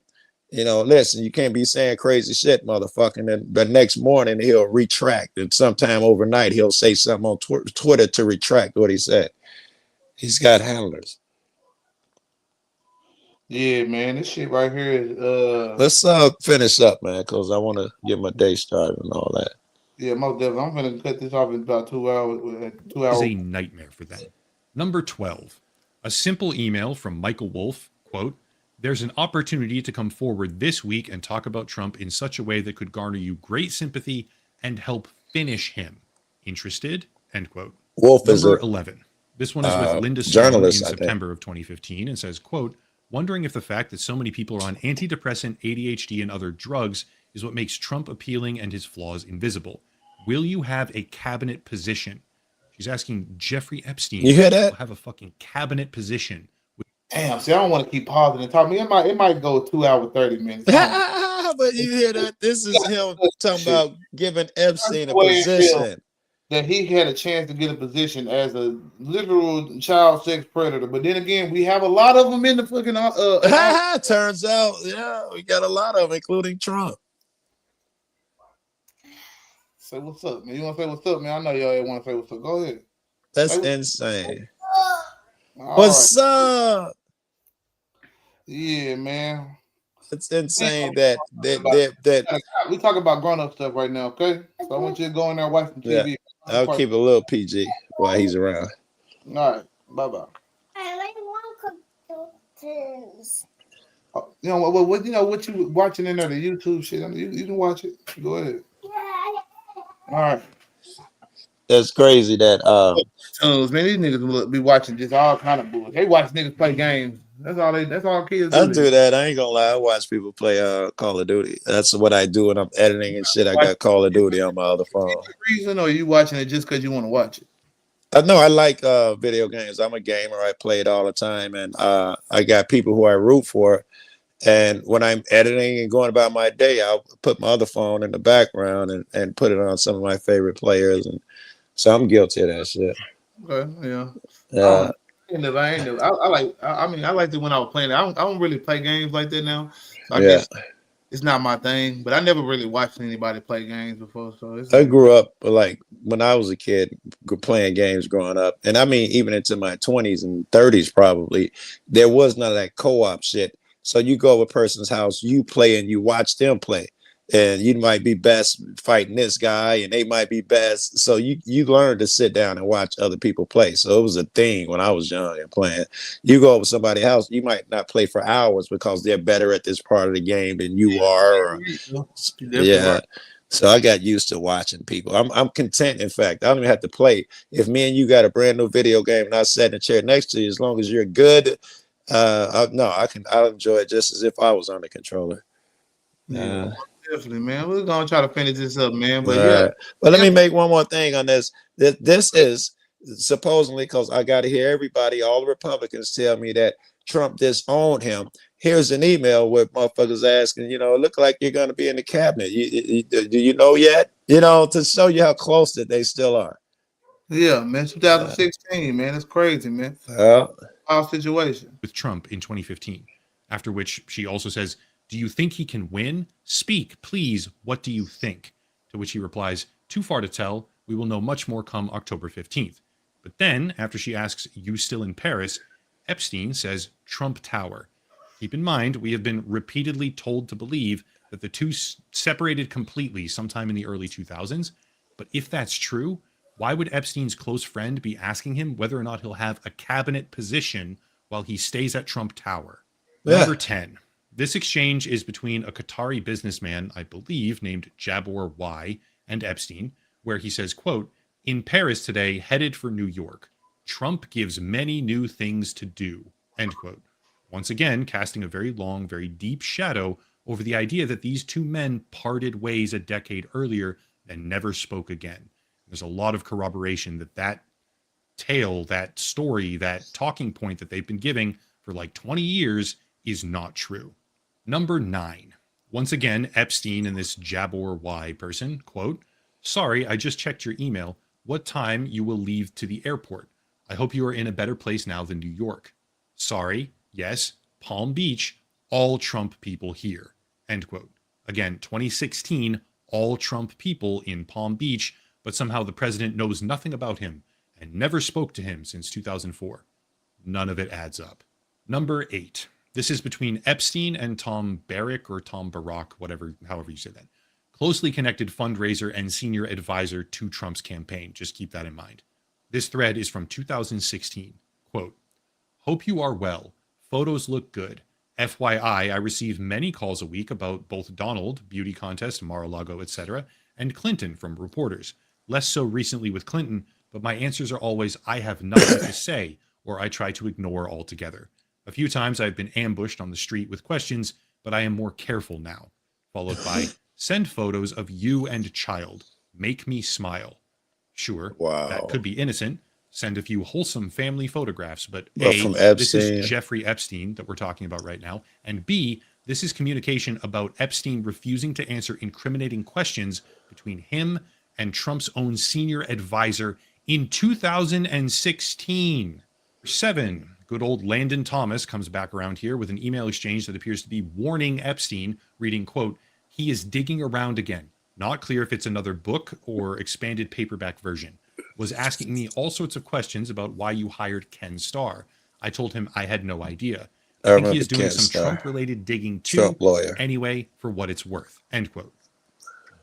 listen, you can't be saying crazy shit, motherfucker. And then the next morning he'll retract. And sometime overnight he'll say something on Twitter to retract what he said. He's got handlers. yeah, man, this shit right here is Let's finish up, man, because I want to get my day started and all that. yeah, most definitely. I'm gonna cut this off in about 2 hours. 2 Is hours. a nightmare for them. Number 12, a simple email from Michael Wolff, quote, there's an opportunity to come forward this week and talk about Trump in such a way that could garner you great sympathy and help finish him. Interested? End quote. Wolf is Number 11. This one is with Linda Stone in journalist, I think. September of 2015 and says, quote, wondering if the fact that so many people are on antidepressant, ADHD, and other drugs is what makes Trump appealing and his flaws invisible. Will you have a cabinet position? She's asking Jeffrey Epstein. You hear that? Will have a fucking cabinet position. Damn, see, I don't want to keep pausing and talking. It might go 2 hours 30 minutes. But you hear that? This is him talking about giving Epstein a That's the way it feels. position. That he had a chance to get a position as a literal child sex predator. But then again, we have a lot of them in the fucking Turns out, yeah, we got a lot of them, including Trump. Say what's up, man. You want to say what's up, man? I know y'all want to say what's up. Go ahead. That's insane. All right. What's up? Yeah, man. It's Man, insane that we talk about grown up stuff right now, okay? So I want you to go in there and watch some yeah. TV. I'll keep it a little PG while he's around. All right. Bye bye. You know what? You know what you watching in there? The YouTube shit. I mean, you can watch it. Go ahead. All right. That's crazy that Man, these niggas will be watching just all kind of bullshit. They watch niggas play games. That's all kids I do. do that. I ain't gonna lie. I watch people play Call of Duty. That's what I do when I'm editing and shit. I got Call of Duty on my other phone. Reason, or you watching it just because you want to watch it? I know I like video games. I'm a gamer. I play it all the time, and I got people who I root for. And when I'm editing and going about my day, I'll put my other phone in the background and put it on some of my favorite players. And so I'm guilty of that shit. Okay, yeah. Yeah. I mean, I liked it when I was playing it. I don't really play games like that now. So I Yeah. guess it's not my thing. But I never really watched anybody play games before. So it's I grew up like when I was a kid playing games growing up. And I mean, even into my 20s and 30s, probably, there was none of that co-op shit. So you go to a person's house, you play and you watch them play. And you might be best fighting this guy and they might be best. So you learn to sit down and watch other people play. So it was a thing when I was young and playing. You go over somebody's house, you might not play for hours because they're better at this part of the game than you are. Or, yeah. Right. So I got used to watching people. I'm content. In fact, I don't even have to play. If me and you got a brand new video game and I sat in the chair next to you, as long as you're good, I'll enjoy it just as if I was on the controller. Yeah, definitely, man. We're gonna try to finish this up, man. But yeah. But let me make one more thing on this. This is supposedly, because I got to hear everybody, all the Republicans tell me that Trump disowned him. Here's an email where motherfuckers asking, it look like you're going to be in the cabinet. Do you know yet? To show you how close that they still are. Yeah, man. 2016, man. It's crazy, man. Our situation with Trump in 2015. After which she also says, "Do you think he can win? Speak, please. What do you think?" To which he replies, "Too far to tell. We will know much more come October 15th. But then, after she asks, "You still in Paris?" Epstein says, "Trump Tower." Keep in mind, we have been repeatedly told to believe that the two separated completely sometime in the early 2000s. But if that's true, why would Epstein's close friend be asking him whether or not he'll have a cabinet position while he stays at Trump Tower? Yeah. Number 10. This exchange is between a Qatari businessman, I believe, named Jabor Y, and Epstein, where he says, quote, "In Paris today, headed for New York. Trump gives many new things to do," end quote. Once again, casting a very long, very deep shadow over the idea that these two men parted ways a decade earlier and never spoke again. There's a lot of corroboration that tale, that story, that talking point that they've been giving for like 20 years is not true. Number 9. Once again, Epstein and this Jabor Y person, quote, "Sorry, I just checked your email. What time you will leave to the airport? I hope you are in a better place now than New York. Sorry, yes, Palm Beach, all Trump people here," end quote. Again, 2016, all Trump people in Palm Beach, but somehow the president knows nothing about him and never spoke to him since 2004. None of it adds up. Number 8. This is between Epstein and Tom Barrack or Tom Barack, however you say that. Closely connected fundraiser and senior advisor to Trump's campaign. Just keep that in mind. This thread is from 2016. Quote, "Hope you are well. Photos look good. FYI, I receive many calls a week about both Donald, beauty contest, Mar-a-Lago, etc., and Clinton from reporters. Less so recently with Clinton, but my answers are always, I have nothing to say, or I try to ignore altogether. A few times I've been ambushed on the street with questions, but I am more careful now." Followed by, "Send photos of you and child. Make me smile." Sure, wow. That could be innocent. Send a few wholesome family photographs, but A, this is Jeffrey Epstein that we're talking about right now, and B, this is communication about Epstein refusing to answer incriminating questions between him and Trump's own senior advisor in 2016. 7. Good old Landon Thomas comes back around here with an email exchange that appears to be warning Epstein, reading, quote, "He is digging around again. Not clear if it's another book or expanded paperback version. Was asking me all sorts of questions about why you hired Ken Starr. I told him I had no idea. I I think he remember is doing Ken some Starr, Trump-related digging too. Trump lawyer. Anyway, for what it's worth. End quote.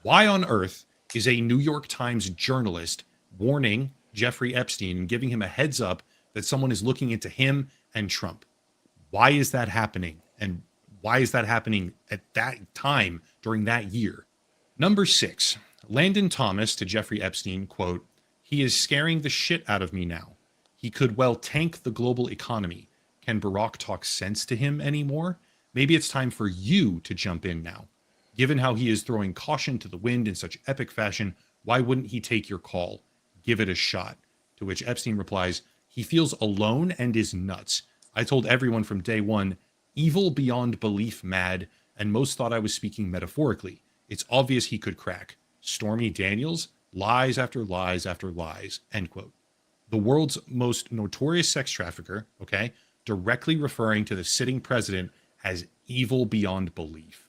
Why on earth is a New York Times journalist warning Jeffrey Epstein and giving him a heads up that someone is looking into him and Trump? Why is that happening? And why is that happening at that time during that year? Number 6, Landon Thomas to Jeffrey Epstein, quote, "He is scaring the shit out of me now. He could well tank the global economy. Can Barack talk sense to him anymore? Maybe it's time for you to jump in now. Given how he is throwing caution to the wind in such epic fashion, why wouldn't he take your call? Give it a shot." To which Epstein replies, "He feels alone and is nuts. I told everyone from day one, evil beyond belief mad, and most thought I was speaking metaphorically. It's obvious he could crack. Stormy Daniels, lies after lies after lies," end quote. The world's most notorious sex trafficker, okay, directly referring to the sitting president as evil beyond belief.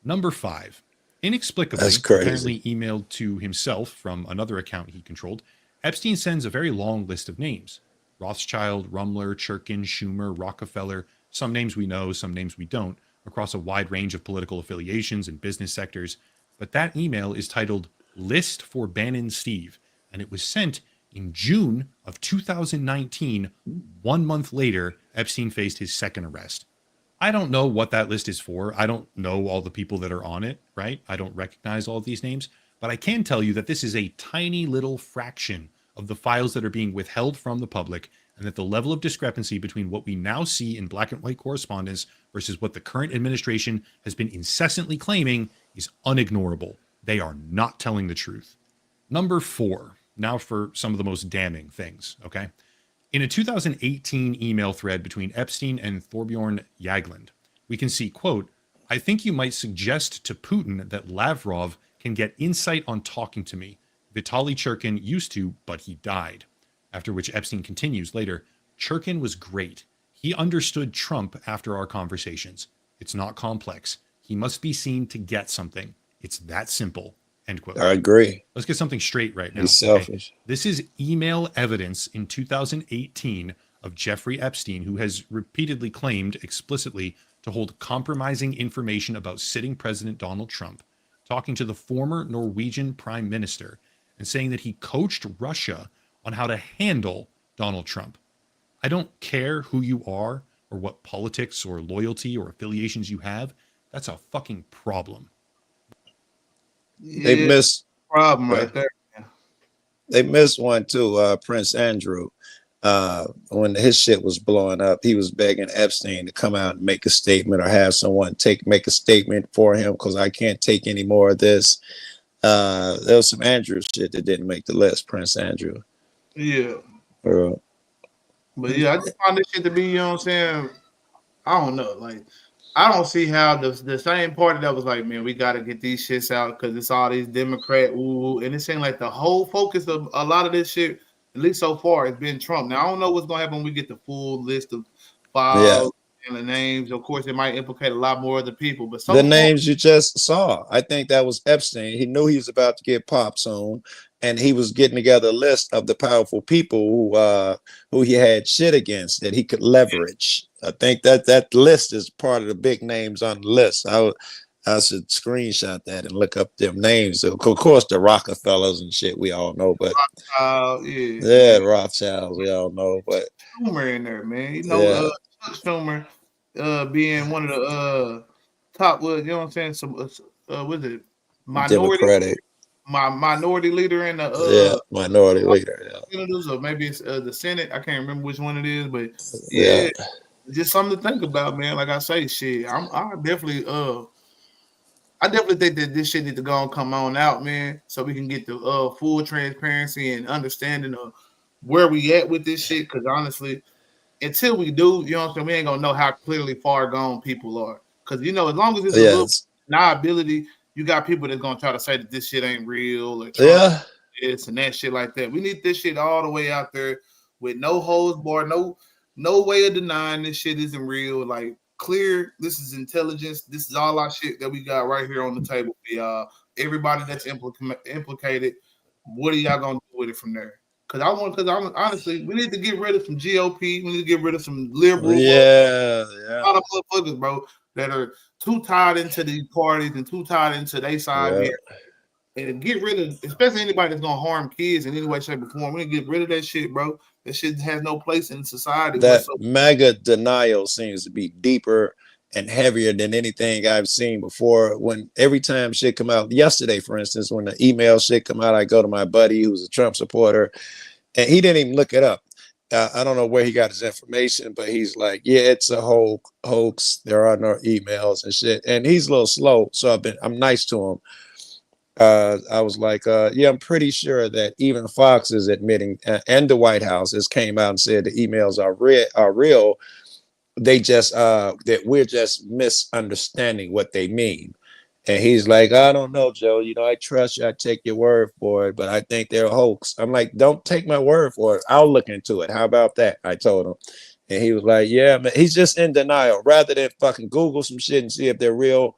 Number 5, inexplicably, That's crazy. apparently emailed to himself from another account he controlled, Epstein sends a very long list of names. Rothschild, Rumler, Churkin, Schumer, Rockefeller, some names we know, some names we don't, across a wide range of political affiliations and business sectors. But that email is titled List for Bannon Steve, and it was sent in June of 2019. 1 month later, Epstein faced his second arrest. I don't know what that list is for. I don't know all the people that are on it, right? I don't recognize all of these names, but I can tell you that this is a tiny little fraction of the files that are being withheld from the public, and that the level of discrepancy between what we now see in black and white correspondence versus what the current administration has been incessantly claiming is unignorable. They are not telling the truth. Number 4, now for some of the most damning things, okay? In a 2018 email thread between Epstein and Thorbjorn Jagland, we can see, quote, "I think you might suggest to Putin that Lavrov can get insight on talking to me. Vitaly Churkin used to, but he died." After which Epstein continues later, "Churkin was great. He understood Trump after our conversations. It's not complex. He must be seen to get something. It's that simple." End quote. I agree. Let's get something straight right now. He's selfish. Okay? This is email evidence in 2018 of Jeffrey Epstein, who has repeatedly claimed explicitly to hold compromising information about sitting President Donald Trump, talking to the former Norwegian prime minister and saying that he coached Russia on how to handle Donald Trump. I don't care who you are or what politics or loyalty or affiliations you have. That's a fucking problem. They missed problem right there. They missed one too. Prince Andrew, when his shit was blowing up, he was begging Epstein to come out and make a statement or have someone make a statement for him because I can't take any more of this. There was some Andrew shit that didn't make the list. Prince Andrew. Yeah. But yeah, I just find this shit to be, you know what I'm saying? I don't know. Like, I don't see how the same party that was like, man, we got to get these shits out because it's all these Democrat, and it seemed like the whole focus of a lot of this shit, at least so far, has been Trump. Now, I don't know what's going to happen when we get the full list of files and the names. Of course, it might implicate a lot more of the people, but the names you just saw, I think that was Epstein. He knew he was about to get popped soon, and he was getting together a list of the powerful people who he had shit against that he could leverage. I think that list is part of the big names on the list. I should screenshot that and look up them names. Of course, the Rockefellers and shit we all know, but the Rothschilds we all know. But Schumer in there, man. You know, Schumer being one of the top, you know what I'm saying? Some was it minority? Democratic. Minority leader in the minority leader, senators, or maybe it's the Senate. I can't remember which one it is, but yeah, just something to think about, man. Like I say, shit, I definitely think that this shit need to go and come on out, man, so we can get the full transparency and understanding of where we at with this shit. Because honestly, until we do, you know what I'm saying, we ain't gonna know how clearly far gone people are. Because you know, as long as it's a little deniability, you got people that's gonna try to say that this shit ain't real or this and that shit like that. We need this shit all the way out there with no holds barred, no way of denying this shit isn't real. Like, clear. This is intelligence. This is all our shit that we got right here on the table for y'all. Everybody that's implicated. What are y'all gonna do with it from there? Because I'm honestly, we need to get rid of some GOP. We need to get rid of some liberal. Yeah, A lot of motherfuckers, bro, that are too tied into these parties and too tied into their side yeah. here. And get rid of, especially anybody that's gonna harm kids in any way, shape, or form. We need to get rid of that shit, bro. That shit has no place in society. That MAGA denial seems to be deeper and heavier than anything I've seen before. When every time shit come out, yesterday, for instance, when the email shit come out, I go to my buddy who's a Trump supporter, and he didn't even look it up. I don't know where he got his information, but he's like, yeah, it's a whole hoax. There are no emails and shit. And he's a little slow, so I'm nice to him. I was like, yeah, I'm pretty sure that even Fox is admitting, and the White House has came out and said the emails are real. They just that we're just misunderstanding what they mean. And he's like, I don't know, Joe. You know, I trust you. I take your word for it, but I think they're a hoax. I'm like, don't take my word for it. I'll look into it. How about that? I told him. And he was like, yeah, man. He's just in denial. Rather than fucking Google some shit and see if they're real,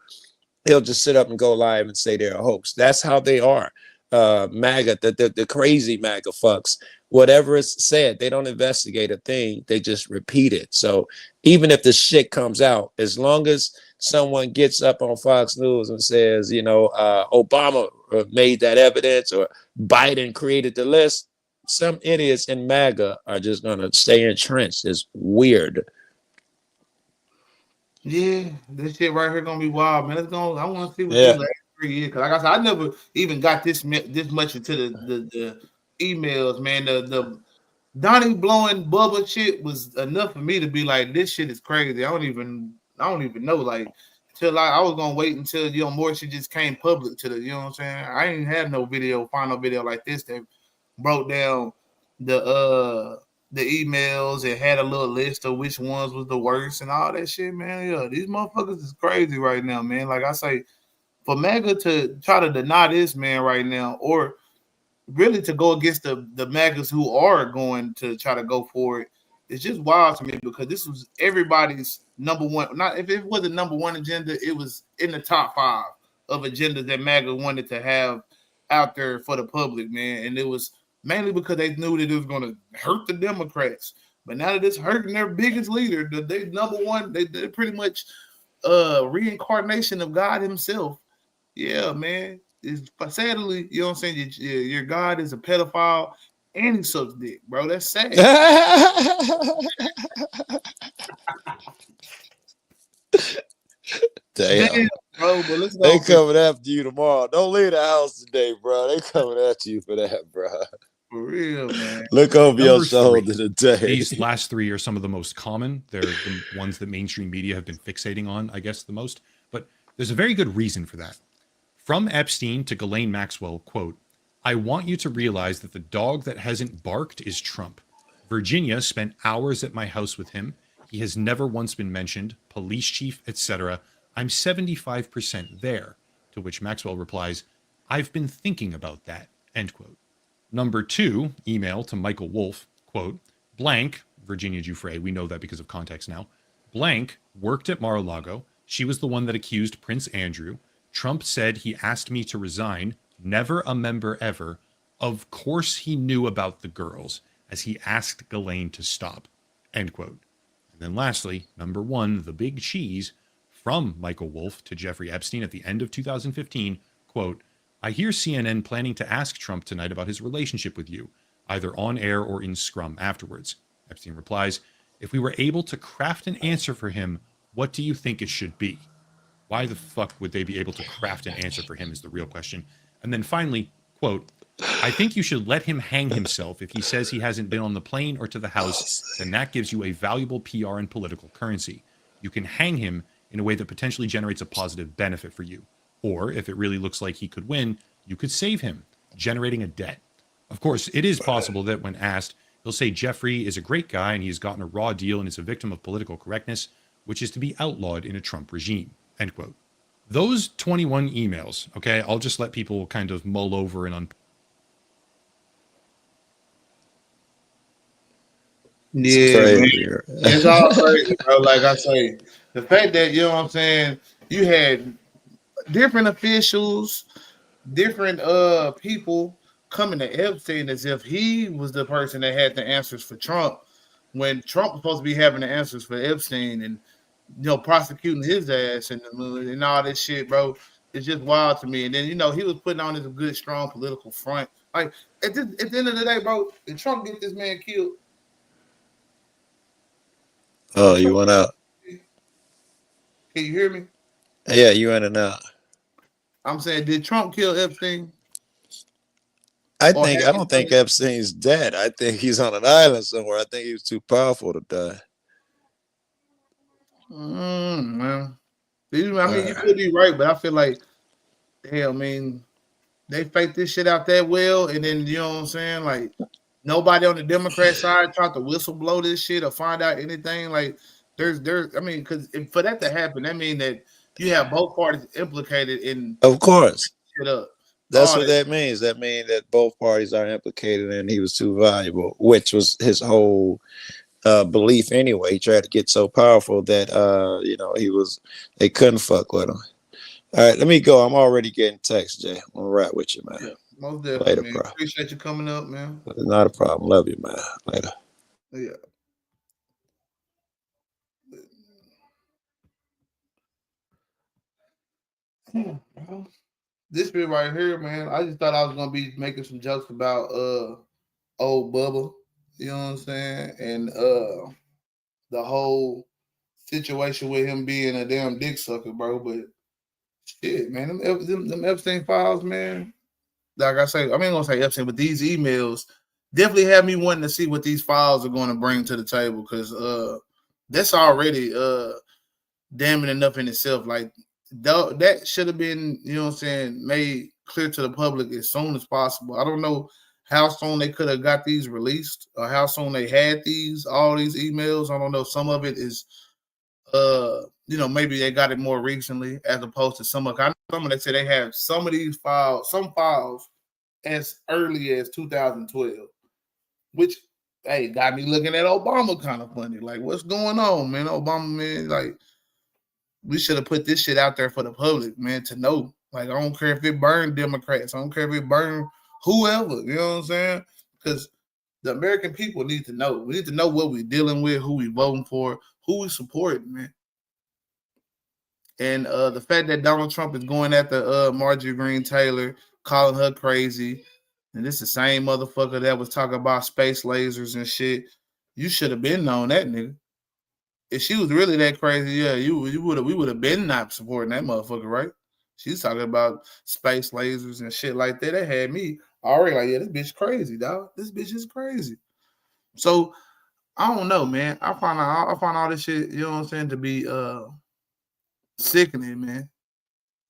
he'll just sit up and go live and say they're a hoax. That's how they are. MAGA, the crazy MAGA fucks. Whatever is said, they don't investigate a thing. They just repeat it. So even if the shit comes out, as long as someone gets up on Fox News and says, you know, Obama made that evidence or Biden created the list, some idiots in MAGA are just going to stay entrenched. It's weird. Yeah, this shit right here gonna be wild, man. I want to see what this last 3 years. Cause like I said, I never even got this much into the emails, man. The Donnie blowing Bubba shit was enough for me to be like, this shit is crazy. I don't even know. Like, till I was gonna wait until more shit just came public to the, you know what I'm saying? I ain't had no final video like this that broke down the emails and had a little list of which ones was the worst and all that shit, man. Yeah, these motherfuckers is crazy right now, man. Like I say, for MAGA to try to deny this man right now, or really to go against the MAGAs who are going to try to go for it, it's just wild to me because this was everybody's number one. Not if it was a number one agenda, it was in the top 5 of agendas that MAGA wanted to have out there for the public, man. And it was mainly because they knew that it was going to hurt the Democrats. But now that it's hurting their biggest leader, they number one, they're pretty much reincarnation of God himself. Yeah, man. It's sadly, you know what I'm saying? Your God is a pedophile and he sucks dick, bro. That's sad. Damn, bro. But let's go. They coming after you tomorrow. Don't leave the house today, bro. They coming after you for that, bro. For real, man. Look over your Number shoulder three. today. These last 3 are some of the most common. They're the ones that mainstream media have been fixating on, I guess, the most. But there's a very good reason for that. From Epstein to Ghislaine Maxwell, quote, I want you to realize that the dog that hasn't barked is Trump. Virginia spent hours at my house with him. He has never once been mentioned, police chief, etc. I'm 75% there. To which Maxwell replies, I've been thinking about that, end quote. Number 2, email to Michael Wolff, quote, blank, Virginia Giuffre, we know that because of context now, blank worked at Mar-a-Lago. She was the one that accused Prince Andrew. Trump said he asked me to resign. Never a member ever. Of course he knew about the girls, as he asked Ghislaine to stop, end quote. And then lastly, number 1, the big cheese, from Michael Wolff to Jeffrey Epstein at the end of 2015, quote, I hear CNN planning to ask Trump tonight about his relationship with you, either on air or in scrum afterwards. Epstein replies, if we were able to craft an answer for him, what do you think it should be? Why the fuck would they be able to craft an answer for him is the real question. And then finally, quote, I think you should let him hang himself if he says he hasn't been on the plane or to the House, then that gives you a valuable PR and political currency. You can hang him in a way that potentially generates a positive benefit for you. Or if it really looks like he could win, you could save him, generating a debt. Of course, it is possible that when asked, he'll say Jeffrey is a great guy and he's gotten a raw deal and is a victim of political correctness, which is to be outlawed in a Trump regime, end quote. Those 21 emails, okay, I'll just let people kind of mull over and Yeah, man. It's all crazy, bro. Like I say, the fact that you know what I'm saying, you had different officials, different people coming to Epstein as if he was the person that had the answers for Trump, when Trump was supposed to be having the answers for Epstein and prosecuting his ass and all this shit, bro. It's just wild to me. And then he was putting on this good, strong political front. Like at the end of the day, bro, did Trump get this man killed? Oh, Did you Trump? went out. Can you hear me? Yeah, you in and out. I'm saying, did Trump kill Epstein? I Or think have I his don't think Epstein's dead. I think he's on an island somewhere. I think he was too powerful to die. man. I mean, you could be right, but I feel like, hell, I mean, they faked this shit out that well, and then you know what I'm saying? Like nobody on the Democrat side tried to whistle blow this shit or find out anything. Like I mean, because for that to happen, that means that you have both parties implicated in Of course. shit up. That's what that means. That means that both parties are implicated and he was too valuable, which was his whole belief anyway. He tried to get so powerful that they couldn't fuck with him. All right, let me go. I'm already getting text, Jay. I'm gonna rap with you, man. Yeah, most definitely, Later, man. bro. Appreciate you coming up, man. Not a problem. Love you, man. Later. Yeah. This bit right here, man. I just thought I was gonna be making some jokes about old Bubba. You know what I'm saying? And the whole situation with him being a damn dick sucker, bro. But shit, man, them Epstein files, man. Like I say, I ain't gonna say Epstein, but these emails definitely have me wanting to see what these files are going to bring to the table, because that's already damning enough in itself. Like that should have been, you know what I'm saying, made clear to the public as soon as possible. I don't know how soon they could have got these released or how soon they had all these emails. I don't know. Some of it is maybe they got it more recently as opposed to some of they say they have some of these files, some files as early as 2012, which got me looking at Obama kind of funny. Like, what's going on, man? Obama, man, like, we should have put this shit out there for the public, man, to know. Like, I don't care if it burned Democrats, I don't care if it burned whoever, you know what I'm saying? Because the American people need to know. We need to know what we're dealing with, who we voting for, who we supporting, man. And the fact that Donald Trump is going after Marjorie Greene Taylor, calling her crazy, and this is the same motherfucker that was talking about space lasers and shit. You should have been known that, nigga. If she was really that crazy, yeah, we would have been not supporting that motherfucker, right? She's talking about space lasers and shit like that. That had me already like, yeah, this bitch crazy, dog. This bitch is crazy. So I don't know, man. I find all this shit, you know what I'm saying, to be sickening, man.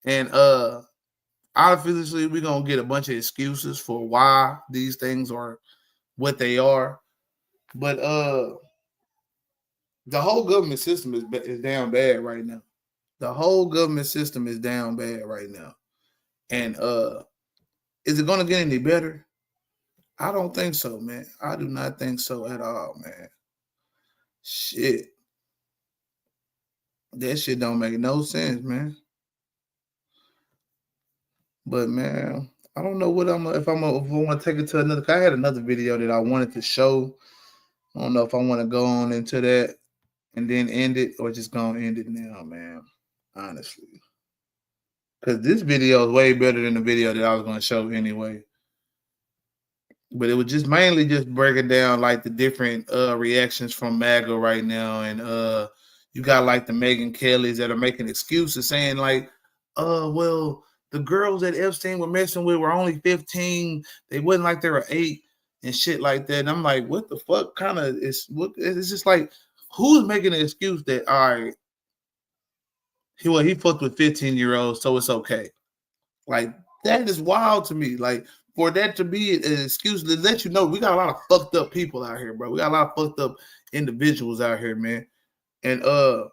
And obviously we're gonna get a bunch of excuses for why these things are what they are. But the whole government system is down bad right now. The whole government system is down bad right now. And is it gonna get any better? I don't think so, man. I do not think so at all, man. Shit. That shit don't make no sense, man. But man, I don't know what if I want to take it to another. I had another video that I wanted to show. I don't know if I want to go on into that and then end it or just gonna end it now, man. Honestly, because this video is way better than the video that I was gonna show anyway. But it was just mainly just breaking down like the different reactions from MAGA right now, and you got like the Megyn Kellys that are making excuses, saying like, well, the girls that Epstein were messing with were only 15, they wasn't like they were 8 and shit like that. And I'm like, what the fuck kind of is what? It's just like, who's making an excuse that, all right, he fucked with 15-year-olds, so it's okay. Like, that is wild to me. Like, for that to be an excuse to let you know we got a lot of fucked up people out here, bro. We got a lot of fucked up individuals out here, man. And that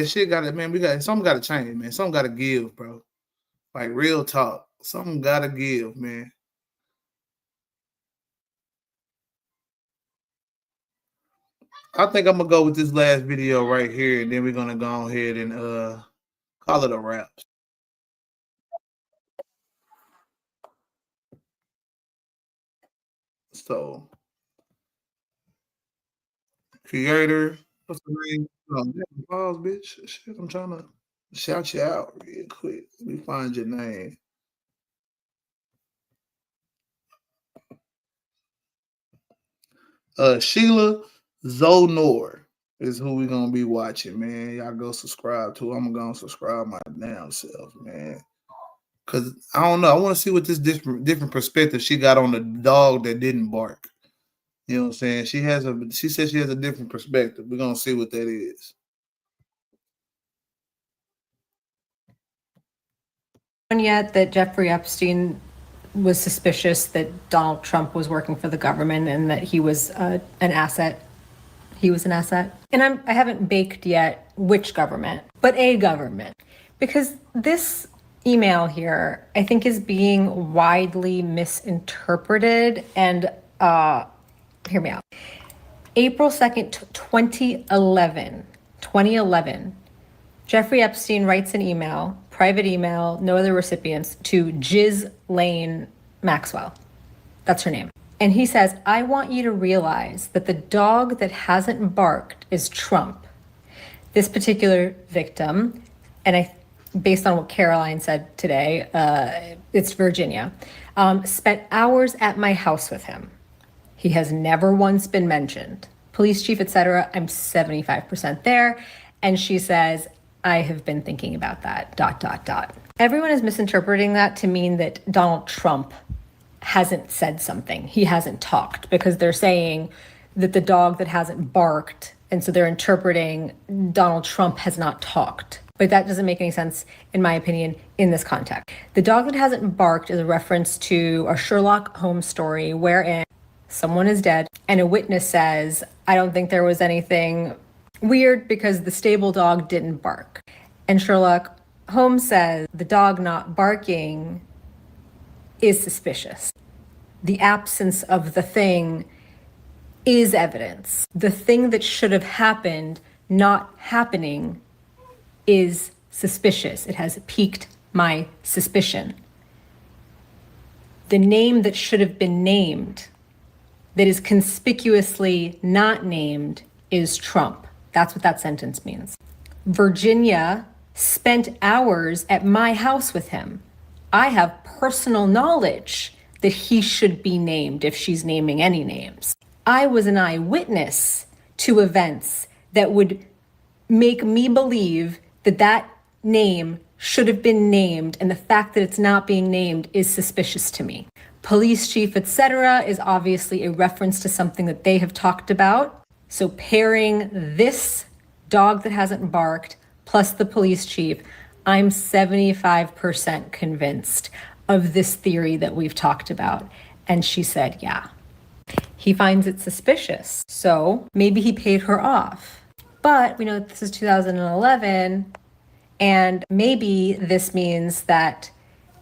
shit gotta, man, something gotta change, man. Something gotta give, bro. Like, real talk. Something gotta give, man. I think I'm gonna go with this last video right here, and then we're gonna go ahead and call it a wrap. So, creator, what's the name? Oh, yeah, pause, bitch. Shit, I'm trying to shout you out real quick. Let me find your name. Sheila Zonor is who we're gonna be watching, man. Y'all go subscribe to. I'm gonna subscribe my damn self, man. Cause I don't know. I want to see what this different perspective she got on the dog that didn't bark. You know what I'm saying? She said she has a different perspective. We're gonna see what that is. Yet that Jeffrey Epstein was suspicious that Donald Trump was working for the government and that he was an asset. He was an asset. And I haven't baked yet which government, but a government. Because this email here, I think, is being widely misinterpreted. And hear me out. April 2nd, 2011, Jeffrey Epstein writes an email, private email, no other recipients, to Ghislaine Maxwell. That's her name. And he says, I want you to realize that the dog that hasn't barked is Trump. This particular victim, and based on what Caroline said today, it's Virginia, spent hours at my house with him. He has never once been mentioned. Police chief, etc. I'm 75% there. And she says, I have been thinking about that, ... Everyone is misinterpreting that to mean that Donald Trump hasn't said something. He hasn't talked, because they're saying that the dog that hasn't barked, and so they're interpreting Donald Trump has not talked. But that doesn't make any sense, in my opinion, in this context. The dog that hasn't barked is a reference to a Sherlock Holmes story wherein someone is dead and a witness says, I don't think there was anything weird because the stable dog didn't bark. And Sherlock Holmes says the dog not barking is suspicious. The absence of the thing is evidence. The thing that should have happened not happening is suspicious. It has piqued my suspicion. The name that should have been named, that is conspicuously not named, is Trump. That's what that sentence means. Virginia spent hours at my house with him. I have personal knowledge that he should be named if she's naming any names. I was an eyewitness to events that would make me believe that that name should have been named, and the fact that it's not being named is suspicious to me. Police chief, etc. is obviously a reference to something that they have talked about. So pairing this dog that hasn't barked plus the police chief, I'm 75% convinced of this theory that we've talked about. And she said, yeah. He finds it suspicious. So maybe he paid her off. But we know that this is 2011, and maybe this means that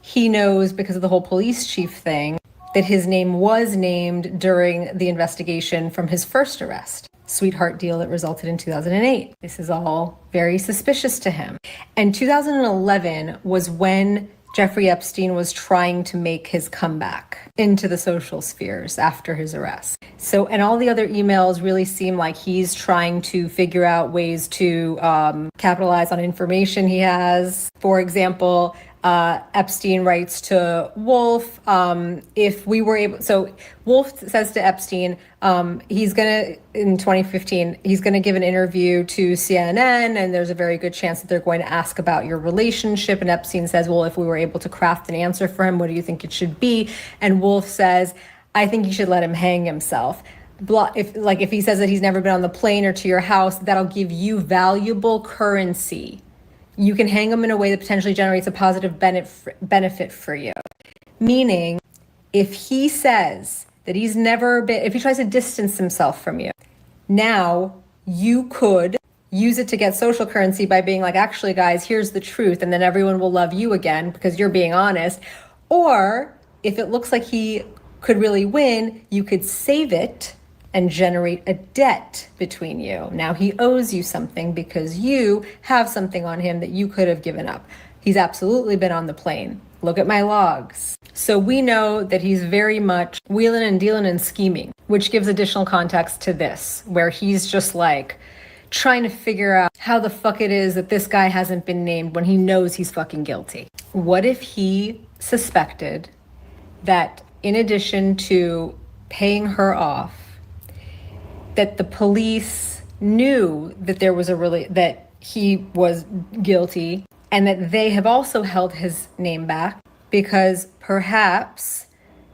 he knows, because of the whole police chief thing, that his name was named during the investigation from his first arrest. Sweetheart deal that resulted in 2008. This is all very suspicious to him. And 2011 was when Jeffrey Epstein was trying to make his comeback into the social spheres after his arrest. So, and all the other emails really seem like he's trying to figure out ways to capitalize on information he has. For example, Epstein writes to Wolf, if we were able, so Wolf says to Epstein, he's gonna, in 2015, he's gonna give an interview to CNN, and there's a very good chance that they're going to ask about your relationship. And Epstein says, well, if we were able to craft an answer for him, what do you think it should be? And Wolf says, I think you should let him hang himself. If he says that he's never been on the plane or to your house, that'll give you valuable currency. You can hang him in a way that potentially generates a positive benefit for you. Meaning, if he says that he's never been, if he tries to distance himself from you, now you could use it to get social currency by being like, actually, guys, here's the truth. And then everyone will love you again because you're being honest. Or if it looks like he could really win, you could save it and generate a debt between you. Now he owes you something because you have something on him that you could have given up. He's absolutely been on the plane. Look at my logs. So we know that he's very much wheeling and dealing and scheming, which gives additional context to this, where he's just like trying to figure out how the fuck it is that this guy hasn't been named when he knows he's fucking guilty. What if he suspected that in addition to paying her off, that the police knew that there was that he was guilty, and that they have also held his name back because perhaps,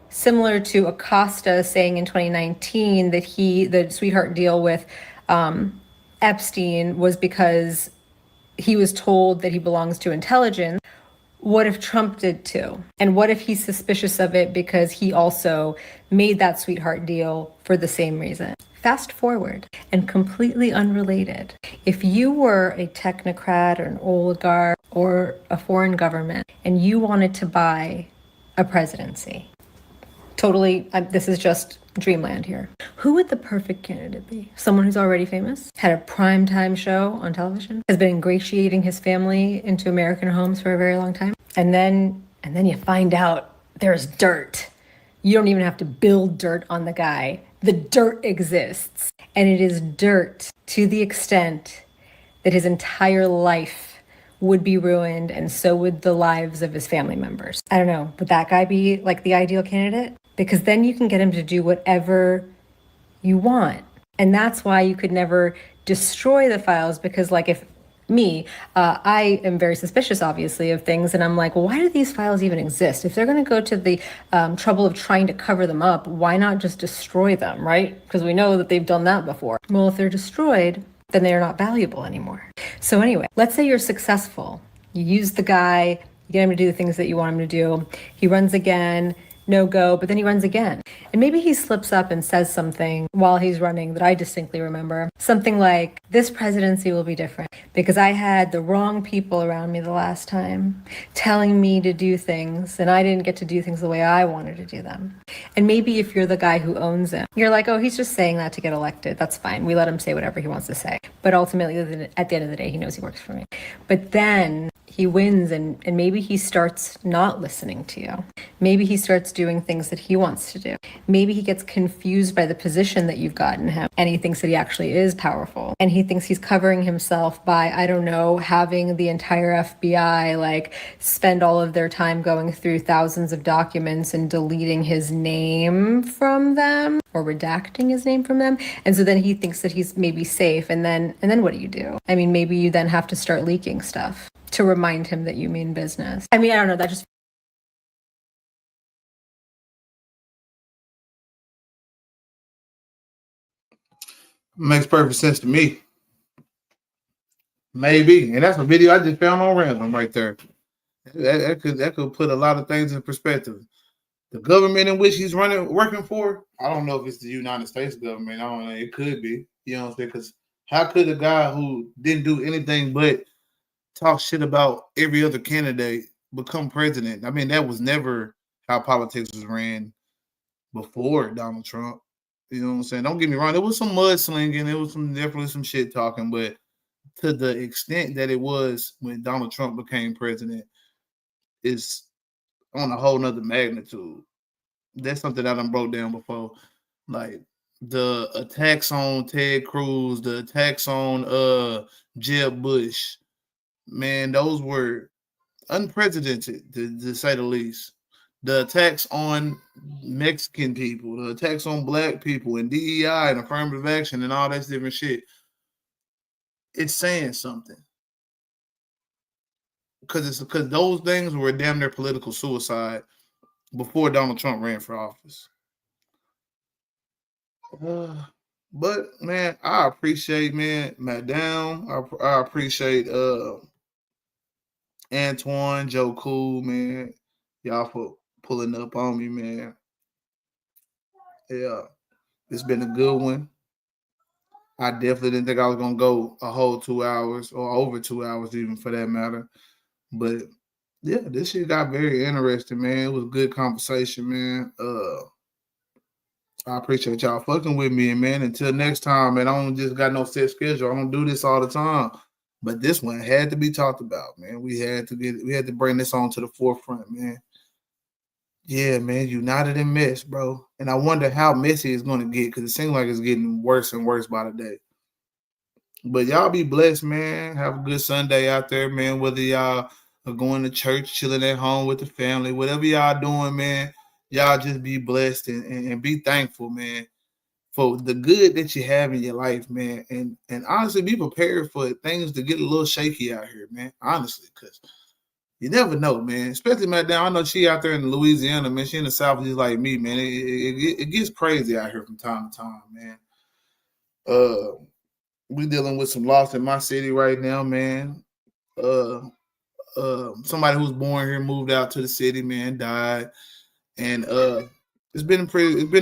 similar to Acosta saying in 2019 that the sweetheart deal with Epstein was because he was told that he belongs to intelligence. What if Trump did too? And what if he's suspicious of it because he also made that sweetheart deal for the same reason? Fast forward, and completely unrelated. If you were a technocrat or an oligarch or a foreign government and you wanted to buy a presidency, totally, this is just dreamland here. Who would the perfect candidate be? Someone who's already famous, had a primetime show on television, has been ingratiating his family into American homes for a very long time, and then you find out there's dirt. You don't even have to build dirt on the guy. The dirt exists, and it is dirt to the extent that his entire life would be ruined, and so would the lives of his family members. I don't know, would that guy be like the ideal candidate? Because then you can get him to do whatever you want. And that's why you could never destroy the files, because like if I am very suspicious, obviously, of things. And I'm like, well, why do these files even exist? If they're going to go to the trouble of trying to cover them up, why not just destroy them, right? Because we know that they've done that before. Well, if they're destroyed, then they're not valuable anymore. So anyway, let's say you're successful. You use the guy, you get him to do the things that you want him to do. He runs again. No go, but then he runs again. And maybe he slips up and says something while he's running that I distinctly remember. Something like, this presidency will be different because I had the wrong people around me the last time telling me to do things, and I didn't get to do things the way I wanted to do them. And maybe if you're the guy who owns him, you're like, oh, he's just saying that to get elected. That's fine. We let him say whatever he wants to say. But ultimately, at the end of the day, he knows he works for me. But then he wins, and maybe he starts not listening to you. Maybe he starts doing things that he wants to do. Maybe he gets confused by the position that you've gotten him, and he thinks that he actually is powerful. And he thinks he's covering himself by, I don't know, having the entire FBI like spend all of their time going through thousands of documents and deleting his name from them or redacting his name from them. And so then he thinks that he's maybe safe. And then what do? I mean, maybe you then have to start leaking stuff to remind him that you mean business. I mean, I don't know, that just makes perfect sense to me. Maybe. And that's a video I just found on random right there. That could put a lot of things in perspective. The government in which he's working for, I don't know if it's the United States government. I don't know. It could be. You know what I'm saying? Because how could a guy who didn't do anything but talk shit about every other candidate become president? I mean, that was never how politics was ran before Donald Trump. You know what I'm saying? Don't get me wrong. There was some mudslinging. There was definitely some shit talking, but to the extent that it was when Donald Trump became president is on a whole nother magnitude. That's something that I broke down before. Like the attacks on Ted Cruz, the attacks on Jeb Bush, man, those were unprecedented to say the least. The attacks on Mexican people, the attacks on black people, and DEI and affirmative action and all that different shit. It's saying something. Because those things were damn near political suicide before Donald Trump ran for office. But man, I appreciate Madame. I appreciate Antoine, Joe Cool, man. Y'all for pulling up on me, man. Yeah, it's been a good one. I definitely didn't think I was gonna go a whole 2 hours or over 2 hours, even for that matter. But yeah, this shit got very interesting, man. It was a good conversation, man. I appreciate y'all fucking with me, man. Until next time, man. I don't just got no set schedule. I don't do this all the time. But this one had to be talked about, man. We had to bring this on to the forefront, man. Yeah, man, united in mess, bro. And I wonder how messy it's gonna get because it seems like it's getting worse and worse by the day. But y'all be blessed, man. Have a good Sunday out there, man. Whether y'all are going to church, chilling at home with the family, whatever y'all doing, man, y'all just be blessed and be thankful, man, for the good that you have in your life, man. And honestly, be prepared for things to get a little shaky out here, man. Honestly, because you never know, man. Especially, man, down. I know she out there in Louisiana, man. She in the South just like me, man. It gets crazy out here from time to time, man. We dealing with some loss in my city right now, man. Uh, Somebody who's born here moved out to the city, man, died, and it's been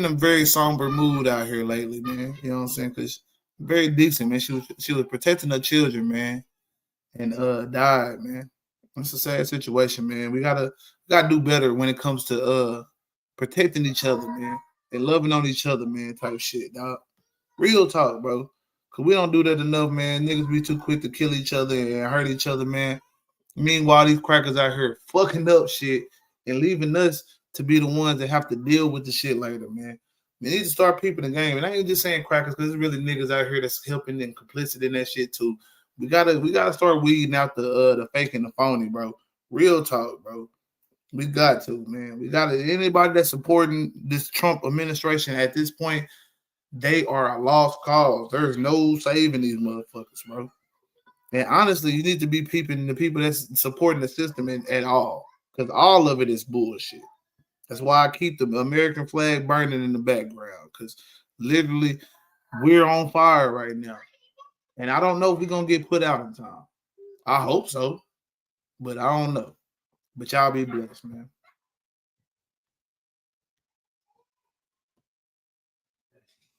a very somber mood out here lately, man. You know what I'm saying? Because very decent, man. She was protecting her children, man, and died, man. It's a sad situation, man. We gotta do better when it comes to protecting each other, man, and loving on each other, man. Type shit, dog. Real talk, bro. Cause we don't do that enough, man. Niggas be too quick to kill each other and hurt each other, man. Meanwhile, these crackers out here fucking up shit and leaving us to be the ones that have to deal with the shit later, man. We need to start peeping the game. And I ain't just saying crackers because there's really niggas out here that's helping and complicit in that shit too. We gotta start weeding out the fake and the phony, bro. Real talk, bro. We got to, man. We got to. Anybody that's supporting this Trump administration at this point, they are a lost cause. There's no saving these motherfuckers, bro. And honestly, you need to be peeping the people that's supporting the system at all, because all of it is bullshit. That's why I keep the American flag burning in the background, because literally we're on fire right now. And I don't know if we're gonna get put out in time. I hope so, but I don't know. But y'all be blessed, man.